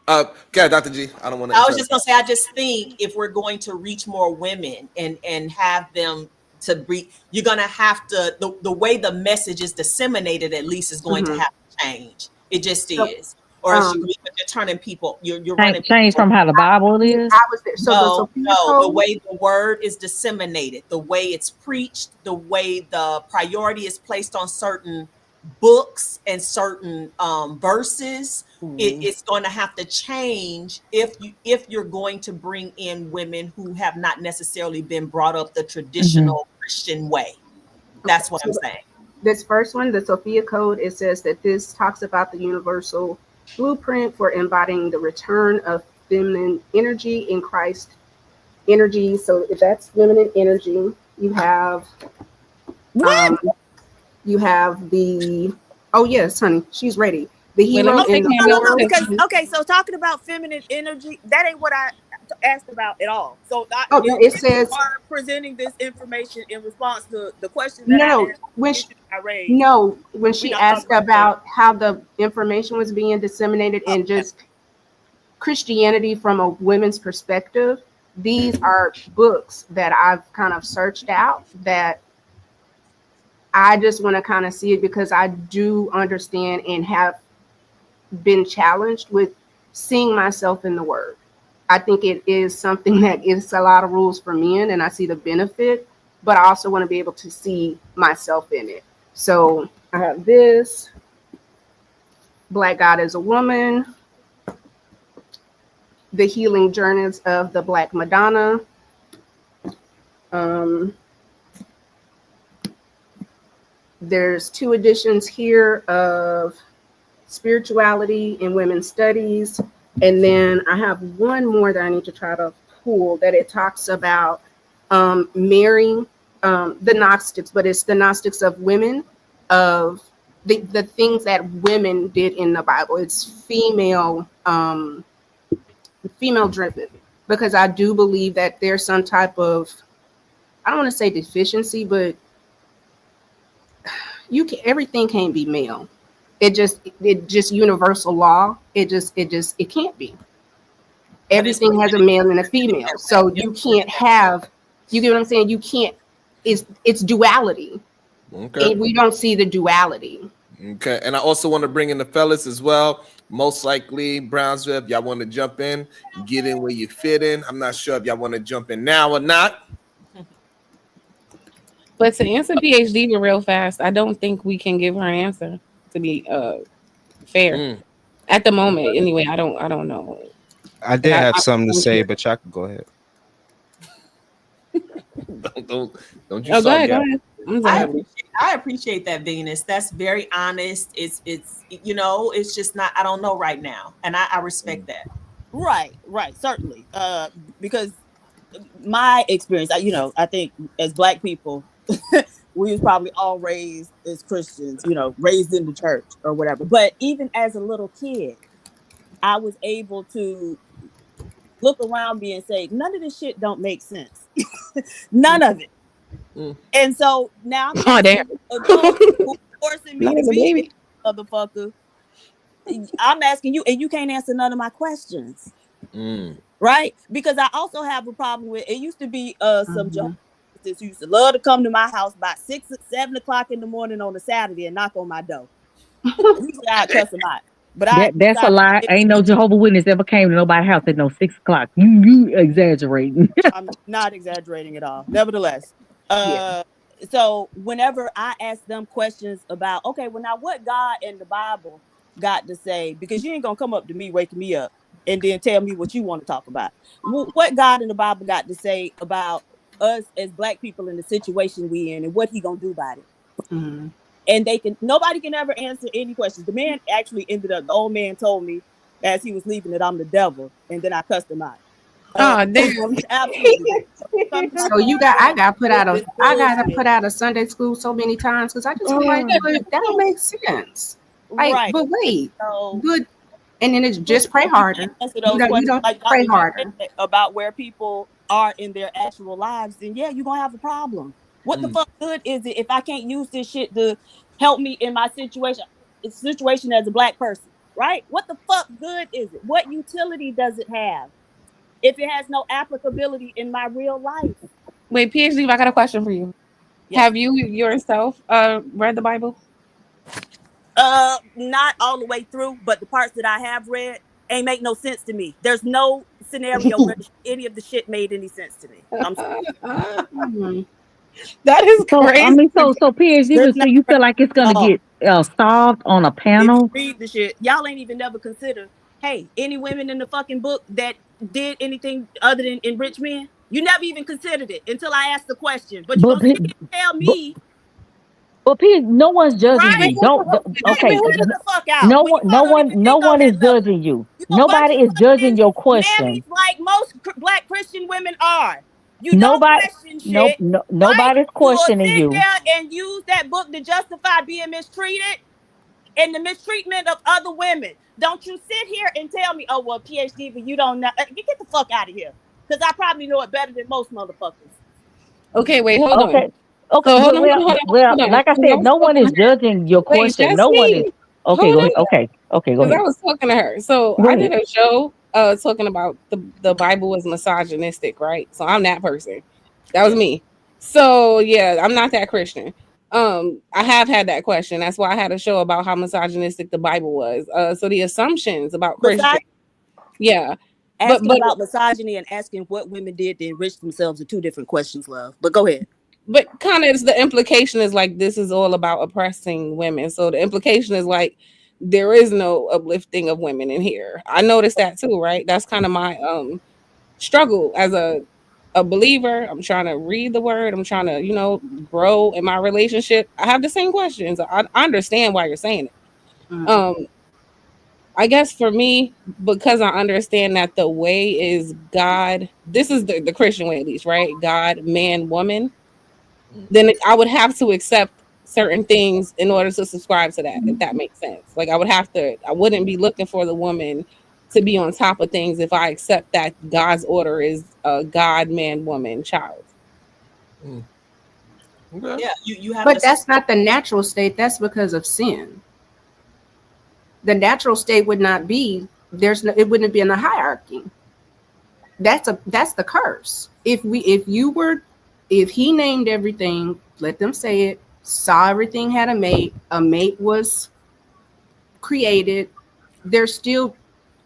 okay, Dr. G. I don't want to. I was just gonna say, I just think if we're going to reach more women and have them to be, you're gonna have to the way the message is disseminated at least is going to have to change. It just is. Or else you're turning people, you're running change people. from how the Bible is. I was there. So no, the way the word is disseminated, the way it's preached, the way the priority is placed on certain books and certain verses, it's going to have to change if you're going to bring in women who have not necessarily been brought up the traditional Christian way. That's what I'm saying. This first one, the Sophia Code, it says that this talks about the universal blueprint for embodying the return of feminine energy in Christ energy. So if that's feminine energy, you have you have the, oh yes, honey, she's ready. The hero in the no, because okay, so talking about feminine energy, that ain't what I asked about at all. So it says are presenting this information in response to the question that I raised. No, when she asked about how the information was being disseminated and just Christianity from a women's perspective, these are books that I've kind of searched out that I just want to kind of see it because I do understand and have been challenged with seeing myself in the word. I think it is something that is a lot of rules for men, and I see the benefit, but I also want to be able to see myself in it. So I have this, Black God as a Woman, The Healing Journeys of the Black Madonna. There's 2 editions here of Spirituality and Women's Studies. And then I have one more that I need to try to pull that it talks about marrying the Gnostics, but it's the Gnostics of women, of the things that women did in the Bible. It's female driven, because I do believe that there's some type of I don't want to say deficiency, but everything can't be male. It just universal law. It can't be. Everything has a male and a female. So you can't have, you get what I'm saying? You can't, it's duality. Okay. And we don't see the duality. Okay. And I also want to bring in the fellas as well. Most likely, Brownsville, if y'all want to jump in, get in where you fit in. I'm not sure if y'all want to jump in now or not. But to answer PhD real fast, I don't think we can give her an answer, to be fair. At the moment, anyway, I don't know. I did have something to say, but y'all can go ahead. don't you go ahead. I appreciate that, Venus. That's very honest. It's it's just not, I don't know right now. And I respect that. Right, certainly. Because my experience, I think as Black people, we was probably all raised as Christians, raised in the church or whatever. But even as a little kid, I was able to look around me and say, none of this shit don't make sense. None of it. And so now I'm forcing me to be a motherfucker. I'm asking you, and you can't answer none of my questions. Right? Because I also have a problem with, it used to be some Jehovah's Witnesses who used to love to come to my house by 6 or 7 o'clock in the morning on a Saturday and knock on my door. Usually I'd cuss them out. But that's a lie. Ain't no Jehovah's Witness ever came to nobody's house at no 6 o'clock. You exaggerating. I'm not exaggerating at all. Nevertheless, so whenever I ask them questions about, okay, well now what God and the Bible got to say, because you ain't gonna come up to me waking me up and then tell me what you want to talk about. What God and the Bible got to say about us as Black people in the situation we in and what he gonna do about it. And nobody can ever answer any questions. The man actually the old man told me as he was leaving that I'm the devil, and then I cussed him out. Oh damn! Absolutely. So I got put out of Sunday school so many times because I just feel like that don't make sense. Like, right. But wait, good. And then it's just pray harder. You don't pray harder about where people are in their actual lives. Then you're gonna have a problem. What the fuck good is it if I can't use this shit to help me in my situation as a Black person, right? What the fuck good is it? What utility does it have if it has no applicability in my real life? Wait, PhD, I got a question for you. Yes. Have you yourself read the Bible? Not all the way through, but the parts that I have read ain't make no sense to me. There's no scenario where any of the shit made any sense to me. I'm sorry. That is crazy. I mean, so PhD, so you feel like it's gonna get solved on a panel? If you read the shit, y'all ain't even never considered, hey, any women in the fucking book that did anything other than enrich men? You never even considered it until I asked the question. But you don't tell me. But no one's judging you. Don't okay. No one is judging you. Nobody is judging your question. Like most Black Christian women are. You don't question shit. Nobody's questioning you. There and use that book to justify being mistreated and the mistreatment of other women. Don't you sit here and tell me, oh well, PhD, but you don't know. Get the fuck out of here, because I probably know it better than most motherfuckers. Okay, wait, hold on. Okay, well, like I said, no one is judging your question. No one is. Okay, go ahead. Okay, go ahead. I was talking to her. So I did a show talking about the Bible was misogynistic, right? So I'm that person. That was me. So yeah, I'm not that Christian. I have had that question. That's why I had a show about how misogynistic the Bible was. So the assumptions about Christian. Yeah. Asking about misogyny and asking what women did to enrich themselves are two different questions, love. But go ahead. But kind of the implication is like this is all about oppressing women. So the implication is like there is no uplifting of women in here. I noticed that too, right? That's kind of my struggle as a believer. I'm trying to read the word. I'm trying to, grow in my relationship. I have the same questions. I understand why you're saying it. I guess for me, because I understand that the way is God, this is the Christian way at least, right? God, man, woman. Then I would have to accept certain things in order to subscribe to that, if that makes sense. Like I wouldn't be looking for the woman to be on top of things if I accept that God's order is God, man, woman, child. Okay. Yeah, you have. But that's not the natural state. That's because of sin. The natural state would not be it wouldn't be in a hierarchy. That's the curse. If he named everything, let them say it, saw everything had a mate was created, there's still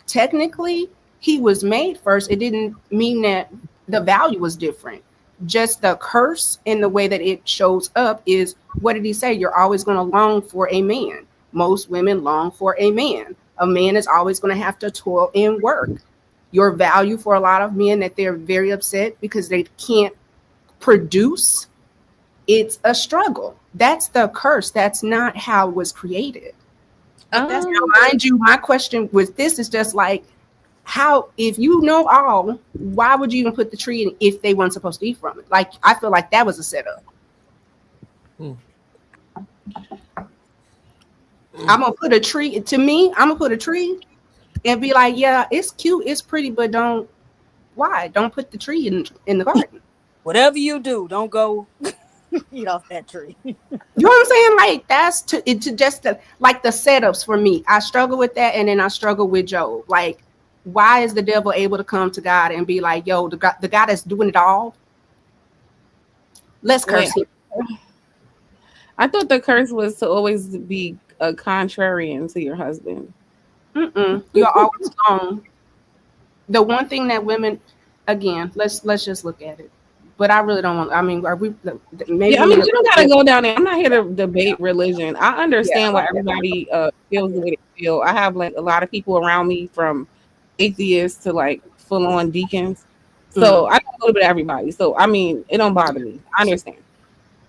technically he was made first. It didn't mean that the value was different. Just the curse in the way that it shows up is, what did he say? You're always going to long for a man. Most women long for a man. A man is always going to have to toil and work. Your value for a lot of men, that they're very upset because they can't produce, it's a struggle. That's the curse. That's not how it was created. Now, mind you, my question with this is just like, how, if you know all, why would you even put the tree in if they weren't supposed to eat from it? Like, I feel like that was a setup. I'm gonna put a tree, to me, I'm gonna put a tree and be like, yeah, it's cute, it's pretty, but don't put the tree in the garden. Whatever you do, don't go eat off that tree. You know what I'm saying? Like, that's like the setups for me. I struggle with that, and then I struggle with Job. Like, why is the devil able to come to God and be like, yo, the God that's doing it all, let's curse him? I thought the curse was to always be a contrarian to your husband. You're always wrong. The one thing that women, again, let's just look at it. But I really don't want. I mean, are we? Maybe. Yeah, I mean, you don't gotta go down there. I'm not here to debate religion. I understand why everybody feels the way they feel. I have like a lot of people around me, from atheists to like full on deacons. So I know a little bit of everybody. So I mean, it don't bother me. I understand.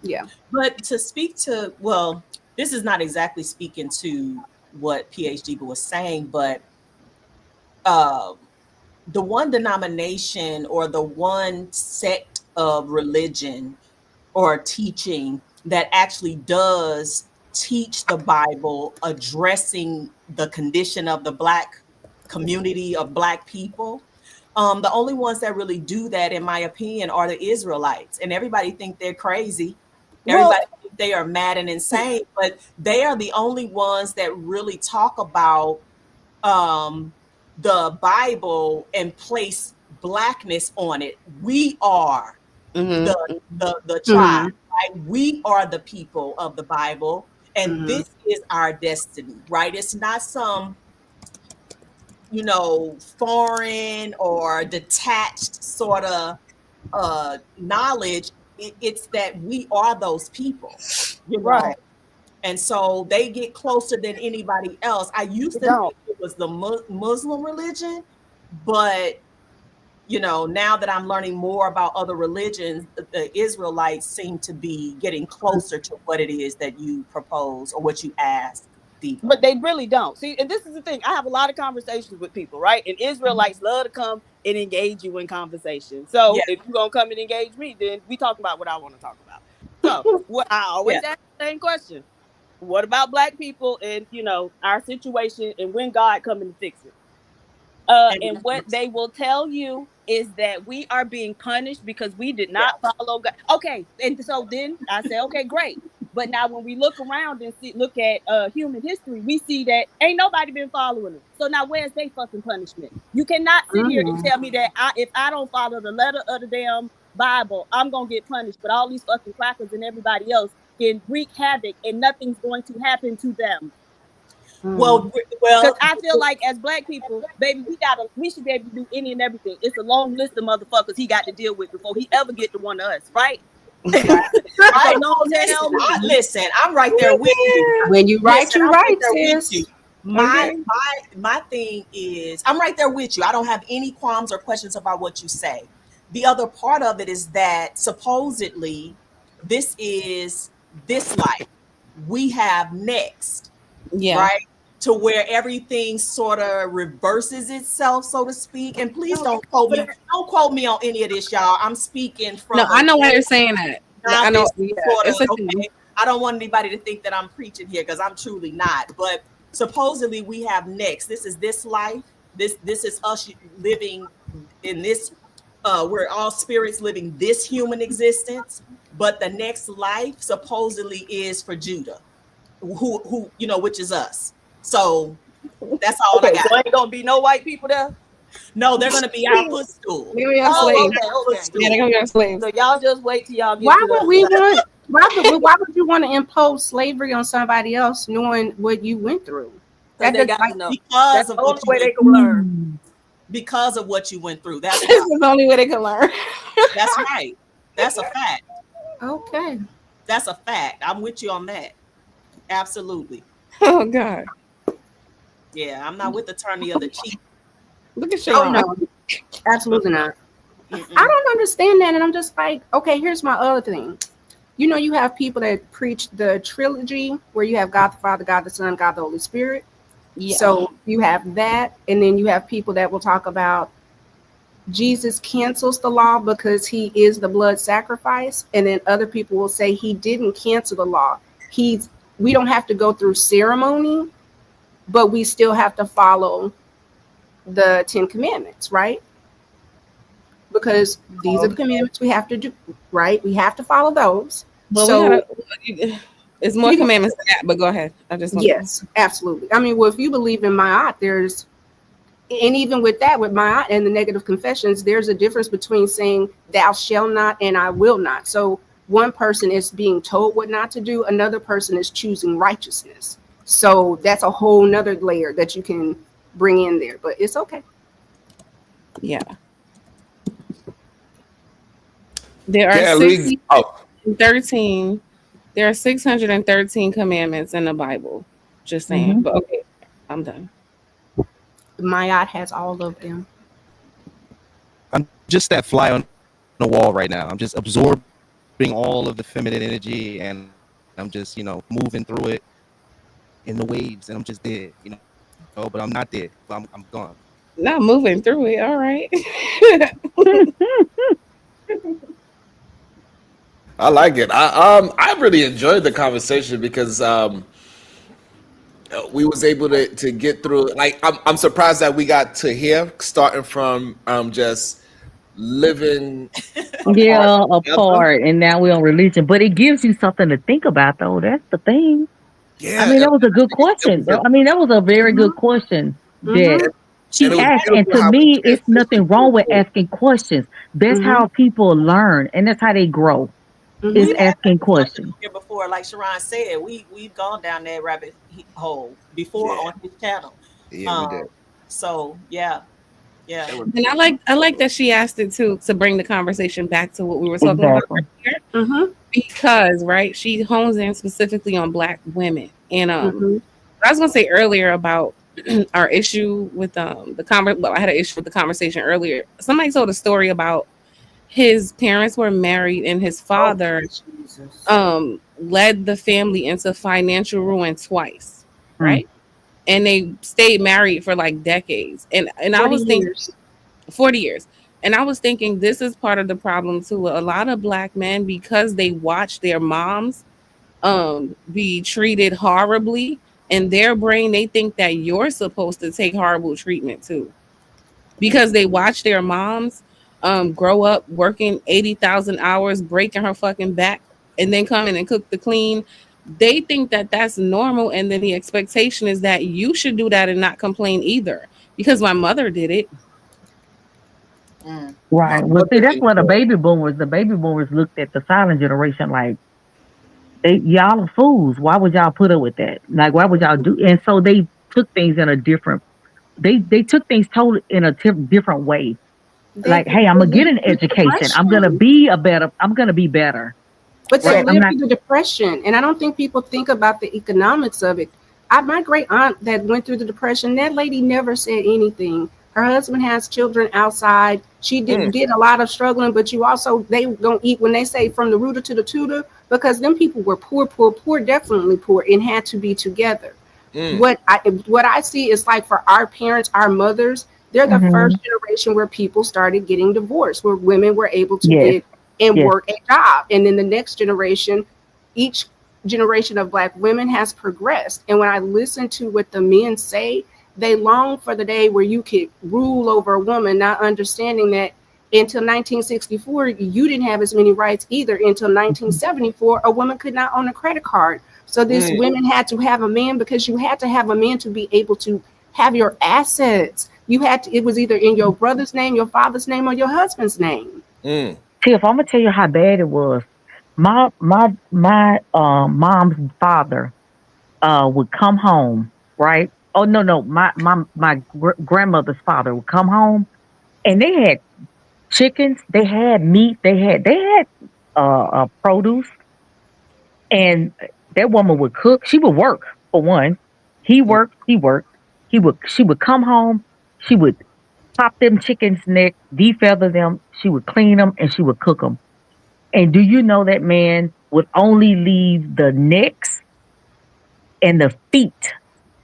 Yeah, but to speak to, well, this is not exactly speaking to what PhD was saying, but the one denomination or the one sect of religion or teaching that actually does teach the Bible, addressing the condition of the Black community, of Black people. The only ones that really do that, in my opinion, are the Israelites. And everybody think they're crazy. Everybody think they are mad and insane, but they are the only ones that really talk about the Bible and place Blackness on it. We are the tribe, right? We are the people of the Bible, and this is our destiny, right? It's not some, foreign or detached sort of knowledge. It's that we are those people, Right. And so they get closer than anybody else. I used to think it was the Muslim religion, but now that I'm learning more about other religions, the Israelites seem to be getting closer to what it is that you propose or what you ask. But they really don't. See, and this is the thing. I have a lot of conversations with people, right? And Israelites love to come and engage you in conversation. So if you're going to come and engage me, then we talk about what I want to talk about. So what I always ask the same question. What about Black people and, our situation, and when God coming to fix it? And what they will tell you is that we are being punished because we did not follow God. Okay. And so then I say, okay, great. But now when we look around and look at human history, we see that ain't nobody been following them. So now where's their fucking punishment? You cannot sit here and tell me that if I don't follow the letter of the damn Bible, I'm going to get punished. But all these fucking crackers and everybody else can wreak havoc and nothing's going to happen to them. Well, because I feel like as Black people, baby, we should be able to do any and everything. It's a long list of motherfuckers he got to deal with before he ever get to one of us, right? Listen, I'm right there with you. When you write, you write, sis. My thing is, I'm right there with you. I don't have any qualms or questions about what you say. The other part of it is that supposedly this is this life. We have next, right? To where everything sort of reverses itself, so to speak. And please don't quote me. Don't quote me on any of this, y'all. I'm speaking from. No, I know why you're saying that. I know. I don't want anybody to think that I'm preaching here, because I'm truly not. But supposedly we have next. This is this life. This is us living in this we're all spirits living this human existence, but the next life supposedly is for Judah, who which is us. So that's all I Okay, got. so ain't gonna be no white people there. No, they're gonna be our footstool. They're gonna be our Oh, slaves. okay. Yeah, they're gonna be our slaves. So y'all just wait till y'all get Why to would the we want? Why would you want to impose slavery on somebody else, knowing what you went through? That they does- got like, to know. Because That's of the what only you way they went can learn. because of what you went through. That's This is the only way they can learn. that's right. That's a fact. Okay. That's a fact. I'm with you on that. Absolutely. Oh God. Yeah, I'm not with the turning of the cheek. Look at Oh Shiron. no, absolutely not. Mm-mm. I don't understand that, and I'm just like, okay, here's my other thing. You know, you have people that preach the trilogy where you have God the Father, God the Son, God the Holy Spirit. Yeah. So you have that, and then you have people that will talk about Jesus cancels the law because he is the blood sacrifice, and then other people will say he didn't cancel the law. We don't have to go through ceremony, but we still have to follow the 10 commandments, right? Because these are the commandments we have to do, right? We have to follow those. But So we gotta. It's more commandments than that. But go ahead. I just want yes, absolutely. I mean, well, if you believe in Ma'at, and even with that, with Ma'at and the negative confessions, there's a difference between saying thou shall not and I will not. So one person is being told what not to do, another person is choosing righteousness. So that's a whole nother layer that you can bring in there, but it's okay. Yeah. There are Yeah, Lee. Oh, 613. There are 613 commandments in the Bible. Just saying. But okay, I'm done. Ma'at has all of them. I'm just that fly on the wall right now. I'm just absorbing all of the feminine energy, and I'm just, moving through it in the waves, and I'm just dead, but I'm not dead. I'm gone. Not moving through it. All right. I like it. I really enjoyed the conversation because we was able to get through. Like I'm surprised that we got to here, starting from just living apart, and now we're on religion. But it gives you something to think about, though. That's the thing. Yeah, I mean, that was a good question. I mean, that was a very good question that she and it was asked. And beautiful to how we me, it's transitioned nothing wrong with through it. asking questions. That's how people learn, and that's how they grow. Is We've had asking that discussion questions. here before, like Shiron said, we've gone down that rabbit hole before on his channel. Yeah, we did. So yeah. And I like that she asked it too, to bring the conversation back to what we were talking about earlier. Because right, she hones in specifically on Black women. And I was gonna say earlier about our issue with I had an issue with the conversation earlier. Somebody told a story about his parents were married and his father led the family into financial ruin twice, right? And they stayed married for like decades. And I was thinking 40 years. And I was thinking this is part of the problem too. A lot of Black men, because they watch their moms be treated horribly, in their brain they think that you're supposed to take horrible treatment too. Because they watch their moms grow up working 80,000 hours, breaking her fucking back, and then come in and cook the clean. They think that that's normal, and then the expectation is that you should do that and not complain either, because my mother did it. Right. Well, see, that's what the baby boomers looked at the silent generation like, y'all are fools. Why would y'all put up with that? Like, why would y'all do? And so they took things in a different. They took things totally in a different way. Like, hey, I'm gonna get an education. I'm gonna be better. But they lived through the Depression, and I don't think people think about the economics of it. My great aunt that went through the Depression, that lady never said anything. Her husband has children outside. She did a lot of struggling, but they don't eat when they say from the rooter to the tutor, because them people were poor, definitely poor, and had to be together. What I see is like for our parents, our mothers, they're the first generation where people started getting divorced, where women were able to get and work a job. And then the next generation, each generation of Black women has progressed. And when I listen to what the men say, they long for the day where you could rule over a woman, not understanding that until 1964, you didn't have as many rights either. Until 1974, a woman could not own a credit card. So these women had to have a man, because you had to have a man to be able to have your assets. You had to, it was either in your brother's name, your father's name, or your husband's name. Tiff, I'm gonna tell you how bad it was. My mom's father would come home, right? Oh no, my grandmother's father would come home, and they had chickens, they had meat, they had produce, and that woman would cook. She would work for one. He worked. She would come home. She would pop them chickens' neck, defeather them. She would clean them, and she would cook them. And do you know that man would only leave the necks and the feet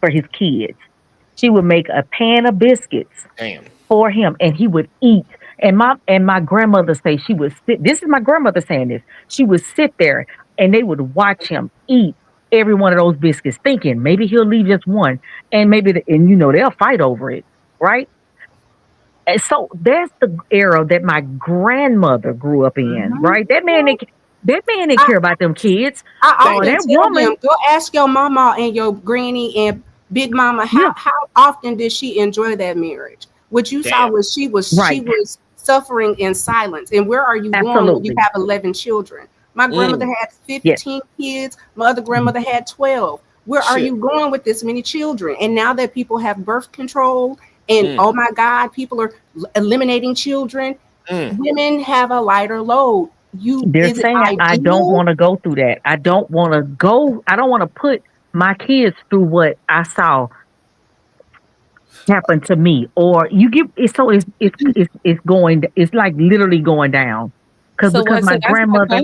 for his kids? She would make a pan of biscuits for him, and he would eat. And my grandmother say she would sit. This is my grandmother saying this. She would sit there, and they would watch him eat every one of those biscuits, thinking maybe he'll leave just one, and maybe they'll fight over it, right? And so that's the era that my grandmother grew up in, right? That man didn't care about them kids. I often tell them, go ask your mama and your granny and big mama how often did she enjoy that marriage? What you saw was she was suffering in silence. And where are you going when you have 11 children? My grandmother had 15 kids. My other grandmother had 12. Where are you going with this many children? And now that people have birth control and oh my God, people are eliminating children, women have a lighter load. They're saying I don't want to go through that. I don't want to put my kids through what I saw happen to me. Or you give it, so it's like literally going down. Because my grandmother,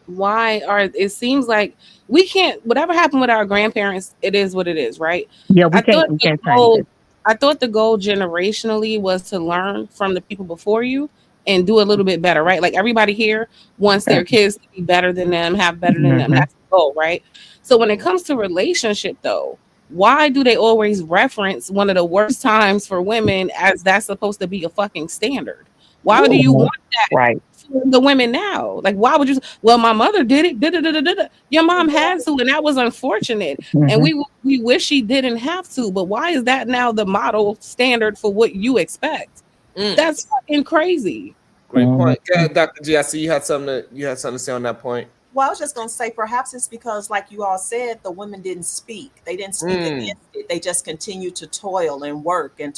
why it seems like we can't, whatever happened with our grandparents, it is what it is, right? Yeah, we can't change it. I thought the goal generationally was to learn from the people before you and do a little bit better, right? Like everybody here wants their kids to be better than them, have better than them. That's the goal, right? So when it comes to relationship though, why do they always reference one of the worst times for women as that's supposed to be a fucking standard? Why do you want that? Right. The women now, like, why would you? Well, my mother did it. Your mom had to, and that was unfortunate. And we wish she didn't have to. But why is that now the model standard for what you expect? That's fucking crazy. Great point, Dr. G. I see you had something to say on that point. Well, I was just going to say, perhaps it's because, like you all said, the women didn't speak. They didn't speak against it. They just continued to toil and work, and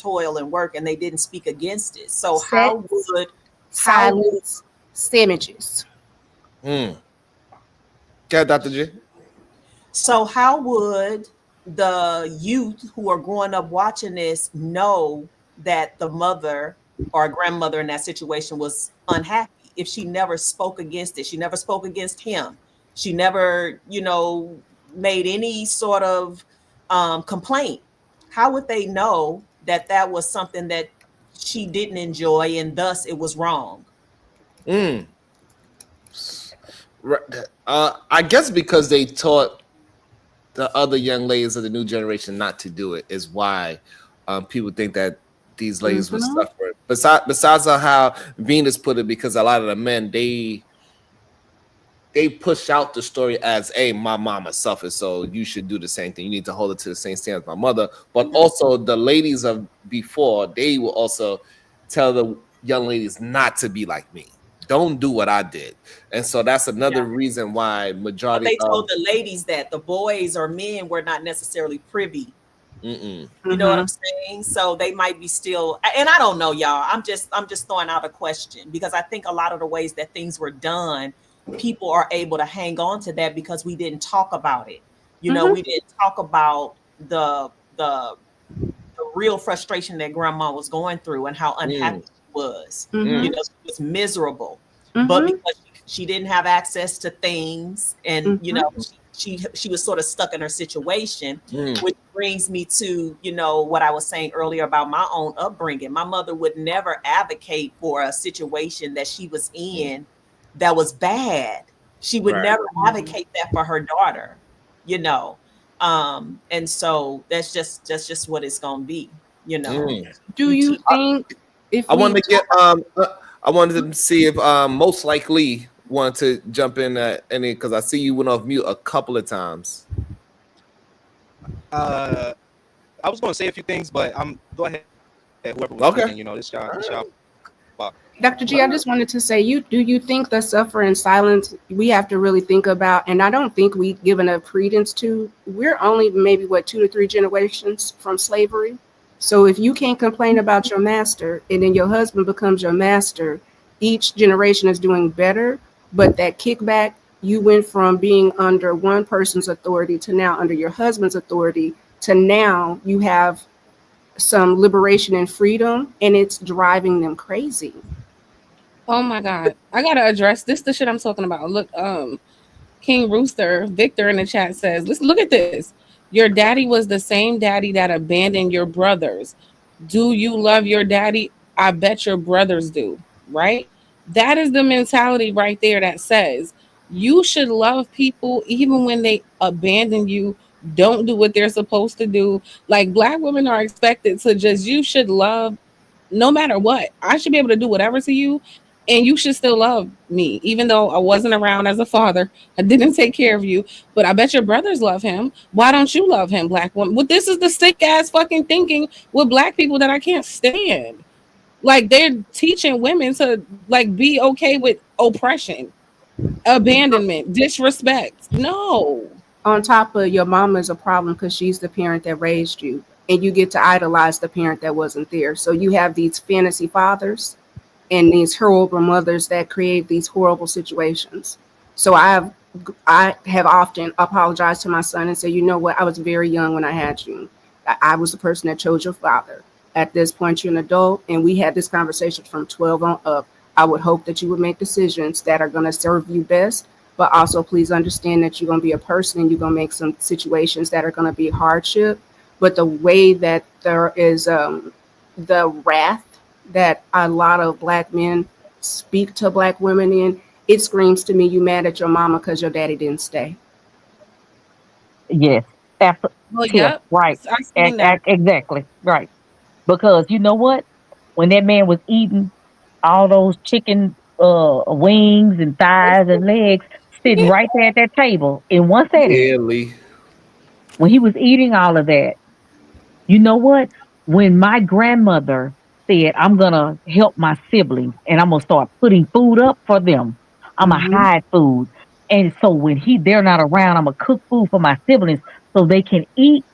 they didn't speak against it. So how would silence sandwiches? Okay, Dr. G. So how would the youth who are growing up watching this know that the mother or grandmother in that situation was unhappy if she never spoke against it? She never spoke against him. She never, made any sort of complaint. How would they know that that was something that she didn't enjoy and thus it was wrong? I guess because they taught the other young ladies of the new generation not to do it is why people think that these ladies were suffering. Besides how Venus put it, because a lot of the men they push out the story as, hey, my mama suffered, so you should do the same thing. You need to hold it to the same standard as my mother. But also the ladies of before, they will also tell the young ladies not to be like me. Don't do what I did. And so that's another reason why majority they told the ladies that the boys or men were not necessarily privy. You know what I'm saying? So they might be still, and I don't know, y'all. I'm just throwing out a question, because I think a lot of the ways that things were done, people are able to hang on to that because we didn't talk about it. We didn't talk about the real frustration that grandma was going through and how unhappy she was. She was miserable, but because she didn't have access to things, and she was sort of stuck in her situation, which brings me to what I was saying earlier about my own upbringing. My mother would never advocate for a situation that she was in that was bad. She would never advocate that for her daughter, and so that's just what it's gonna be. Do you think I want to get I wanted to see if most likely wanted to jump in any because I see you went off mute a couple of times. I was going to say a few things, but go ahead. Whoever was Okay. speaking, this y'all. Dr. G, I just wanted to say, do you think the suffer in silence we have to really think about, and I don't think we give enough credence to, we're only maybe 2 to 3 generations from slavery. So if you can't complain about your master and then your husband becomes your master, each generation is doing better, but that kickback, you went from being under one person's authority to now under your husband's authority to now you have some liberation and freedom, and it's driving them crazy. Oh my God. I gotta address this the shit I'm talking about. Look, King Rooster, Victor in the chat says, listen, look at this. Your daddy was the same daddy that abandoned your brothers. Do you love your daddy? I bet your brothers do, right? That is the mentality right there that says you should love people even when they abandon you, don't do what they're supposed to do. Like black women are expected to you should love no matter what. I should be able to do whatever to you, and you should still love me, even though I wasn't around as a father. I didn't take care of you, but I bet your brothers love him. Why don't you love him, black woman? Well, this is the sick ass fucking thinking with black people that I can't stand. Like they're teaching women to like be okay with oppression, abandonment, disrespect. No. On top of your mama is a problem because she's the parent that raised you, and you get to idolize the parent that wasn't there. So you have these fantasy fathers and these horrible mothers that create these horrible situations. So I have often apologized to my son and said, you know what, I was very young when I had you. I was the person that chose your father. At this point, you're an adult, and we had this conversation from 12 on up. I would hope that you would make decisions that are going to serve you best, but also please understand that you're going to be a person and you're going to make some situations that are going to be hardship. But the way that there is the wrath that a lot of black men speak to black women in, it screams to me, you mad at your mama because your daddy didn't stay. Yes, absolutely. Well, yep. Right. I seen that. Exactly. Right. Because you know what? When that man was eating all those chicken wings and thighs and legs sitting right there at that table in one setting, Really? when he was eating all of that, you know what? When my grandmother said, I'm going to help my siblings and I'm going to start putting food up for them, I'm going to hide food. And so when they're not around, I'm going to cook food for my siblings so they can eat.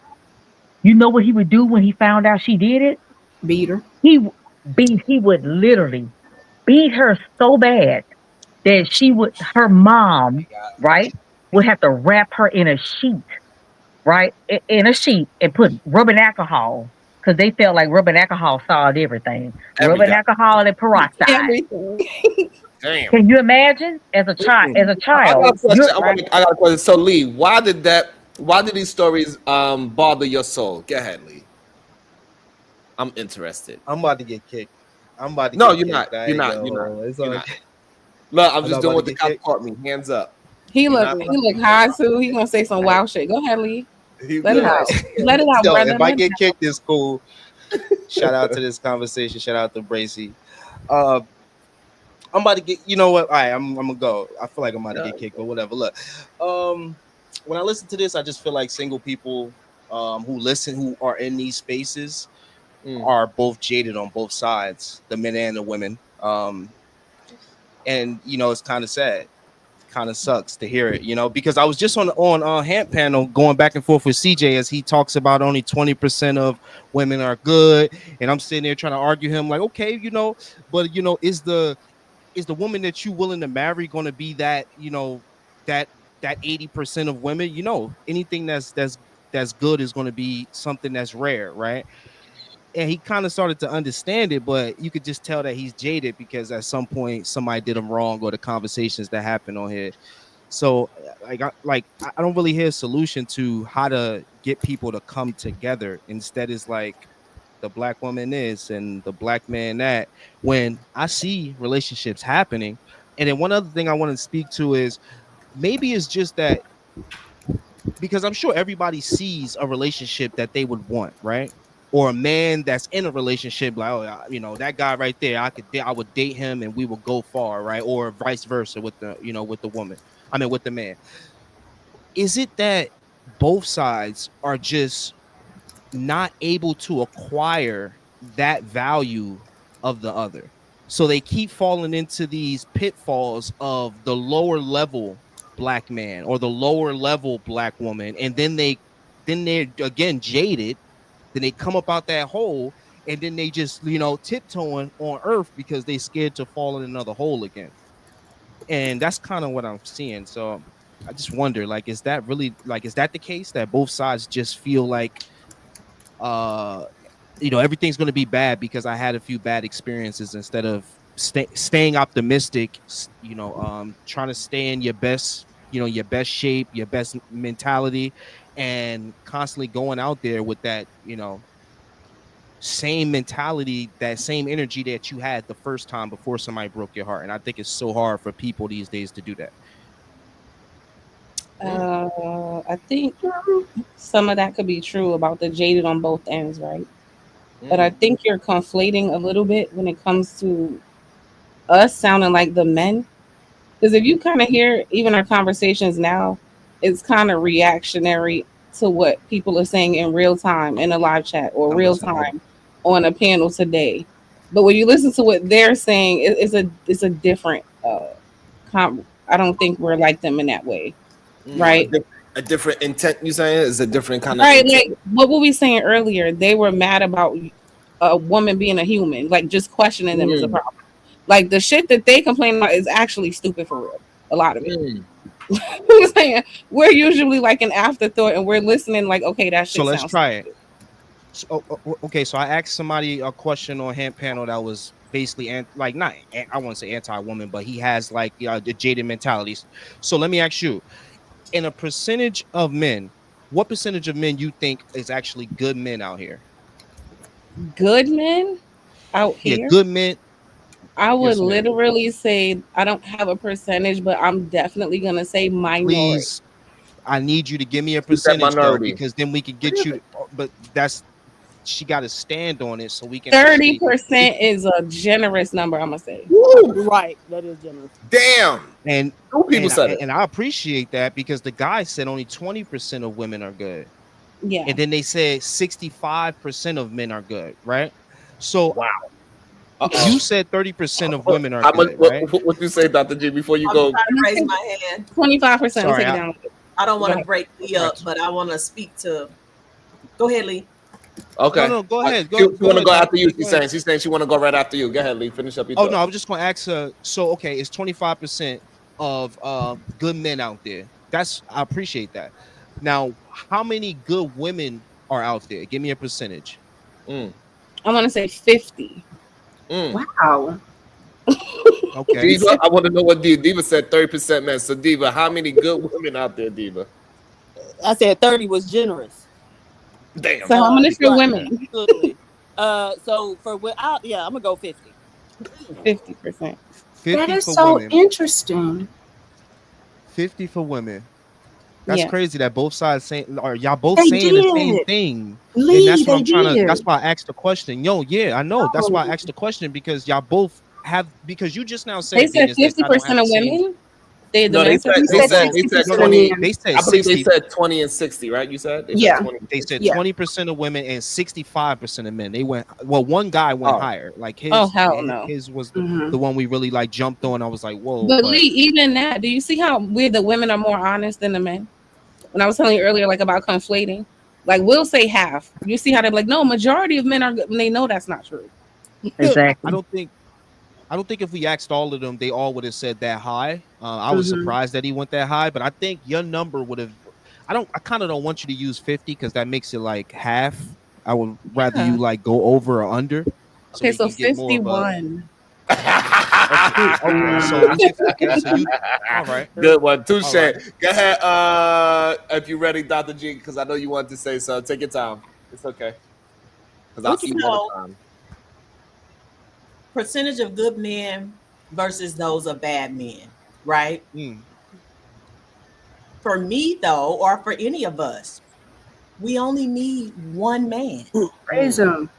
You know what he would do when he found out she did it? Beat her. He would literally beat her so bad that her mom, right, would have to wrap her in a sheet, right, in a sheet and put rubbing alcohol because they felt like rubbing alcohol solved everything. Rubbing alcohol and peroxide. Everything. Damn. Can you imagine as a child? I got a question. So Lee, why did these stories bother your soul? Go ahead, Lee. I'm interested. I'm about to get kicked. I'm about to. No, get you're kicked. not. You're not. You're not. Look, I'm just doing what the cop caught me. Hands up. He look high too. He gonna say some wild shit. Go ahead, Lee. Let it out. Let it out, brother. If I get kicked, it's cool. Shout out to this conversation. Shout out to Bracy. I'm about to get. You know what? All right, I'm gonna go. I feel like I'm about to get kicked, but whatever. Look, when I listen to this, I just feel like single people who listen, who are in these spaces, are both jaded on both sides, the men and the women. And it's kind of sad. Kind of sucks to hear it, because I was just on Hamp panel going back and forth with CJ as he talks about only 20% of women are good, and I'm sitting there trying to argue him like, okay, but is the woman that you willing to marry going to be that that 80% of women? Anything that's good is going to be something that's rare, right? And he kind of started to understand it, but you could just tell that he's jaded because at some point somebody did him wrong, or the conversations that happen on here. So I don't really hear a solution to how to get people to come together. Instead, it's like the black woman this and the black man that, when I see relationships happening. And then one other thing I want to speak to is maybe it's just that, because I'm sure everybody sees a relationship that they would want, right? or a man that's in a relationship, like, oh, you know, that guy right there, I would date him and we would go far, right? Or vice versa with the, you know, with the woman. I mean, with the man. Is it that both sides are just not able to acquire that value of the other? So they keep falling into these pitfalls of the lower level black man or the lower level black woman, and then they're again jaded. Then they come up out that hole, and then they just, you know, tiptoeing on earth because they scared to fall in another hole again. And that's kind of what I'm seeing. So I just wonder, like, is that really, like, is that the case that both sides just feel like, you know, everything's going to be bad because I had a few bad experiences, instead of staying optimistic, you know, trying to stay in your best, you know, your best shape, your best mentality, and constantly going out there with that, you know, same mentality, that same energy that you had the first time before somebody broke your heart. And I think it's so hard for people these days to do that. I think some of that could be true about the jaded on both ends, right? But I think you're conflating a little bit when it comes to us sounding like the men. Because if you kind of hear even our conversations now, it's kind of reactionary to what people are saying in real time in a live chat or real time on a panel today. But when you listen to what they're saying, it's a different. I don't think we're like them in that way, right? A different intent. You saying is a different kind of right? intent. Like what were we saying earlier? They were mad about a woman being a human, like just questioning them is a problem. Like the shit that they complain about is actually stupid for real. A lot of it. We're saying we're usually like an afterthought, and we're listening like, okay, that shit. So let's sounds try stupid. it. So, okay, so I asked somebody a question on hand panel that was basically like not, I won't say anti-woman, but he has like the jaded mentalities. So let me ask you, in a percentage of men, what percentage of men you think is actually good men out here? Good men out Yeah, here. good men. I would Yes, ma'am. literally say I don't have a percentage, but I'm definitely gonna say minority. Please, I need you to give me a percentage though, because then we can get you. But that's, she got to stand on it so we can 30% is a generous number. I'm gonna say. Right, that is generous. Damn. And people said it. And I appreciate that, because the guy said only 20% of women are good. Yeah. And then they said 65% of men are good, right? So wow. You said 30% of women are good, right? What you say, Dr. G, before you go? I'm trying to raise my hand. 25%. Sorry, take it down. I don't want to break Lee up, but I want to speak to. Go ahead, Lee. Okay. No, go ahead. She want to go after you. She's saying she want to go right after you. Go ahead, Lee. Finish up your Oh thought. no, I was just going to ask her. So okay, it's 25% of good men out there. I appreciate that. Now, how many good women are out there? Give me a percentage. I want to say 50. Wow. Okay. Diva, I want to know what Diva said. 30% men. So Diva, how many good women out there, Diva? I said 30 was generous. Damn. So how many for women? Absolutely. So for I'm gonna go 50. 50%. 50 that is for so women. interesting. 50 for women. That's Yeah. crazy that both sides saying, or y'all both They saying the same did. thing. Lee, And that's what they I'm trying to, did. that's why I asked the question. Yo, yeah, I know. That's why I Oh. asked the question, because y'all both have, because you just now said They said Venus, that y'all don't have 50% the of same. women. They No, they said 60% of men. They said I believe 60. they said 20 and 60, right? You said they Yeah. said 20. They said Yeah. 20% of women and 65% of men. They went, well, one guy went higher. Like his, Oh, hell no. His was the one we really like jumped on. I was like, whoa. But Lee, even that, do you see how the women are more honest than the men? When I was telling you earlier, like about conflating, like we'll say half. You see how they're like, no, majority of men are good, and they know that's not true. Exactly. I don't think if we asked all of them, they all would have said that high. I was surprised that he went that high, but I think your number would have. I kind of don't want you to use 50 because that makes it like half. I would rather you like go over or under. Okay, so 51. Okay, so you all right. Good one. Touche. Right. Go ahead. If you're ready, Dr. G, because I know you wanted to say so. Take your time. It's okay. Because I'll see one time. Percentage of good men versus those of bad men, right? For me, though, or for any of us, we only need one man. Praise him.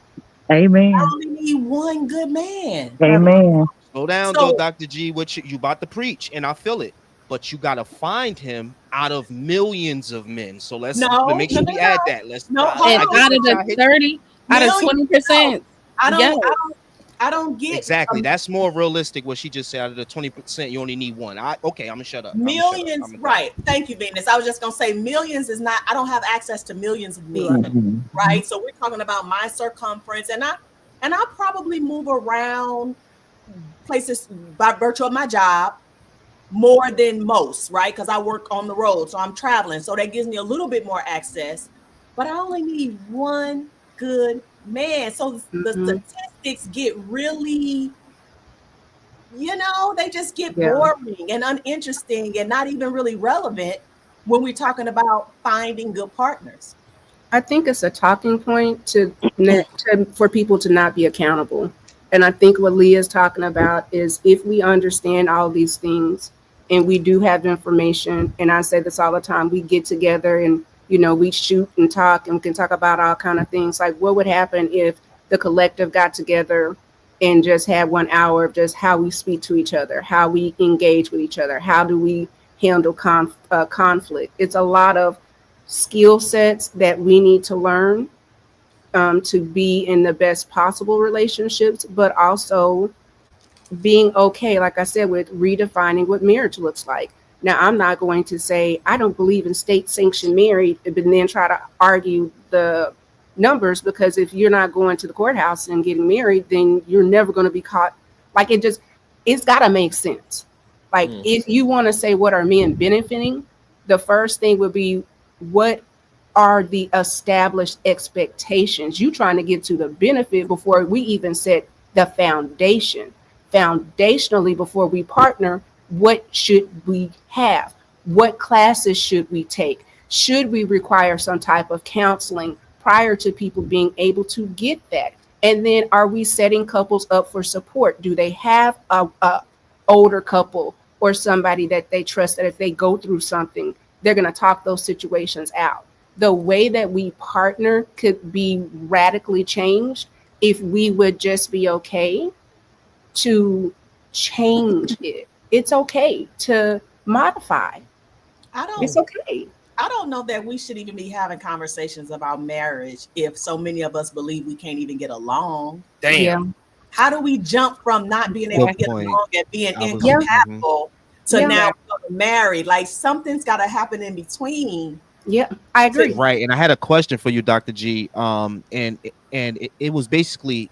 Amen. I only need one good man. Amen. Slow down, though, So Dr. G. What you about to preach, and I feel it. But you gotta find him out of millions of men. So let's make sure we add that. Let's No, And hold out of the 30, out of Million- 20%. I don't get exactly. That's more realistic. What she just said. Out of the 20%, you only need one. Okay, I'm gonna shut up. millions. Right. Thank you, Venus. I was just gonna say millions is not. I don't have access to millions of men. Right. So we're talking about my circumference, and I probably move around places by virtue of my job more than most, right? Because I work on the road, so I'm traveling, so that gives me a little bit more access. But I only need one good man. So the statistics get really, they just get boring and uninteresting and not even really relevant when we're talking about finding good partners. I think it's a talking point for people to not be accountable. And I think what Leah's talking about is if we understand all these things and we do have information, and I say this all the time, we get together and, we shoot and talk and we can talk about all kind of things. Like what would happen if the collective got together and just had 1 hour of just how we speak to each other, how we engage with each other, how do we handle conflict. It's a lot of skill sets that we need to learn to be in the best possible relationships, but also being okay, like I said, with redefining what marriage looks like. Now, I'm not going to say I don't believe in state-sanctioned marriage, but then try to argue the numbers, because if you're not going to the courthouse and getting married, then you're never going to be caught. Like it's got to make sense. Like if you want to say what are men benefiting, the first thing would be what are the established expectations. You trying to get to the benefit before we even set the foundation. Foundationally, before we partner, what should we have? What classes should we take? Should we require some type of counseling prior to people being able to get that? And then are we setting couples up for support? Do they have a older couple or somebody that they trust that if they go through something, they're going to talk those situations out? The way that we partner could be radically changed if we would just be okay to change it. It's okay to modify. It's okay. I don't know that we should even be having conversations about marriage if so many of us believe we can't even get along. Damn. Yeah. How do we jump from not being able to get along and being incompatible to now married? Like something's got to happen in between. Yeah, I agree. Right, and I had a question for you, Dr. G. And it was basically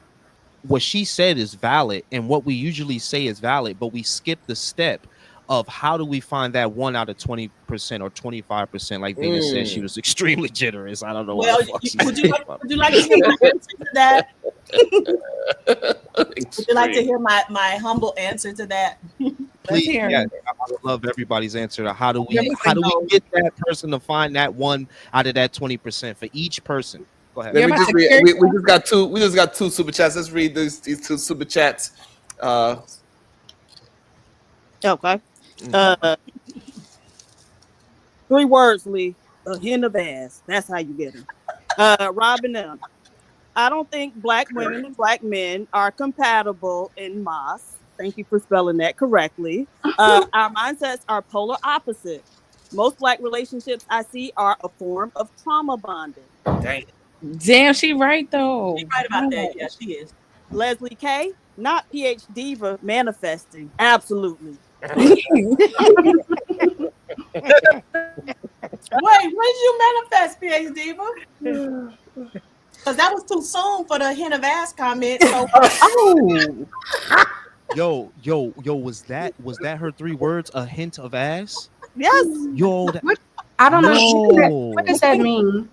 what she said is valid, and what we usually say is valid, but we skip the step of how do we find that 1 out of 20% or 25%. Like Venus said, she was extremely generous. I don't know. Well, would you like to hear my answer to that? Would you like to hear my humble answer to that? Please, yeah, I would love everybody's answer to how do we get that person to find that 1 out of that 20% for each person. Go ahead. Let me just read. We just got two super chats. Let's read these two super chats. Okay. 3 words, Lee. A hint of ass. That's how you get them. Robin M. I don't think black women and black men are compatible in Moss. Thank you for spelling that correctly. Our mindsets are polar opposite. Most black relationships I see are a form of trauma bonding. Damn, she right though. She's right about that. Yeah, she is. Leslie K. Not PhD diva manifesting. Absolutely. Wait, when did you manifest, PhD diva? Because that was too soon for the hint of ass comment. So, Yo, was that her 3 words? A hint of ass? Yes. Yo, I don't know. What does that mean?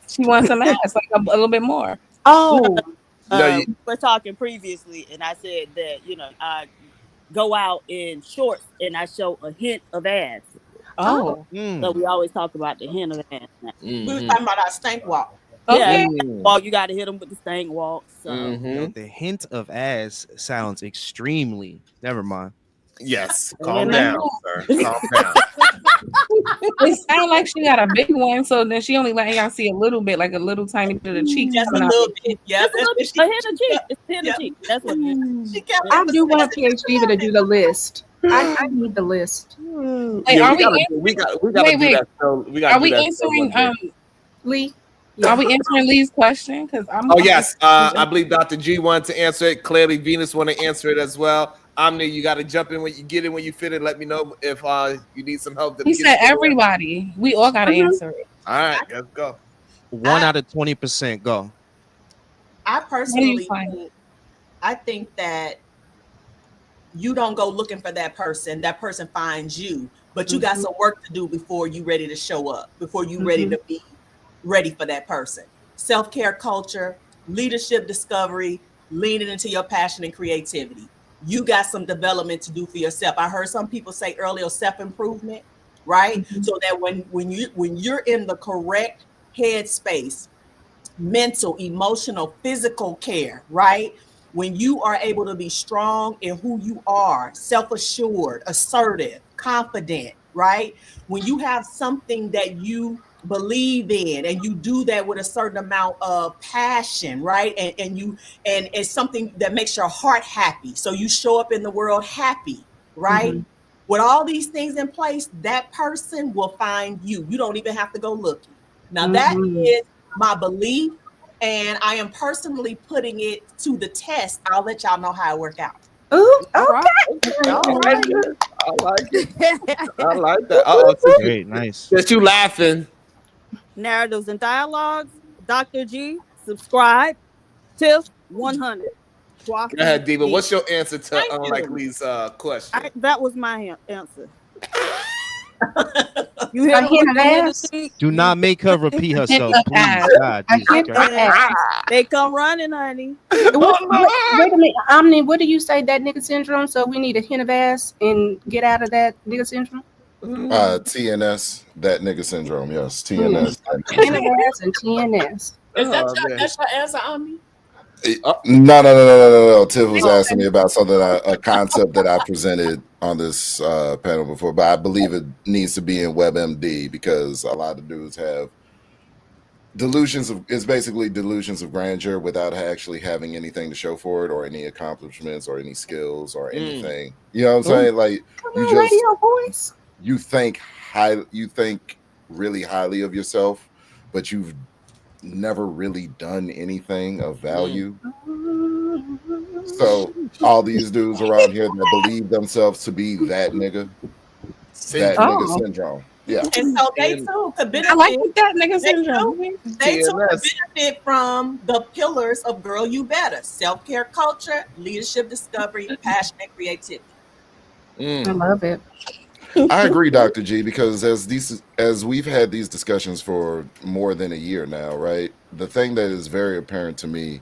She wants some ass, like a little bit more. Oh, we're talking previously, and I said that I go out in shorts and I show a hint of ass. Oh, so we always talk about the hint of ass. We were talking about our stank walk. Okay. Yeah, well, you got to hit them with the stank walk. So the hint of ass sounds extremely. Never mind. Yes, calm down, sir. Calm down. It sounds like she got a big one, so then she only letting y'all see a little bit, like a little tiny bit of the cheek. Just a coming out. little bit. Yeah, Just a little bit. A hint of cheek. It's a hint of cheek. That's what it is. She kept I do want emphasizing PhD to do the list. I need the list. Like, Yeah, are we gotta wait, do that. So we gotta are do we that answering one day. Lee? Are we answering Lee's question? Because Oh yes, I believe Dr. G wanted to answer it. Clearly, Venus want to answer it as well. Omni, you got to jump in when you get in, when you fit it. Let me know if you need some help. He said everybody. We all got to answer it. All right, let's go. 1 out of 20%. Go. I personally I think that you don't go looking for that person finds you, but you got some work to do before you ready to show up, before you ready to be ready for that person. Self-care culture, leadership discovery, leaning into your passion and creativity. You got some development to do for yourself. I heard some people say earlier self-improvement, right? So that when you're in the correct headspace, mental, emotional, physical care, right? When you are able to be strong in who you are, self-assured, assertive, confident, right? When you have something that you believe in and you do that with a certain amount of passion, right? And it's something that makes your heart happy. So you show up in the world happy, right? With all these things in place, that person will find you. You don't even have to go looking. Now that is my belief, and I am personally putting it to the test. I'll let y'all know how it work out. Ooh, okay. I like it. I like that. Great, nice. Just you laughing. Narratives and dialogues. Dr. G, subscribe. Tiff 100. Go ahead, Diva. What's your answer to Thank you. Unlikely's question? That was my answer. You A hear hint of ass? Do not make her repeat herself, please. God, A Jesus hint of Christ. ass. They come running, honey. Wait a minute, Omni, what do you say, that nigga syndrome? So we need a hint of ass and get out of that nigga syndrome? TNS, that nigga syndrome. Yes, TNS. Hint of ass and TNS. Is that's your answer, Ami? No. Tiff was asking me about something, a concept that I presented on this panel before, but I believe it needs to be in WebMD because a lot of dudes have it's basically delusions of grandeur without actually having anything to show for it, or any accomplishments, or any skills, or anything. You know what I'm saying? Like, you just radio voice. you think really highly of yourself, but you've never really done anything of value. So all these dudes around here that believe themselves to be that nigga, nigga syndrome. Yeah. And so they too could benefit. I like that nigga syndrome. They too could benefit from the pillars of Girl You Better: self-care culture, leadership discovery, passion, and creativity. I love it. I agree, Dr. G, because as we've had these discussions for more than a year now, right? The thing that is very apparent to me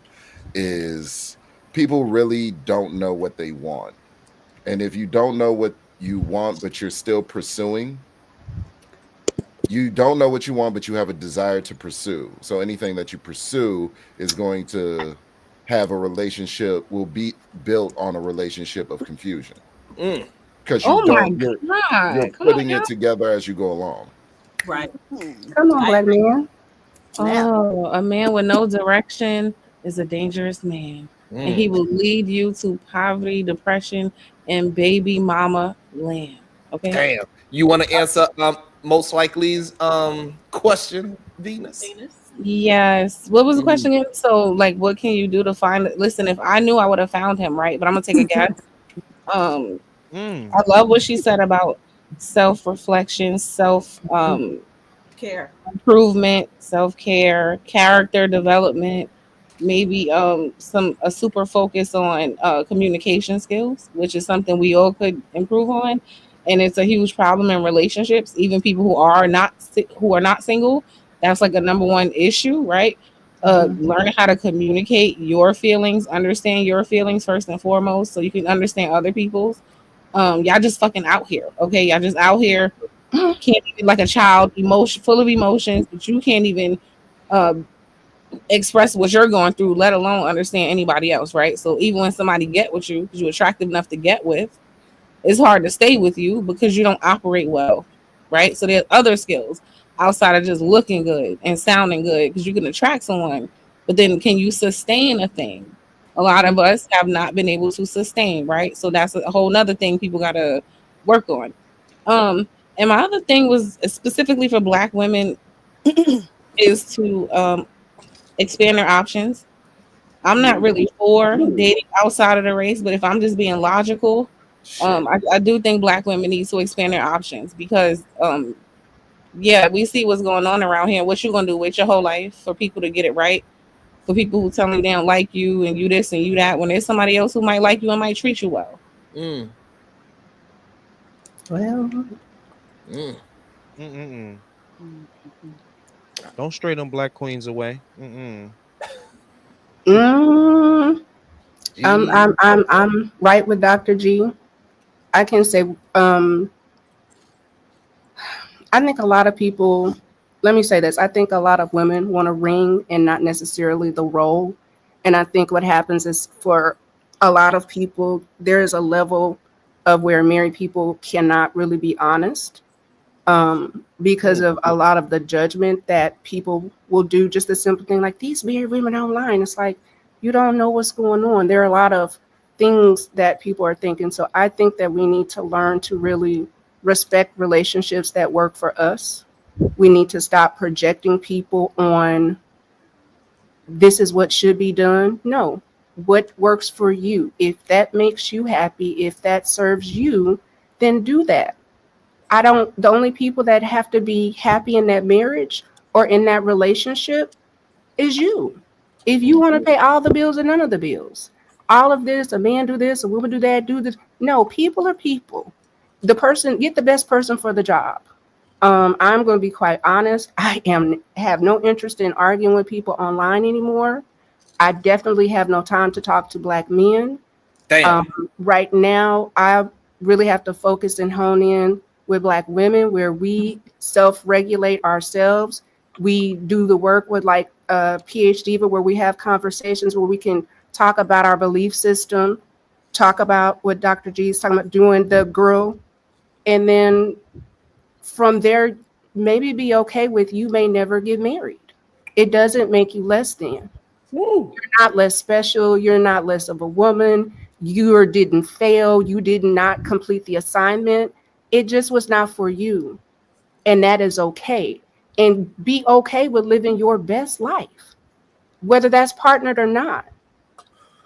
is people really don't know what they want. And if you don't know what you want, but you're still pursuing, you don't know what you want, but you have a desire to pursue. So anything that you pursue is going to have a relationship, will be built on a relationship of confusion. Because you're putting it together as you go along. Right. Come on, black man. Oh, a man with no direction is a dangerous man. And he will lead you to poverty, depression, and baby mama land. Okay. Damn. You want to answer most likely's question, Venus? Yes. What was the question again? So, like, what can you do to find it? Listen, if I knew, I would have found him, right? But I'm gonna take a guess. I love what she said about self-reflection, care, improvement, self-care, character development, maybe a super focus on communication skills, which is something we all could improve on. And it's a huge problem in relationships, even people who are not single. That's like a number one issue, right? Learning how to communicate your feelings, understand your feelings first and foremost, so you can understand other people's. Y'all just fucking out here, okay? Y'all just out here, can't even, like a child, full of emotions, but you can't even express what you're going through, let alone understand anybody else, right? So even when somebody get with you, because you're attractive enough to get with, it's hard to stay with you because you don't operate well, right? So there's other skills outside of just looking good and sounding good, because you can attract someone, but then can you sustain a thing? A lot of us have not been able to sustain, right? So that's a whole nother thing people got to work on. And my other thing was specifically for Black women is to expand their options. I'm not really for dating outside of the race, but if I'm just being logical, I do think Black women need to expand their options, because yeah, we see what's going on around here. What you gonna do with your whole life for people to get it right? For people who tell you they don't like you and you this and you that, when there's somebody else who might like you and might treat you well. Well, Don't stray them Black queens away. I'm right with Dr. G. I can say I think a lot of people, let me say this, I think a lot of women want a ring and not necessarily the role. And I think what happens is, for a lot of people, there is a level of where married people cannot really be honest because of a lot of the judgment that people will do. Just a simple thing like, these married women online. It's like, you don't know what's going on. There are a lot of things that people are thinking. So I think that we need to learn to really respect relationships that work for us. We need to stop projecting people on, this is what should be done. No, what works for you. If that makes you happy, if that serves you, then do that. The only people that have to be happy in that marriage or in that relationship is you. If you want to pay all the bills and none of the bills, all of this, a man do this, a woman do that, do this. No, people are people. Get the best person for the job. I'm going to be quite honest. I have no interest in arguing with people online anymore. I definitely have no time to talk to Black men. Right now, I really have to focus and hone in with Black women, where we self-regulate ourselves. We do the work with like PhD, where we have conversations where we can talk about our belief system, talk about what Dr. G is talking about, doing the girl. And then from there, maybe be okay with, you may never get married. It doesn't make you less than. You're not less special. You're not less of a woman. You didn't fail. You did not complete the assignment. It just was not for you. And that is okay. And be okay with living your best life, whether that's partnered or not.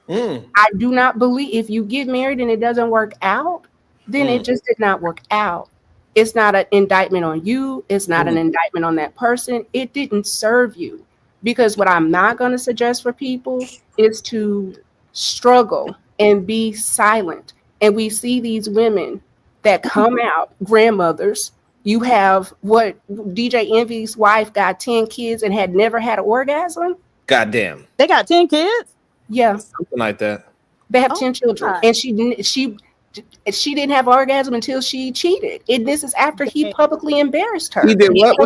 I do not believe if you get married and it doesn't work out, then it just did not work out. It's not an indictment on you. It's not an indictment on that person. It didn't serve you. Because what I'm not going to suggest for people is to struggle and be silent. And we see these women that come out, grandmothers. You have what DJ Envy's wife got 10 kids and had never had an orgasm. Goddamn. They got 10 kids? Yeah. Something like that. They have 10 children. God. And she didn't have orgasm until she cheated. And this is after he publicly embarrassed her. He did what?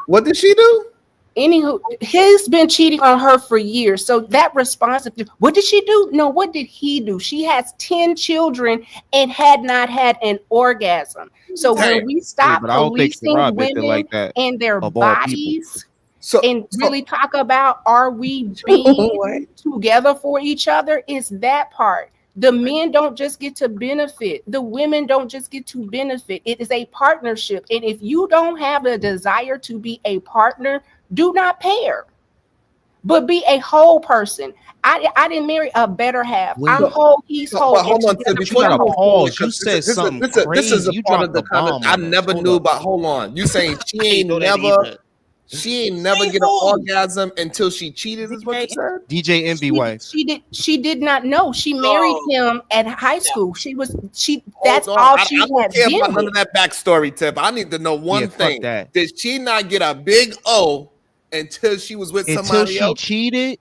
What did she do? Anywho, he's been cheating on her for years. So that response, what did she do? No, what did he do? She has 10 children and had not had an orgasm. So when we stop policing women like and their bodies and really talk about, are we being together for each other, is that part. The men don't just get to benefit. The women don't just get to benefit. It is a partnership. And if you don't have a desire to be a partner, do not pair, but be a whole person. I didn't marry a better half. I'm whole, he's whole. Hold on, before you pause, you said something crazy. This is a part of the comment I never knew about. Hold on, you saying she ain't never get an orgasm until she cheated, is what you said? DJ Envy wife. She did not know. She married him at high school. That's all she had. I don't care about none of that backstory, Tip. I need to know one thing. Did she not get a big O until she was with somebody else? She cheated?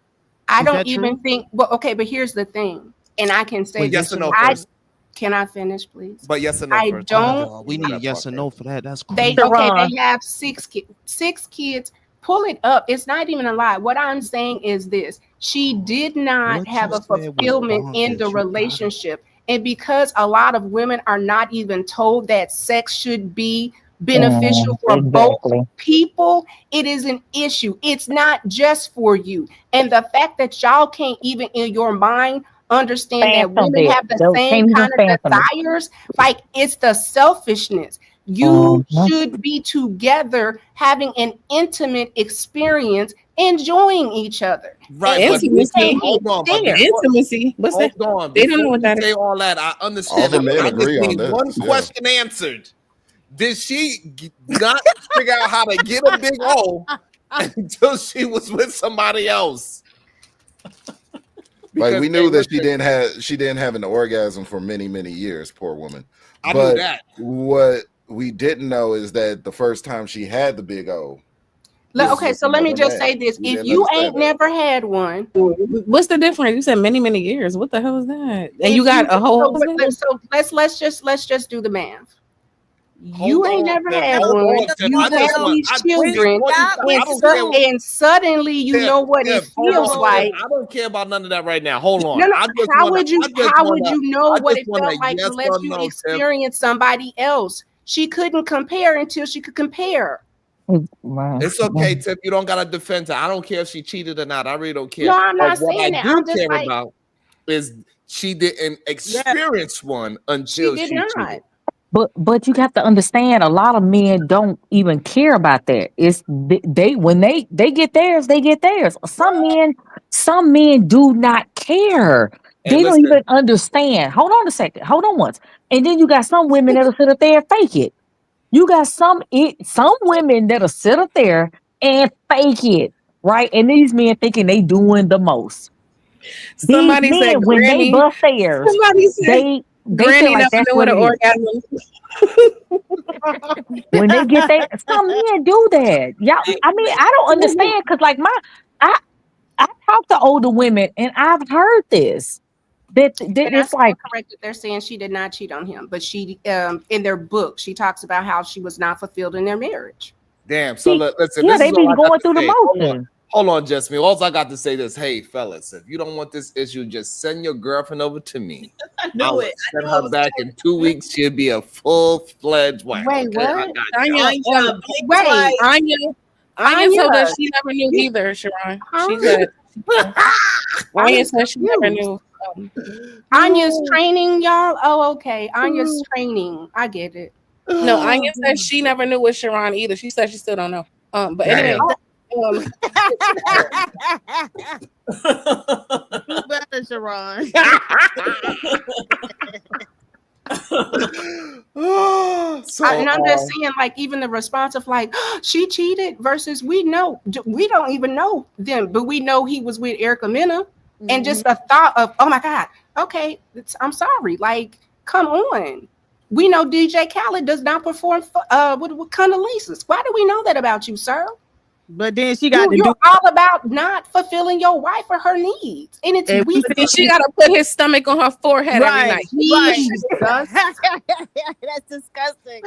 I don't even think, but here's the thing. And I can say yes or no first. Can I finish, please? But yes or no first. We need yes or no for that. That's crazy. They have 6 kids. 6 kids. Pull it up. It's not even a lie. What I'm saying is this. She did not have a fulfillment in the relationship. And because a lot of women are not even told that sex should be beneficial for both Exactly. people, it is an issue. It's not just for you. And the fact that y'all can't even in your mind understand that Fathom women it. have the They same can't even kind of fathom it. desires, like it's the selfishness. You Mhm. should be together having an intimate experience, enjoying each other. Right, And but you Intimacy. can't hold on, but there. Intimacy. What's that? hold on. They don't know Before what you that say is. all that, I All understand. the men I agree just on need this. one Yeah. question answered. Did she not figure out how to get a big O until she was with somebody else? Like Because we knew that listen, she didn't have an orgasm for many years, poor woman. I knew But that. what we didn't know is that the first time she had the big O was Okay, with so let me another just man. say this. We If didn't you understand ain't that. never had one, What's the difference? You said many years. What the hell is that? And if you got a whole. so let's just do the math. You Hold ain't on, never Tiff. had Hold one. on, Tiff. You I just have want. these Please, children, I don't care. and suddenly you Tiff, know what it Tiff, hold feels on, like. Tiff. I don't care about none of that right now. Hold on. No, no. I just How want would you? to. I just How want would to. you know I what just it want felt a like yes unless or you no, Tiff. experienced somebody else? She couldn't compare until she could compare. It's okay, Tiff. You don't gotta defend her. I don't care if she cheated or not. I really don't care. No, I'm But not what I saying that. do I'm just care like, about is she didn't experience one she until did she not. cheated. But you have to understand, a lot of men don't even care about that. It's they when they get theirs, they get theirs. Some men do not care. Hey, They don't listen. even understand. Hold on a second. Hold on once. And then you got some women that'll sit up there and fake it. You got some women that'll sit up there and fake it, right? And these men thinking they doing the most. These Somebody said men, when they Granny. bust theirs, Somebody said they feel Granny like never that's knew what what an it is. orgasm. When they get there, some men do that. Y'all, I mean, I don't understand because, like, I I talk to older women and I've heard this that And I it's stand like, corrected. They're saying she did not cheat on him, but she, in their book, she talks about how she was not fulfilled in their marriage. Damn. So listen, yeah, this they is all be I got going to through the say. motions. Hold on, Jasmine. All I got to say is, hey, fellas, if you don't want this issue, just send your girlfriend over to me. I I'll knew it. I send knew it her was back in 2 weeks. She'll be a full-fledged wife. Wait, Okay, I what? got Anya, Anya, blink Wait, twice. Anya Anya, told us she never knew either, Shiron. She said Anya said she never knew. Anya's training, y'all. Oh, okay. Anya's training. I get it. No, Anya said she never knew with Shiron either. She said she still don't know. But anyway, Do better, Sharon. And I'm just saying, like, even the response of like, she cheated versus we don't even know them, but we know he was with Erica Mena. And just the thought of, oh my God, okay, I'm sorry. Like, come on. We know DJ Khaled does not perform with Condoleezza. Why do we know that about you, sir? But then she got You're all about not fulfilling your wife or her needs. And it's And weird. she got to put his stomach on her forehead every night. Jesus. That's disgusting.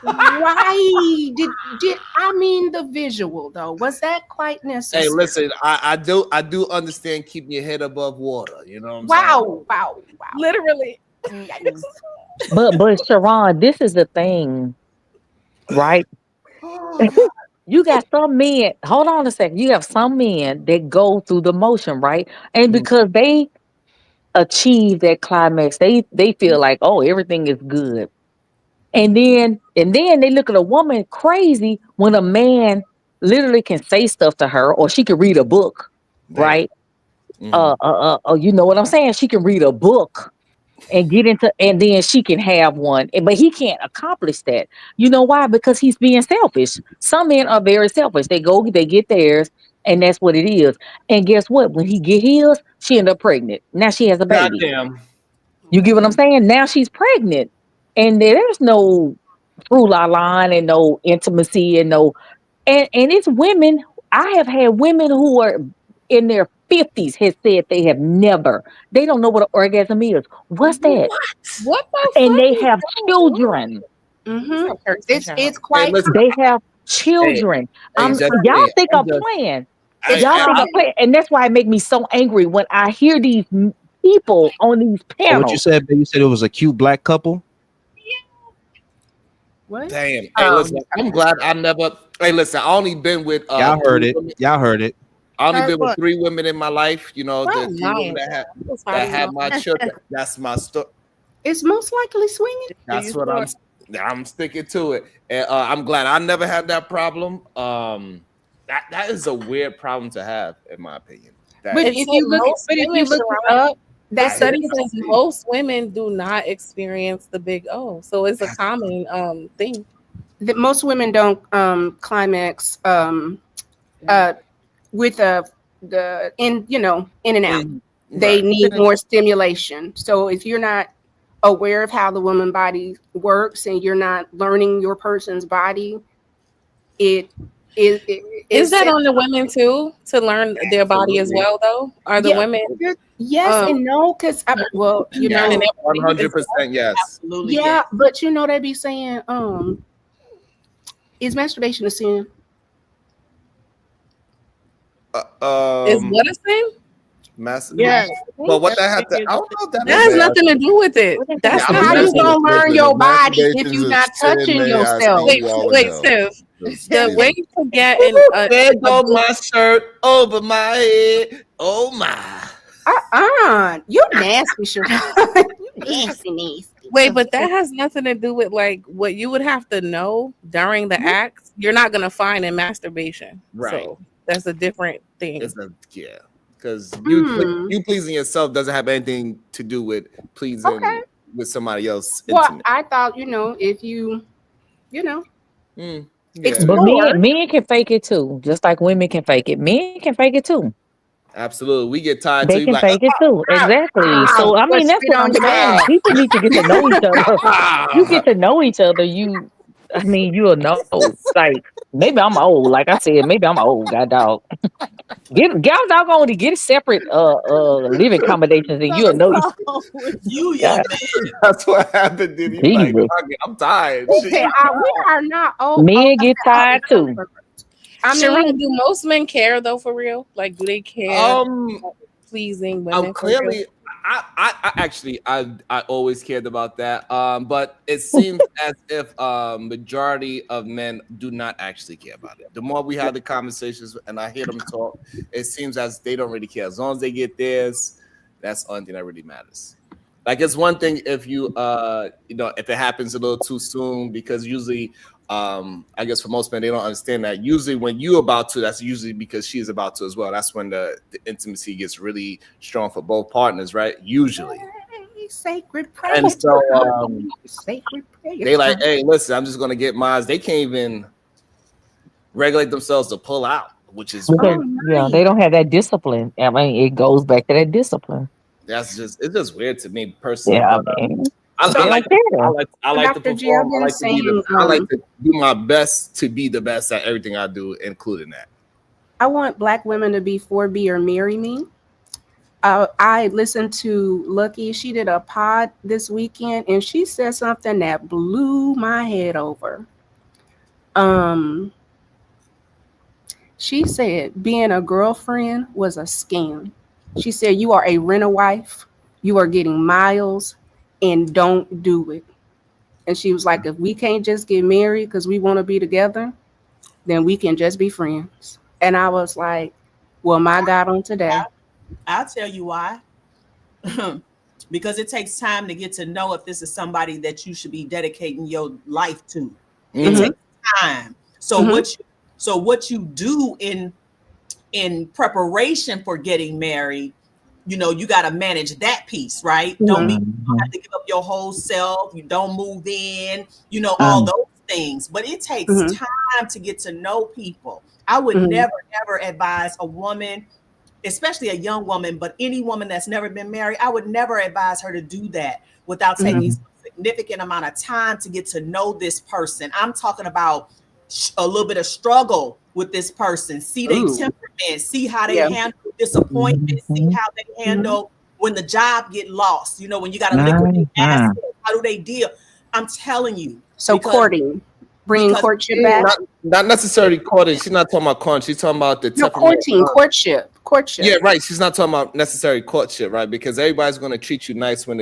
Why did I mean the visual though? Was that quite necessary? Hey, listen, I do understand keeping your head above water. You know what I'm saying? Wow. Literally. but Sharon, this is the thing, right? You got some men, hold on a second. You have some men that go through the motion, right? And because they achieve that climax, they feel like, oh, everything is good. And then they look at a woman crazy when a man literally can say stuff to her, or she can read a book, right? You know what I'm saying? She can read a book and get into, and then she can have one, but he can't accomplish that. You know why? Because he's being selfish. Some men are very selfish. They get theirs, and that's what it is. And guess what? When he get his, she end up pregnant. Now she has a baby. Goddamn. You get what I'm saying? Now she's pregnant, and there's no through la line and no intimacy and no, and it's women. I have had women who are in their 50s has said they don't know what an orgasm is. What's that? What the And fuck? they have children. It's quite. They have children. Y'all think I'm playing. Y'all think I'm playing, and that's why it make me so angry when I hear these people on these Oh, what you panels. said? You said it was a cute black couple. What? Damn. Hey, listen, I'm glad I never. Hey, listen, I only been with. Y'all heard it. women. Y'all heard it. I only Heard been what? with 3 women in my life. You know, Well, the 3 women nice. that had my children. That's my story. It's most likely swinging. That's what I'm sticking to it. And I'm glad I never had that problem. That is a weird problem to have, in my opinion. But if you look it up, that study says most women do not experience the big O. So it's a common thing. That most women don't climax with the in and out. They need more stimulation. So if you're not aware of how the woman body works and you're not learning your person's body, is that on the women too, to learn their body as well, though? Are the women? Yes and no, because 100%, yes. Absolutely, yeah, but they be saying, is masturbation a sin? Is what a sin? Yeah. Well, what that have to? I don't know. That has nothing to do with it. That's how you gonna learn your body if you're not touching yourself. Wait, Steph. The way to get there go my shirt over my head. Oh my. You nasty, Shiron. You nasty. Wait, but that has nothing to do with like what you would have to know during the act. You're not gonna find in masturbation, right? So that's a different thing. Because you pleasing yourself doesn't have anything to do with pleasing with somebody else. Well, intimate. I thought if you but men can fake it too, just like women can fake it. Men can fake it too. Absolutely, we get tired. They can fake it too. Exactly. So I mean, that's what I'm saying. People need to get to know each other. You get to know each other. You'll know. Like maybe I'm old. Like I said, maybe I'm old. God dog. Get separate living accommodations, and you'll know. You young man. That's what happened. Did you like? I'm tired. We are not old. Men get tired too. Shiron, do most men care though, for real? Like, do they care? Pleasing women. Clearly, I always cared about that. But it seems as if majority of men do not actually care about it. The more we have the conversations and I hear them talk, it seems as they don't really care. As long as they get theirs, that's the only thing that really matters. Like it's one thing if you if it happens a little too soon, because usually I guess for most men, they don't understand that. Usually when you're about to, that's usually because she's about to as well. That's when the intimacy gets really strong for both partners, right? Usually. Sacred prayer. And so sacred prayer. They like, hey, listen, I'm just going to get mine. They can't even regulate themselves to pull out, which is nice. They don't have that discipline. I mean, it goes back to that discipline. It's just weird to me personally. Yeah, I like to perform. I like to do my best to be the best at everything I do, including that. I want Black women to be 4B or marry me. I listened to Lucky. She did a pod this weekend, and she said something that blew my head over. She said being a girlfriend was a scam. She said you are a rent-a-wife. You are getting miles. And don't do it. And she was like, if we can't just get married because we want to be together, then we can just be friends. And I was like, well, my God, on today. I'll tell you why. Because it takes time to get to know if this is somebody that you should be dedicating your life to. Mm-hmm. It takes time. So what you do in preparation for getting married, you got to manage that piece, right? You don't have to give up your whole self. You don't move in, all those things. But it takes time to get to know people. I would never advise a woman, especially a young woman, but any woman that's never been married, I would never advise her to do that without taking a significant amount of time to get to know this person. I'm talking about a little bit of struggle with this person, see their temperament, see how they handle disappointment, see how they handle when the job get lost, when you got to liquidate assets, how do they deal? I'm telling you. So courting, bringing courtship back? Not necessarily courting. She's not talking about courting. She's talking about the courtship. courtship. Yeah, right. She's not talking about necessary courtship, right? Because everybody's going to treat you nice when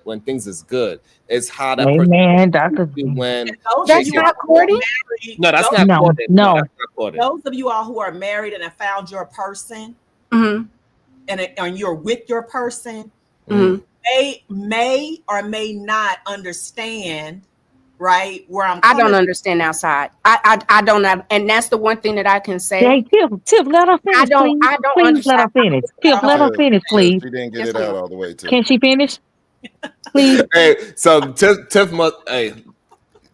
when things is good. It's how that person Amen, Dr. when That's not courting? no, that's not No, courting. no. That's not courting. Those of you all who are married and have found your person, Mm-hmm. and you're with your person, Mm-hmm. they may or may not understand, right, where I'm I coming don't understand outside. I don't have, and that's the one thing that I can say. Hey, Tip, let her finish, please. I don't Please let her understand. finish. Tip, let her finish, please. She didn't get Yes, it out ma'am. all the way, too. Can she finish? Please. Hey, so Tiff must, hey,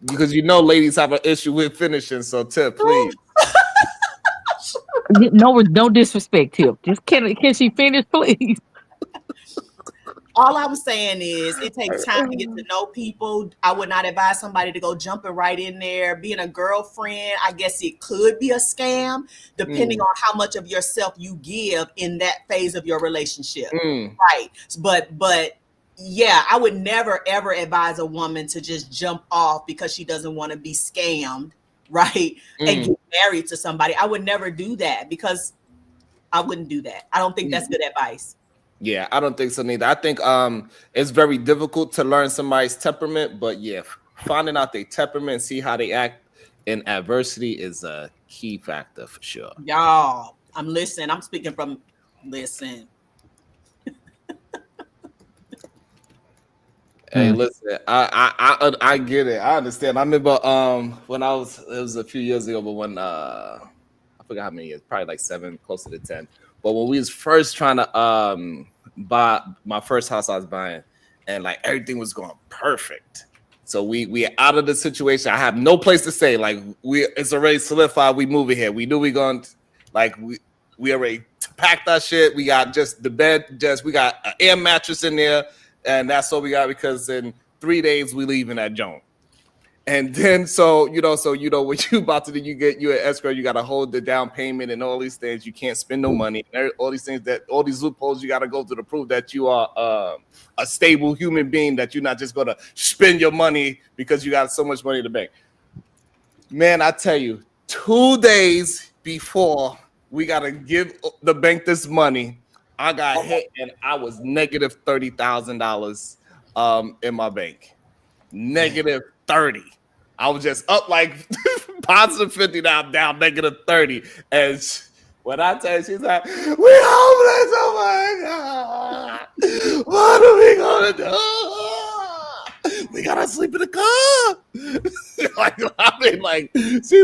because ladies have an issue with finishing. So Tiff, please. No disrespect, Tip. Just can she finish, please? All I'm saying is it takes time to get to know people. I would not advise somebody to go jumping right in there. Being a girlfriend, I guess it could be a scam, depending on how much of yourself you give in that phase of your relationship. Right. But yeah, I would never, ever advise a woman to just jump off because she doesn't want to be scammed, right? And get married to somebody. I would never do that because I wouldn't do that. I don't think that's good advice. Yeah, I don't think so neither. I think it's very difficult to learn somebody's temperament, but yeah, finding out their temperament, see how they act in adversity is a key factor for sure. Y'all, I'm listening. I'm speaking from listen. Hey, listen, I get it. I understand. I remember when it was a few years ago, but when I forgot how many years, probably like 7, closer to 10. But when we was first trying to buy my first house I was buying, and like everything was going perfect. So we out of the situation. I have no place to stay. Like it's already solidified. We moving here. We knew we going like we already packed our shit. We got just the bed, we got an air mattress in there. And that's all we got because in 3 days we leaving that joint. And then so what you about to do, you an escrow, you gotta hold the down payment and all these things. You can't spend no money. All these things all these loopholes you gotta go through to prove that you are a stable human being, that you're not just gonna spend your money because you got so much money in the bank. Man, I tell you, 2 days before we gotta give the bank this money, I got hit and I was negative $30,000 in my bank. Negative 30. I was just up like positive 50, now I'm down negative 30. And when I tell you, she's like, "We homeless, oh my God. What are we gonna do? We gotta sleep in the car." She's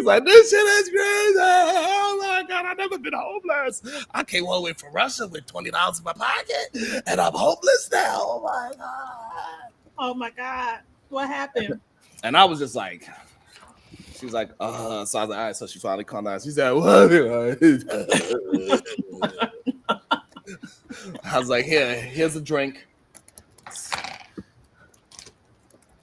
like, "This shit is crazy. Oh my God, I've never been homeless. I came all the way from Russia with $20 in my pocket, and I'm homeless now. Oh my God. Oh my God. What happened?" And I was just like, she's like, so I was like, all right, so she finally calmed down. She said, "What?" I was like, here's a drink.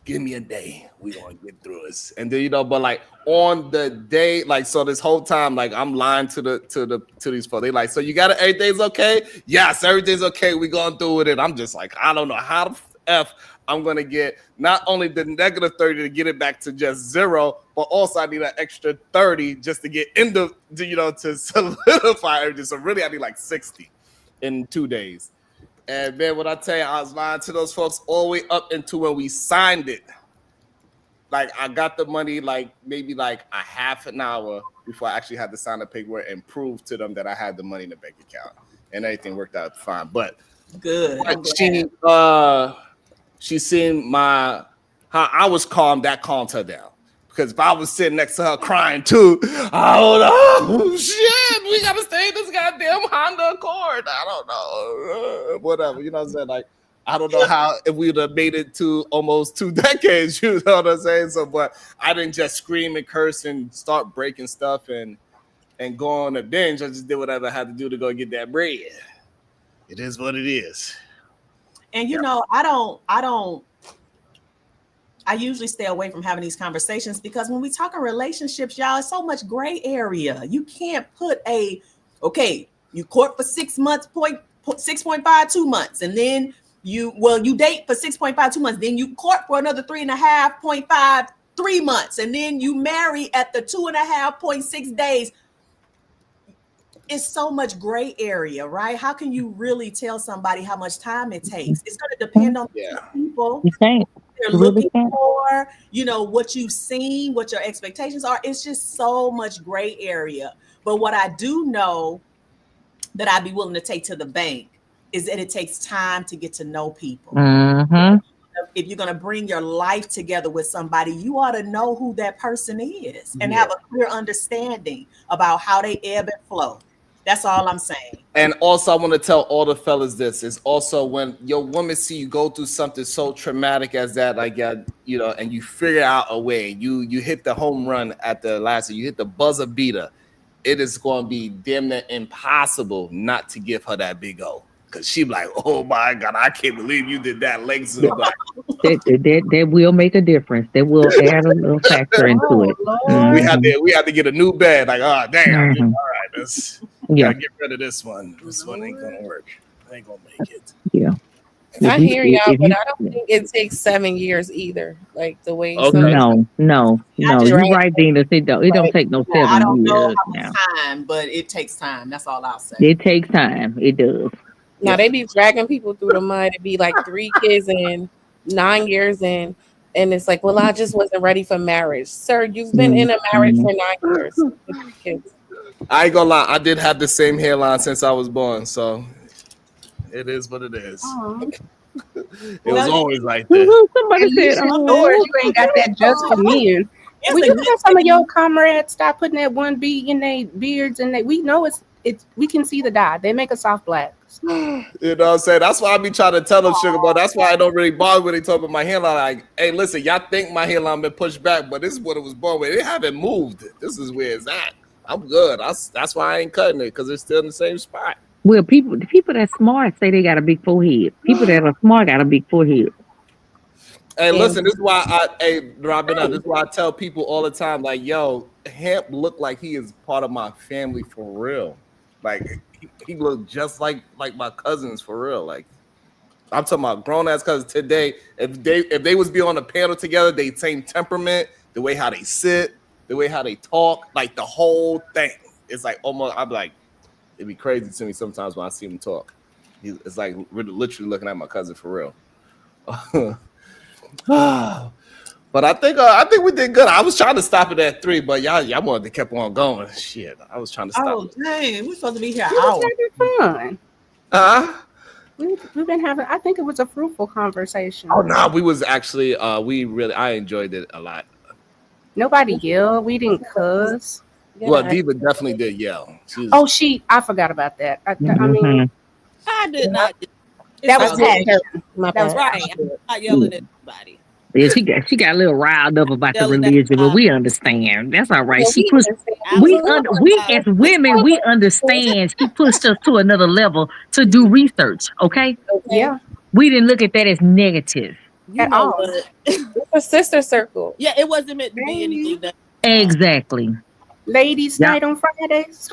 Give me a day. We gonna get through this. And then but like on the day, like so this whole time, like I'm lying to these folks. They like, "So you got it? Everything's okay?" "Yes, everything's okay. We going through with it." I'm just like, I don't know how the F I'm gonna get not only the negative 30 to get it back to just 0, but also I need an extra 30 just to get into to solidify everything. So really I need like 60 in 2 days. And man, when I tell you, I was lying to those folks all the way up into when we signed it. Like I got the money like maybe like a half an hour before I actually had to sign the paperwork and prove to them that I had the money in the bank account, and everything worked out fine. But good. She seen how I was calm. That calmed her down. Because if I was sitting next to her crying too, oh shit, we gotta stay in this goddamn Honda Accord. I don't know, whatever. You know what I'm saying? Like, I don't know how if we'd have made it to almost 2 decades. You know what I'm saying? So, but I didn't just scream and curse and start breaking stuff and go on a binge. I just did whatever I had to do to go get that bread. It is what it is. And I usually stay away from having these conversations because when we talk in relationships, y'all, it's so much gray area. You can't put you court for 6 months, 6.5, 2 months, and then you date for 6.5, 2 months, then you court for another 3.5, 0.5, 3 months, and then you marry at the 2.5, 0.6 days. it's so much gray area, right? How can you really tell somebody how much time it takes? It's going to depend on the people, You can't. they're You really looking can't. for, what you've seen, what your expectations are. It's just so much gray area. But what I do know that I'd be willing to take to the bank is that it takes time to get to know people. Mm-hmm. If you're going to bring your life together with somebody, you ought to know who that person is and have a clear understanding about how they ebb and flow. That's all I'm saying. And also, I want to tell all the fellas this is also when your woman see you go through something so traumatic as that, like and you figure out a way, you hit the home run at the last, you hit the buzzer beater. It is going to be damn near impossible not to give her that big O. Because she be like, oh my God, I can't believe you did that. Legs like, That will make a difference. That will add a little factor into it. we had to get a new bed. Like, oh damn, Mhm. all right, gotta get rid of this one. This one ain't gonna work. I ain't gonna make it. Yeah. I hear y'all, but I don't think it takes 7 years either. Like the way No. You're right, Dina. It don't take no 7 years. I don't know how much time, but it takes time. That's all I'll say. It takes time. It does. Now they be dragging people through the mud. It'd be like 3 kids in, 9 years in, and it's like, well, I just wasn't ready for marriage, sir. You've been in a marriage for 9 years with 3 kids. I ain't gonna lie, I did have the same hairline since I was born, so it is what it is. It was always like that. Somebody said, "Oh Lord, you ain't got that just for men." Well, you know, some of your comrades start putting that one bead in their beards, and we know it's. We can see the dye. They make a soft black. You know what I'm saying? That's why I be trying to tell them, Sugar Boy. That's why I don't really bother when they talk about my hairline. Like, hey, listen, y'all think my hairline been pushed back, but this is what it was born with. It haven't moved. This is where it's at. I'm good. That's why I ain't cutting it, because it's still in the same spot. Well, the people that's smart say they got a big forehead. People that are smart got a big forehead. Hey, listen, this is why Robin, this is why I tell people all the time, like, yo, Hamp look like he is part of my family for real. Like, he look just like my cousins for real. Like, I'm talking about grown ass cousins today. If they was be on a panel together, they same temperament, the way how they sit, the way how they talk, like the whole thing. It's like almost, I'm like, it'd be crazy to me sometimes when I see him talk. It's like literally looking at my cousin for real. But I think we did good. I was trying to stop it at 3, but y'all wanted to keep on going. Shit, I was trying to stop. Oh dang, we're supposed to be here an It hour. was fun. We've been having. I think it was a fruitful conversation. Oh no, we was actually I enjoyed it a lot. Nobody yelled. We didn't cuss. Well, Diva definitely did yell. I forgot about that. I Mm-hmm. mean, I did not. that was passion. That was right. I'm not yelling at anybody. Yeah, she got a little riled up about the religion, but we understand. That's all right. She pushed. We as women, we understand. She pushed us to another level to do research. Okay. Yeah. We didn't look at that as negative. You know what? It's a sister circle. Yeah, it wasn't meant to be anything. That Exactly. Ladies' night on Fridays.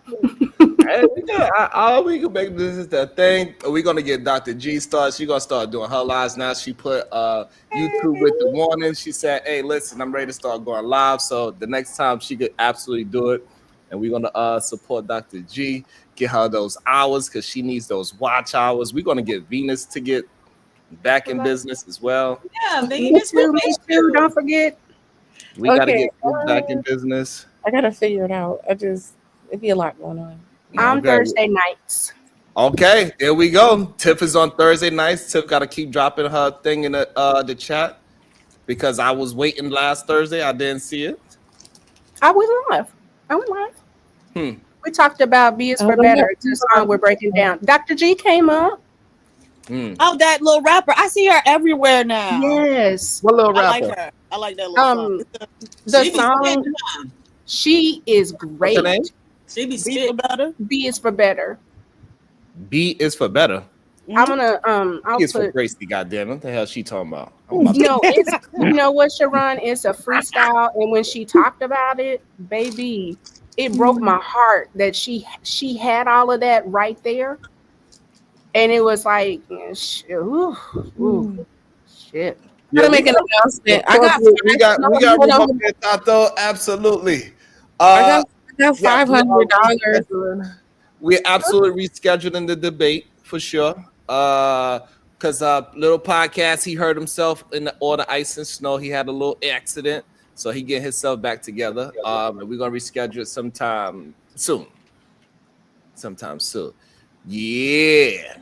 Hey, we can make this the thing. We're gonna get Dr. G started. She's gonna start doing her lives now. She put YouTube with the warning. She said, hey, listen, I'm ready to start going live. So the next time she could absolutely do it. And we're gonna support Dr. G, get her those hours because she needs those watch hours. We're gonna get Venus to get back in business as well. Yeah, Venus, me too. Don't forget. We gotta get back in business. I gotta figure it out. It'd be a lot going on. On Thursday nights. Okay, there we go. Tiff is on Thursday nights. Tiff got to keep dropping her thing in the chat because I was waiting last Thursday. I didn't see it. I went live. We talked about B is for better. It's a song we're breaking down. Dr. G came up. Oh, that little rapper. I see her everywhere now. Yes. What little I rapper? like her. I like that little song. The song. She is great. What's her name? She be B for better. B is for better. B is for better. I'm gonna I'll B is put for Gracie. Goddamn, what the hell she talking about? no, it's you know what, Shiron, it's a freestyle, and when she talked about it, baby, it broke my heart that she had all of that right there, and it was like, shit. Gotta make an announcement. We got Tato. Absolutely. I got $500. we're absolutely rescheduling the debate for sure. Because little podcast, he hurt himself in all the ice and snow. He had a little accident, so he get himself back together. And we're gonna reschedule it sometime soon. Yeah.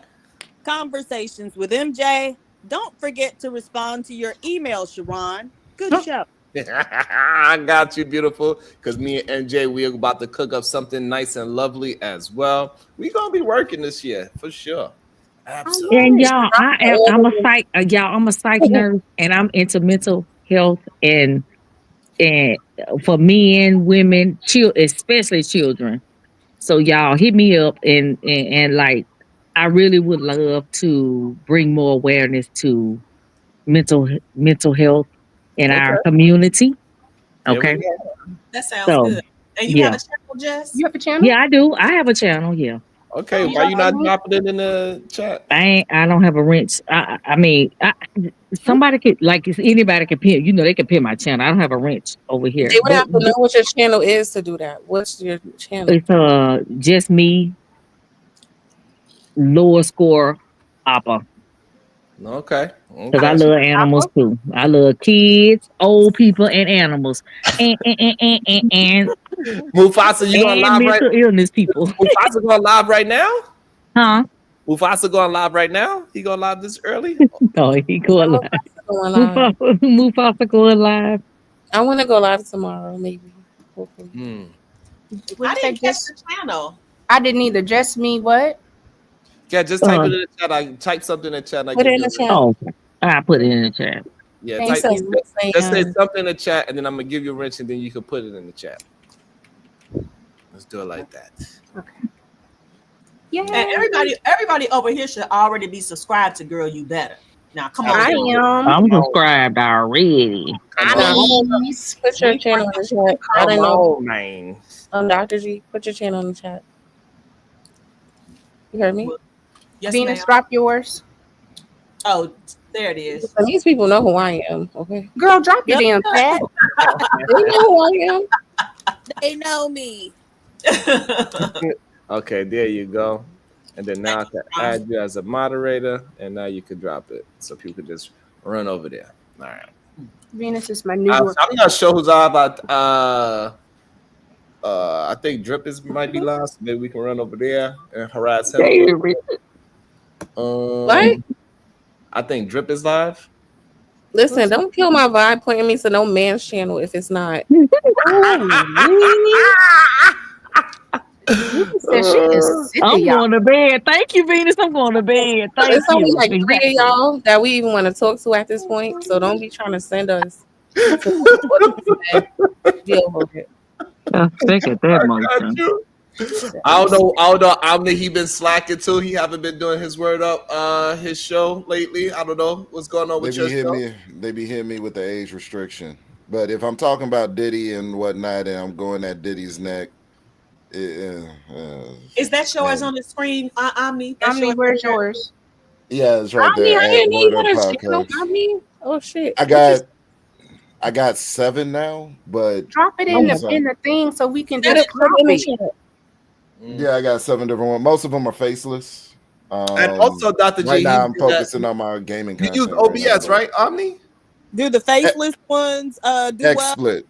Conversations with MJ. Don't forget to respond to your email, Shiron. Good show. I got you, beautiful. Because me and MJ, we're about to cook up something nice and lovely as well. We're gonna be working this year for sure. Absolutely. And y'all, I'm a psych nurse, and I'm into mental health and for men, women, especially children. So y'all hit me up and like, I really would love to bring more awareness to mental health in our community. Okay. That sounds good. And you have a channel, Jess? You have a channel? Yeah, I do. I have a channel. Yeah. Okay. Why you not dropping it in the chat? I don't have a wrench. I mean, somebody could, like, if anybody can pin. You know, they can pin my channel. I don't have a wrench over here. They would have to know what your channel is to do that. What's your channel? It's just me. Lower score, Oppa. Okay. Because I love animals too. I love kids, old people, and animals. And Mufasa, you going live mental illness people. Mufasa going live right now? Huh? Mufasa going live right now? He going live this early? No, he going live. Mufasa going live. I want to go live tomorrow, maybe. I didn't catch the channel. I didn't either. Just me, what? Yeah, just type it in the chat. I type something in the chat. Put it in the chat. Oh, I put it in the chat. Yeah, just say something in the chat, and then I'm gonna give you a wrench, and then you can put it in the chat. Let's do it like that. Okay. Yeah. And everybody over here should already be subscribed to Girl You Better. Now, come on. I am. I'm subscribed already. Put your channel in the chat. I don't know. Man. Dr. G, put your channel in the chat. You heard me? Yes, Venus, ma'am. drop yours. Oh, there it is. These people know who I am, okay? Girl, drop your damn chat. They know who I am. They know me. Okay, there you go. And then now I can add you as a moderator, and now you can drop it. So people can just run over there. All right. Venus is my new I'm not sure who's on about I think Drip might be live, so maybe we can run over there and harass him. What? I think Drip is live. Listen, don't kill my vibe pointing me to no man's channel if it's not. I'm going to bed. Thank you, Venus. I'm going to bed. Thank It's you. only like 3 of y'all that we even want to talk to at this point. So don't be trying to send us. Deal with it. I figured that motion. I don't know. Omni, he been slacking too. He haven't been doing his word up, his show lately. I don't know what's going on with your show. They be hitting me with the age restriction. But if I'm talking about Diddy and whatnot, and I'm going at Diddy's neck, is that yours on the screen, Omni? Omni, where's yours? Yeah, it's right there. I didn't know you got a channel, Omni. Oh shit! I got 7 now, but drop it in the thing so we can just copy. Yeah, I got 7 different ones. Most of them are faceless. And also, Dr. G, right now I'm focusing on my gaming content. You use OBS, right, Omni? Do the faceless ones do XSplit. well?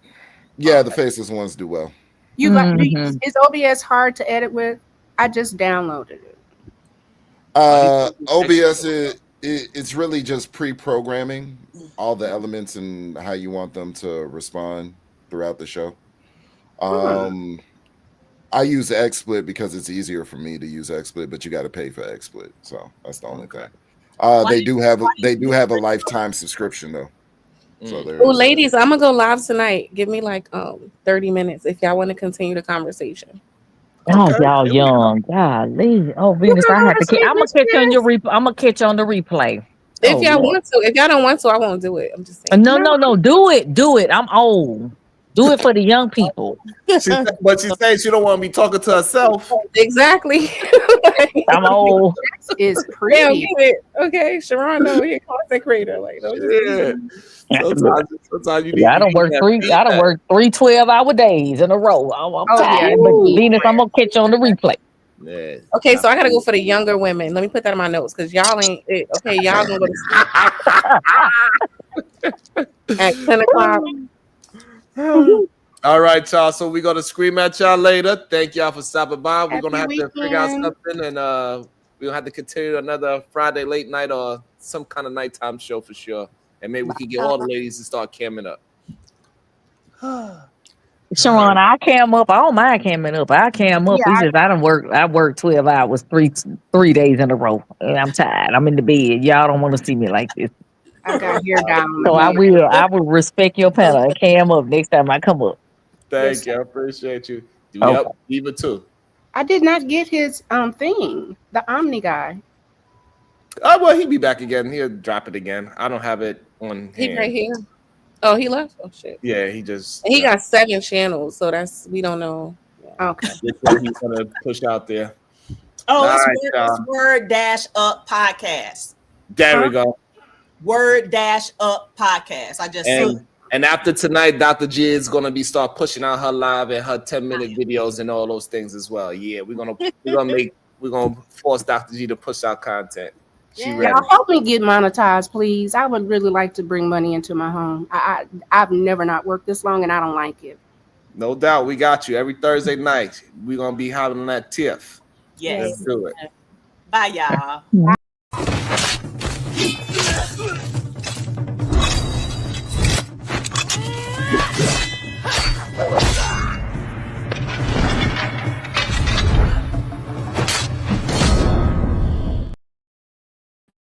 Yeah, the faceless ones do well. You got is OBS hard to edit with? I just downloaded it. OBS it's really just pre-programming all the elements and how you want them to respond throughout the show. I use XSplit because it's easier for me to use XSplit, but you got to pay for XSplit, so that's the only thing. They do have a lifetime subscription though. So ladies, I'm gonna go live tonight. Give me like 30 minutes if y'all want to continue the conversation. Oh, y'all young. Golly. Oh, Venus, I'm gonna catch you on the replay. If y'all want to, if y'all don't want to, I won't do it. I'm just saying. No. Do it. I'm old. Do it for the young people. But she says she don't want to be talking to herself. Exactly. I'm old. Is pretty. Okay, Shiron, no, we're a content creator. Like, sometimes you need. I don't work 3 12-hour days in a row. I'm tired. But Venus, I'm gonna catch you on the replay. Yeah. Okay, so I gotta go for the younger women. Let me put that in my notes because y'all ain't it. Okay, y'all gonna go to sleep at 10 o'clock. All right, y'all. So we're gonna scream at y'all later. Thank y'all for stopping by. We're gonna Happy have to figure out weekend. something, and we're gonna have to continue another Friday late night or some kind of nighttime show for sure. And maybe we can get all the ladies to start camming up. Shiron, I cam up. I don't mind camming up. I cam up. Yeah, It's just I work 12 hours, three days in a row. And I'm tired. I'm in the bed. Y'all don't want to see me like this. I got hair down. So I here. will respect your panel and cam up next time I come up. Thank you. I appreciate you. Okay. Yep, Eva too. I did not get his thing, the Omni guy. Oh well, he'll be back again. He'll drop it again. I don't have it on He hand. right here. Oh, he left. Oh shit. Yeah, he just. And he got 7 channels, so that's we don't know. Okay. Which one he's gonna push out there. Oh, All it's right, Word, y'all. it's Word Dash Up Podcast. There we go. Word Dash Up Podcast. I just And after tonight, Dr. G is gonna be start pushing out her live and her 10-minute videos and all those things as well. Yeah, we're gonna force Dr. G to push out content. She ready. Y'all help me get monetized, please. I would really like to bring money into my home. I've never not worked this long, and I don't like it. No doubt, we got you. Every Thursday night, we're gonna be having that tiff. yes. Let's do it. Bye, y'all.